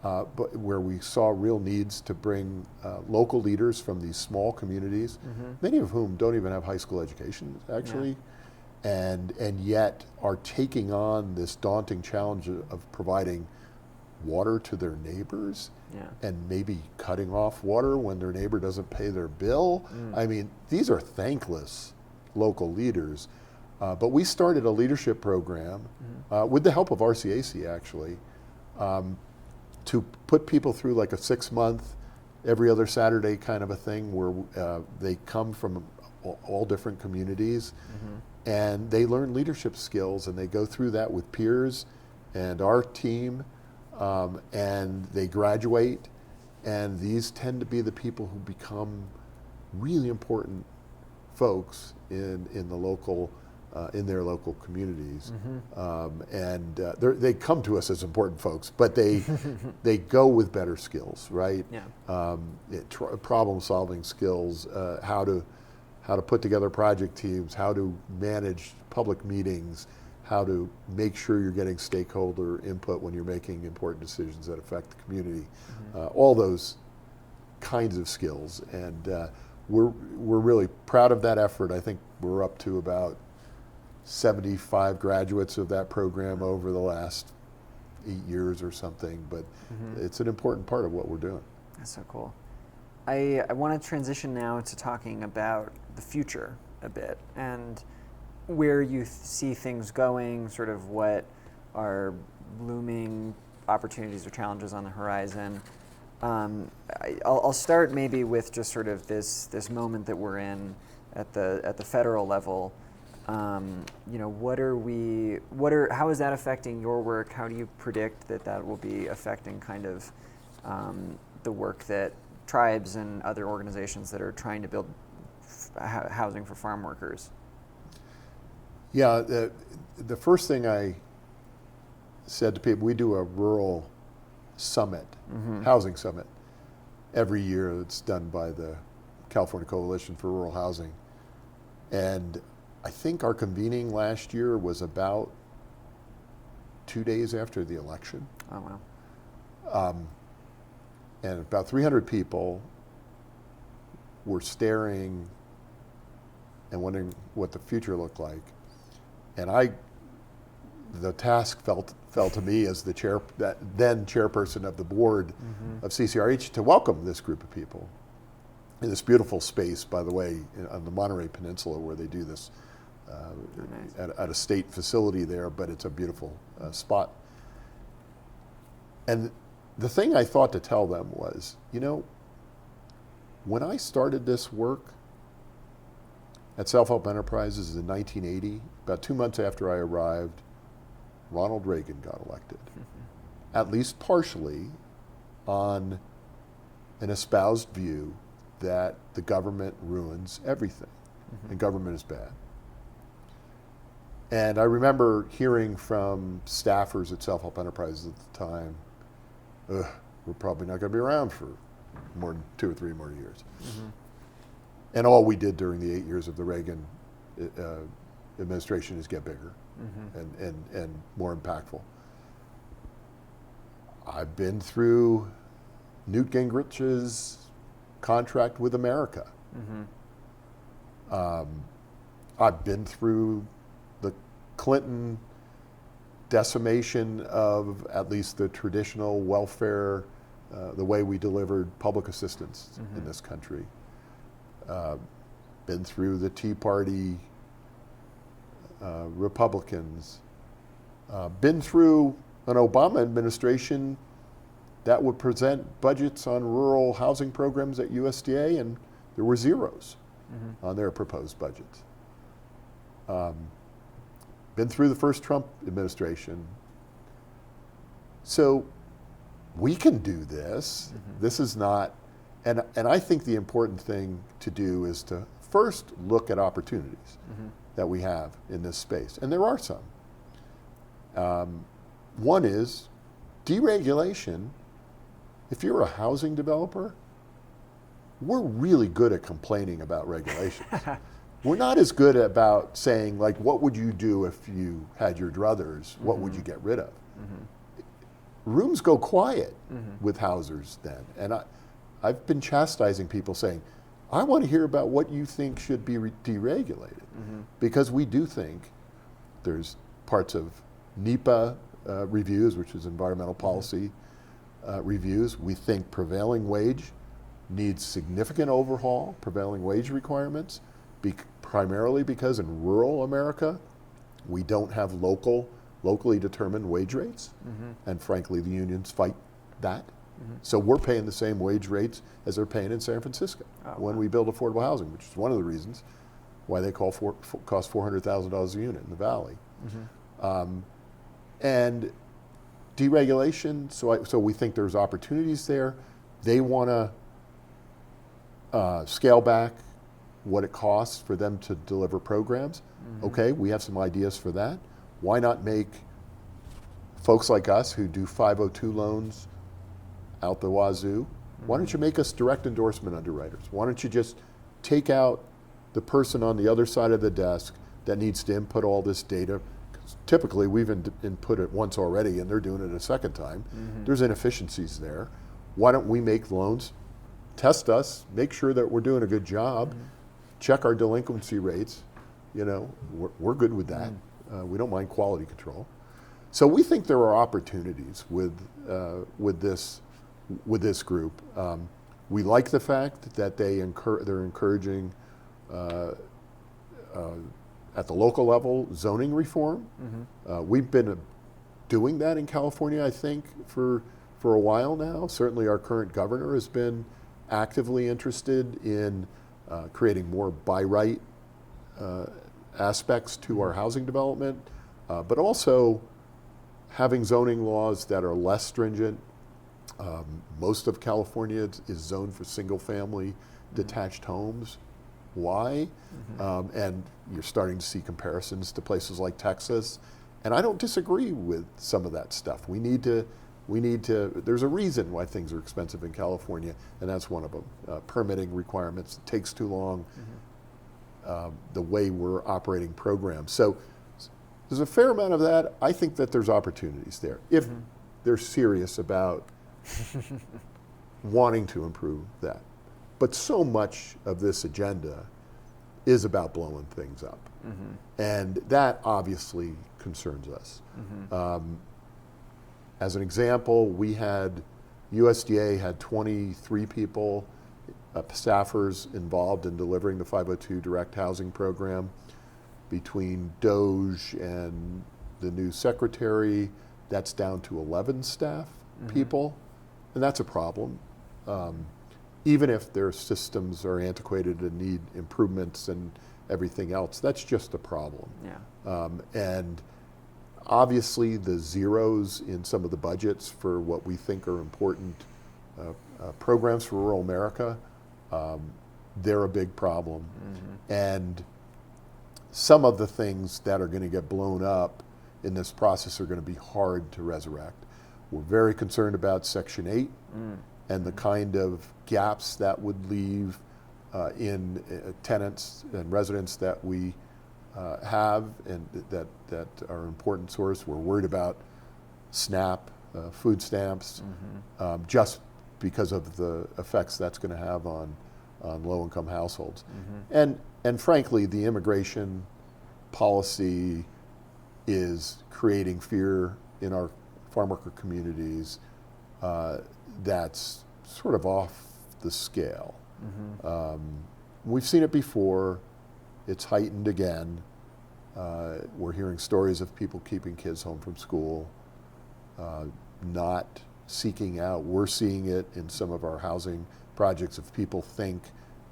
but where we saw real needs to bring local leaders from these small communities, many of whom don't even have high school education, actually, and yet are taking on this daunting challenge of providing water to their neighbors, and maybe cutting off water when their neighbor doesn't pay their bill. I mean, these are thankless local leaders. But we started a leadership program with the help of RCAC, actually, to put people through like a 6-month, every other Saturday kind of a thing where they come from all different communities, and they learn leadership skills, and they go through that with peers and our team, and they graduate, and these tend to be the people who become really important folks in the local in their local communities, and they come to us as important folks, but they go with better skills, right? Problem-solving skills, how to put together project teams, how to manage public meetings, how to make sure you're getting stakeholder input when you're making important decisions that affect the community. All those kinds of skills, and we're really proud of that effort. I think we're up to about 75 graduates of that program over the last 8 years or something, but it's an important part of what we're doing. That's so cool. I want to transition now to talking about the future a bit, and where you see things going, sort of what are looming opportunities or challenges on the horizon. I'll start maybe with just sort of this moment that we're in at the federal level. How is that affecting your work? How do you predict that will be affecting kind of the work that tribes and other organizations that are trying to build housing for farm workers? Yeah, the first thing I said to people, we do a rural summit, housing summit, every year. It's done by the California Coalition for Rural Housing. And I think our convening last year was about 2 days after the election. Oh, wow. And about 300 people were staring and wondering what the future looked like. And the task fell to me as the then chairperson of the board of CCRH to welcome this group of people in this beautiful space, by the way, on the Monterey Peninsula, where they do this at a state facility there, but it's a beautiful spot. And the thing I thought to tell them was, when I started this work at Self-Help Enterprises in 1980, about 2 months after I arrived, Ronald Reagan got elected, at least partially on an espoused view that the government ruins everything, and government is bad. And I remember hearing from staffers at Self-Help Enterprises at the time, we're probably not going to be around for more than 2 or 3 more years. And all we did during the 8 years of the Reagan administration is get bigger and more impactful. I've been through Newt Gingrich's contract with America. I've been through the Clinton decimation of at least the traditional welfare, the way we delivered public assistance in this country. Been through the Tea Party, Republicans, been through an Obama administration that would present budgets on rural housing programs at USDA, and there were zeros on their proposed budgets. Been through the first Trump administration. So we can do this. This is not, and I think the important thing to do is to first look at opportunities that we have in this space, and there are some. One is deregulation. If you're a housing developer, we're really good at complaining about regulations. We're not as good about saying, like, what would you do if you had your druthers? What would you get rid of? Rooms go quiet with housers then. And I've been chastising people saying, I want to hear about what you think should be deregulated. Because we do think there's parts of NEPA reviews, which is environmental policy reviews. We think prevailing wage needs significant overhaul, prevailing wage requirements, primarily because in rural America, we don't have locally determined wage rates. And frankly, the unions fight that. So we're paying the same wage rates as they're paying in San Francisco when we build affordable housing, which is one of the reasons why they cost $400,000 a unit in the Valley. And deregulation, so we think there's opportunities there. They want to scale back what it costs for them to deliver programs. Okay, we have some ideas for that. Why not make folks like us who do 502 loans out the wazoo, why don't you make us direct endorsement underwriters? Why don't you just take out the person on the other side of the desk that needs to input all this data? 'Cause typically we've input it once already and they're doing it a second time. There's inefficiencies there. Why don't we make loans, test us, make sure that we're doing a good job, check our delinquency rates. You know, we're good with that. We don't mind quality control. So we think there are opportunities with this group. We like the fact that they're encouraging at the local level zoning reform. We've been doing that in California, I think, for a while now. Certainly our current governor has been actively interested in creating more by right aspects to our housing development, but also having zoning laws that are less stringent. Most of California is zoned for single family detached homes. Why? And you're starting to see comparisons to places like Texas. And I don't disagree with some of that stuff. We need to, there's a reason why things are expensive in California, and that's one of them. Permitting requirements, it takes too long, the way we're operating programs. So there's a fair amount of that. I think that there's opportunities there if they're serious about wanting to improve that. But so much of this agenda is about blowing things up. And that obviously concerns us. As an example, USDA had 23 people, staffers involved in delivering the 502 direct housing program. Between DOJ and the new secretary, that's down to 11 staff people, and that's a problem. Even if their systems are antiquated and need improvements and everything else, that's just a problem. And obviously the zeros in some of the budgets for what we think are important programs for rural America, they're a big problem. And some of the things that are going to get blown up in this process are going to be hard to resurrect. We're very concerned about Section 8 and the kind of gaps that would leave in tenants and residents that we have and that are an important source. We're worried about SNAP, food stamps, just because of the effects that's going to have on low-income households. And frankly, the immigration policy is creating fear in our farm worker communities that's sort of off the scale. We've seen it before. It's heightened again. We're hearing stories of people keeping kids home from school, not seeking out. We're seeing it in some of our housing projects. If people think,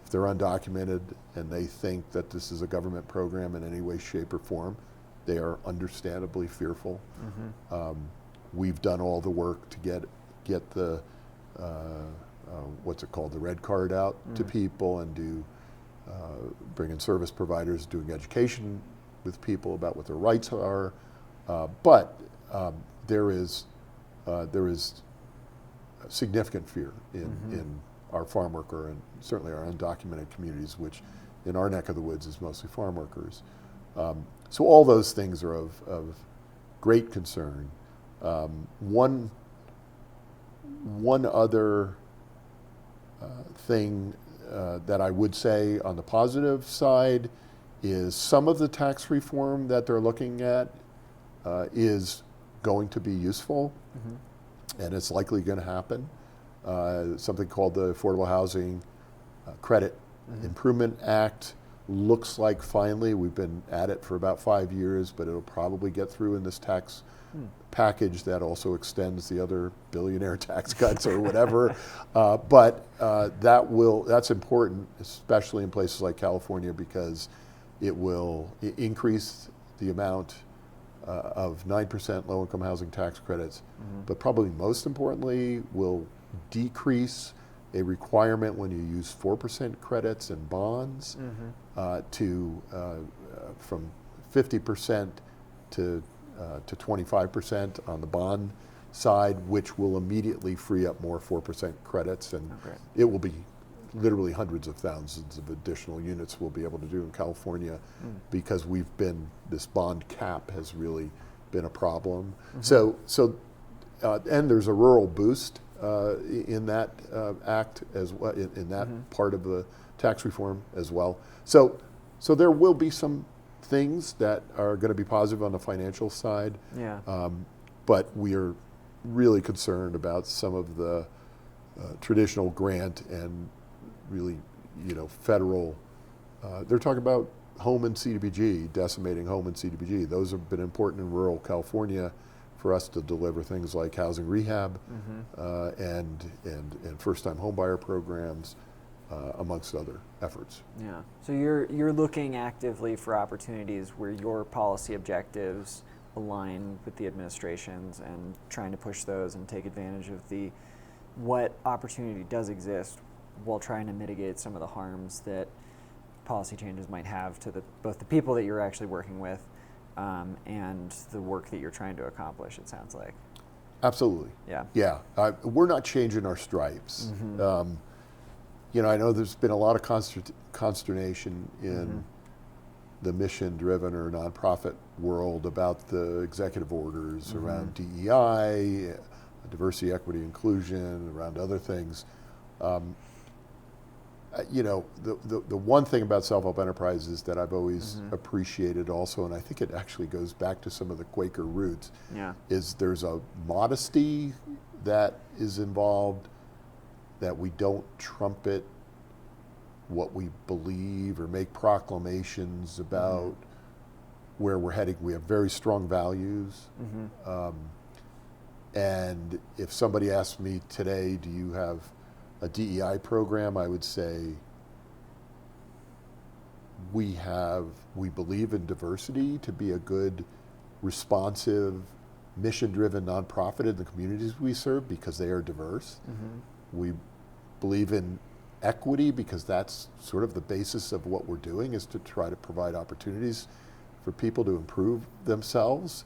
if they're undocumented and they think that this is a government program in any way, shape, or form, they are understandably fearful. We've done all the work to get the what's it called, the red card out to people, and do bring in service providers doing education with people about what their rights are. But there is significant fear in our farm worker and certainly our undocumented communities, which in our neck of the woods is mostly farm workers. So all those things are of great concern. One other thing that I would say on the positive side is some of the tax reform that they're looking at is going to be useful, and it's likely going to happen. Something called the Affordable Housing Credit Improvement Act looks like finally, we've been at it for about 5 years, but it'll probably get through in this tax package that also extends the other billionaire tax cuts or whatever. But that's important, especially in places like California, because it will increase the amount of 9% low-income housing tax credits, but probably most importantly will decrease a requirement when you use 4% credits and bonds to from 50% to 25% on the bond side, which will immediately free up more 4% credits, and it will be literally hundreds of thousands of additional units we'll be able to do in California because this bond cap has really been a problem. So and there's a rural boost in that act as well, in that part of the tax reform as well. So there will be some things that are going to be positive on the financial side. But we are really concerned about some of the traditional grant and really, federal. They're talking about home and CDBG, decimating home and CDBG. Those have been important in rural California for us to deliver things like housing rehab and first-time homebuyer programs, amongst other efforts. Yeah. So you're looking actively for opportunities where your policy objectives align with the administration's and trying to push those and take advantage of what opportunity does exist while trying to mitigate some of the harms that policy changes might have to both the people that you're actually working with and the work that you're trying to accomplish, it sounds like. Absolutely. Yeah. We're not changing our stripes. I know there's been a lot of consternation in the mission-driven or nonprofit world about the executive orders around DEI, diversity, equity, inclusion, around other things. The one thing about self-help enterprises that I've always appreciated also, and I think it actually goes back to some of the Quaker roots, is there's a modesty that is involved, that we don't trumpet what we believe or make proclamations about where we're heading. We have very strong values. And if somebody asked me today, do you have a DEI program, I would say we believe in diversity to be a good, responsive, mission-driven nonprofit in the communities we serve because they are diverse. We believe in equity because that's sort of the basis of what we're doing, is to try to provide opportunities for people to improve themselves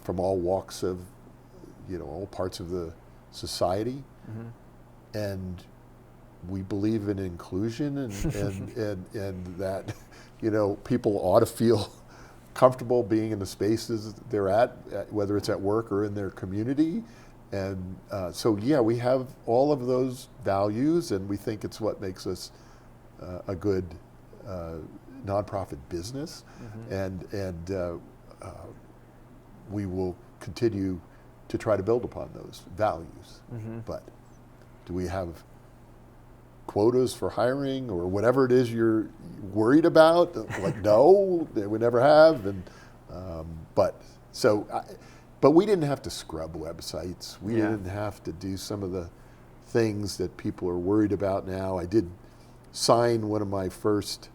from all walks of, all parts of the society. And we believe in inclusion and that, people ought to feel comfortable being in the spaces they're at, whether it's at work or in their community. And we have all of those values, and we think it's what makes us a good nonprofit business. And we will continue to try to build upon those values. But do we have quotas for hiring or whatever it is you're worried about? Like, no, we never have. And but but we didn't have to scrub websites. We Yeah. didn't have to do some of the things that people are worried about now. I did sign one of my first,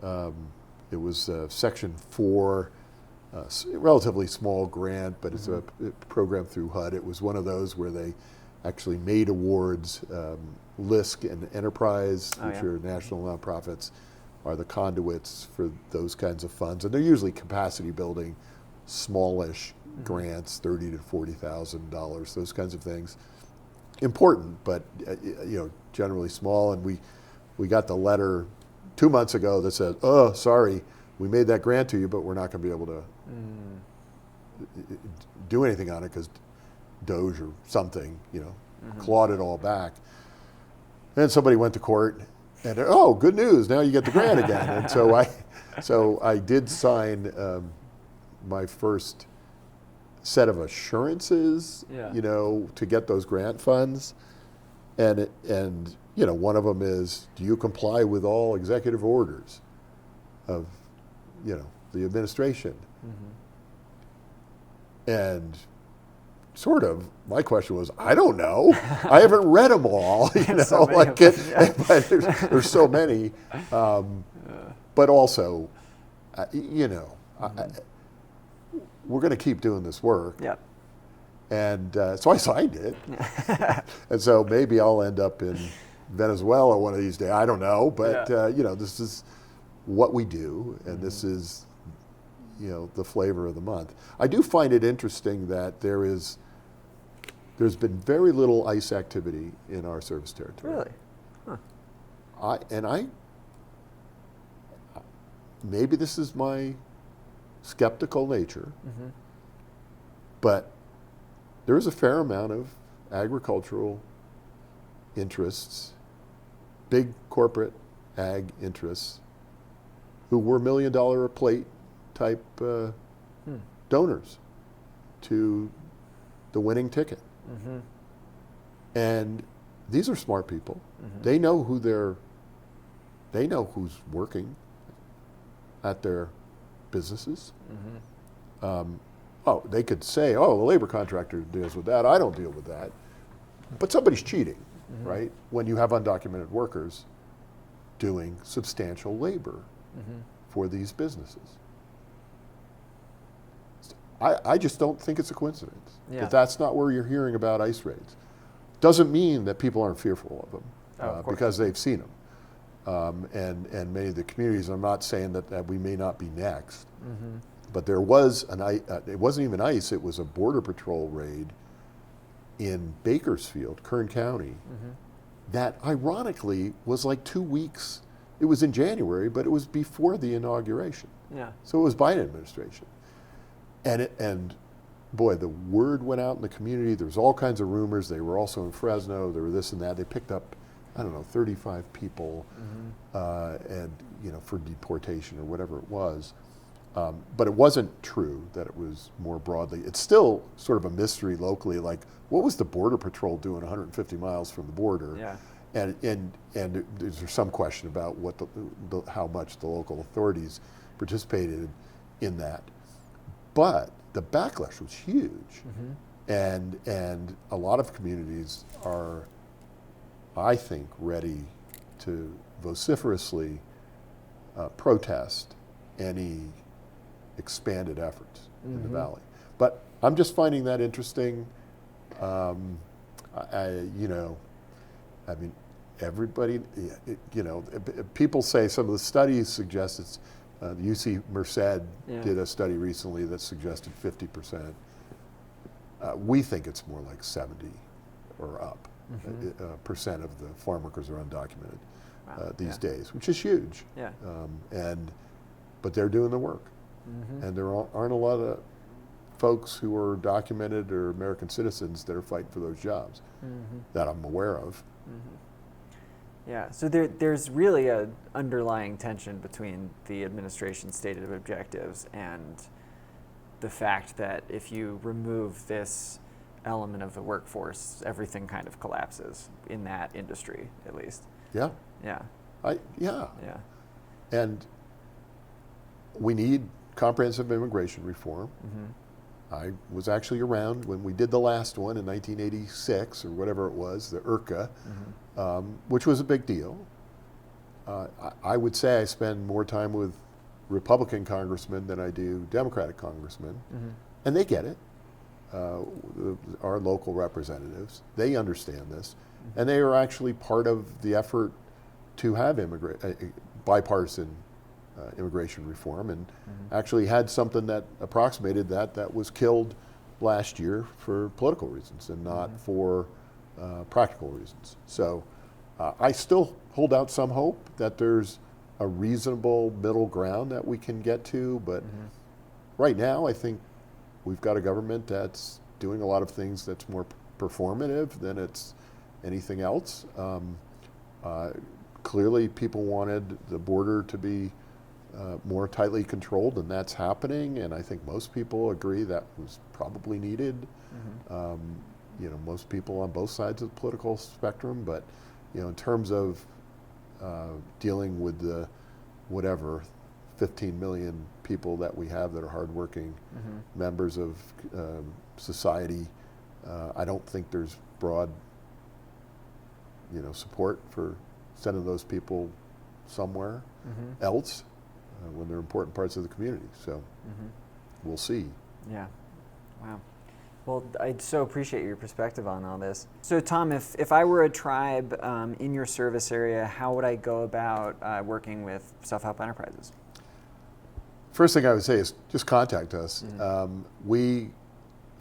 it was Section 4, relatively small grant, but it's a program through HUD. It was one of those where they actually made awards. LISC and Enterprise, which are national nonprofits, are the conduits for those kinds of funds. And they're usually capacity building, smallish grants, $30,000 to $40,000, those kinds of things. Important, but generally small. And we got the letter 2 months ago that said, "Oh, sorry, we made that grant to you, but we're not going to be able to do anything on it because Doge or something, clawed it all back." And somebody went to court, and oh, good news! Now you get the grant again. And so I did sign my first set of assurances, to get those grant funds, and one of them is, do you comply with all executive orders of the administration? And sort of, my question was, I don't know. I haven't read them all. So many of them, but there's so many. But also, we're going to keep doing this work. Yep. And so I signed it. And so maybe I'll end up in Venezuela one of these days. I don't know. But, this is what we do. And this is, the flavor of the month. I do find it interesting that there's been very little ICE activity in our service territory. Really? Huh. Maybe this is my skeptical nature, but there is a fair amount of agricultural interests, big corporate ag interests, who were $1 million a plate type donors to the winning ticket. And these are smart people. They know who's working at their businesses. They could say, the labor contractor deals with that. I don't deal with that. But somebody's cheating, right? When you have undocumented workers doing substantial labor for these businesses. I just don't think it's a coincidence that that's not where you're hearing about ICE raids. Doesn't mean that people aren't fearful of them because they've seen them. And many of the communities, I'm not saying that we may not be next, but there was it wasn't even ICE, it was a Border Patrol raid in Bakersfield, Kern County, that ironically was like 2 weeks. It was in January, but it was before the inauguration. Yeah. So it was Biden administration. And boy, the word went out in the community. There was all kinds of rumors. They were also in Fresno. There were this and that. They picked up, 35 people, and for deportation or whatever it was. But it wasn't true that it was more broadly. It's still sort of a mystery locally. Like, what was the Border Patrol doing 150 miles from the border? Yeah. And there's some question about what how much the local authorities participated in that. But the backlash was huge, and a lot of communities are, I think, ready to vociferously protest any expanded efforts in the valley. But I'm just finding that interesting. Everybody, people say some of the studies suggest it's. UC Merced did a study recently that suggested 50%. We think it's more like 70 or up percent of the farm workers are undocumented these days, which is huge. Yeah. But they're doing the work, and there aren't a lot of folks who are documented or American citizens that are fighting for those jobs that I'm aware of. Yeah, so there's really an underlying tension between the administration's stated objectives and the fact that if you remove this element of the workforce, everything kind of collapses in that industry, at least. Yeah. Yeah. Yeah. Yeah. And we need comprehensive immigration reform. I was actually around when we did the last one in 1986 or whatever it was, the IRCA, which was a big deal. I would say I spend more time with Republican congressmen than I do Democratic congressmen, and they get it. Our local representatives, they understand this, and they are actually part of the effort to have bipartisan immigration reform, and actually had something that approximated that was killed last year for political reasons and not for practical reasons. So I still hold out some hope that there's a reasonable middle ground that we can get to, but right now I think we've got a government that's doing a lot of things that's more performative than it's anything else. Clearly people wanted the border to be more tightly controlled, and that's happening, and I think most people agree that was probably needed. Most people on both sides of the political spectrum, but in terms of dealing with the 15 million people that we have that are hardworking members of society, I don't think there's broad support for sending those people somewhere else when they're important parts of the community. So we'll see. Yeah. Wow. Well, I so appreciate your perspective on all this. So Tom, if I were a tribe in your service area, how would I go about working with Self-Help Enterprises? First thing I would say is just contact us. We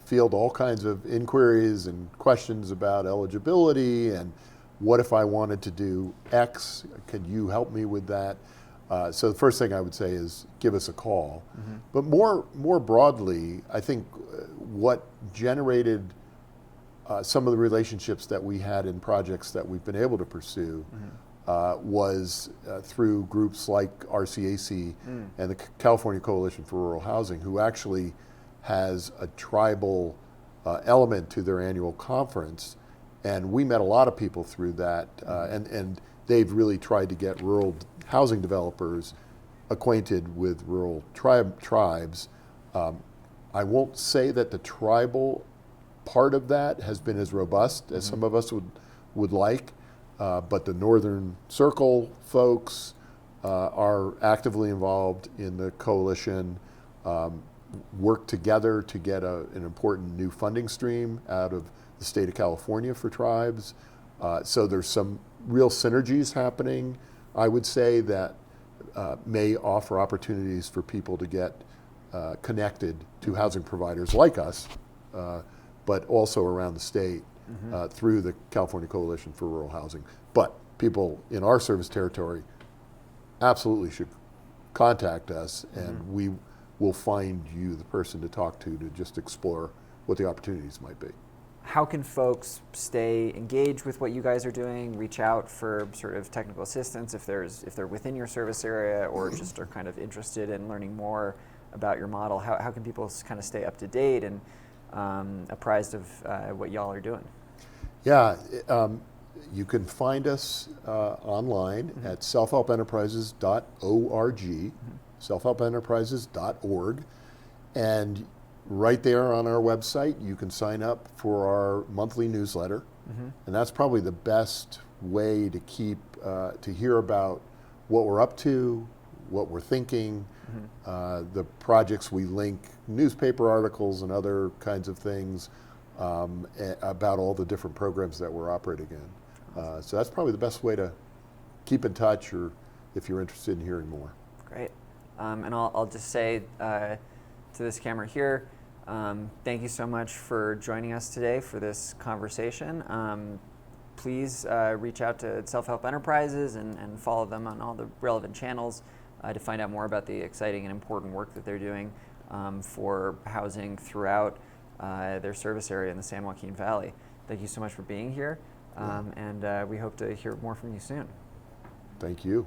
field all kinds of inquiries and questions about eligibility and what if I wanted to do X, could you help me with that? So the first thing I would say is give us a call. But more broadly, I think what generated some of the relationships that we had in projects that we've been able to pursue was through groups like RCAC and the California Coalition for Rural Housing, who actually has a tribal element to their annual conference. And we met a lot of people through that, and they've really tried to get rural housing developers acquainted with rural tribes. I won't say that the tribal part of that has been as robust as some of us would like, but the Northern Circle folks are actively involved in the coalition, work together to get an important new funding stream out of the state of California for tribes. So there's some real synergies happening, I would say, that may offer opportunities for people to get connected to housing providers like us, but also around the state through the California Coalition for Rural Housing. But people in our service territory absolutely should contact us, and we will find you the person to talk to just explore what the opportunities might be. How can folks stay engaged with what you guys are doing, reach out for sort of technical assistance if they're within your service area or just are kind of interested in learning more about your model? How can people kind of stay up to date and apprised of what y'all are doing? Yeah, you can find us online at selfhelpenterprises.org, selfhelpenterprises.org, and right there on our website, you can sign up for our monthly newsletter, and that's probably the best way to to hear about what we're up to, what we're thinking, the projects we link, newspaper articles and other kinds of things about all the different programs that we're operating in. So that's probably the best way to keep in touch, or if you're interested in hearing more. Great. And I'll just say to this camera here, thank you so much for joining us today for this conversation. Please reach out to Self-Help Enterprises and follow them on all the relevant channels to find out more about the exciting and important work that they're doing for housing throughout their service area in the San Joaquin Valley. Thank you so much for being here, and we hope to hear more from you soon. Thank you.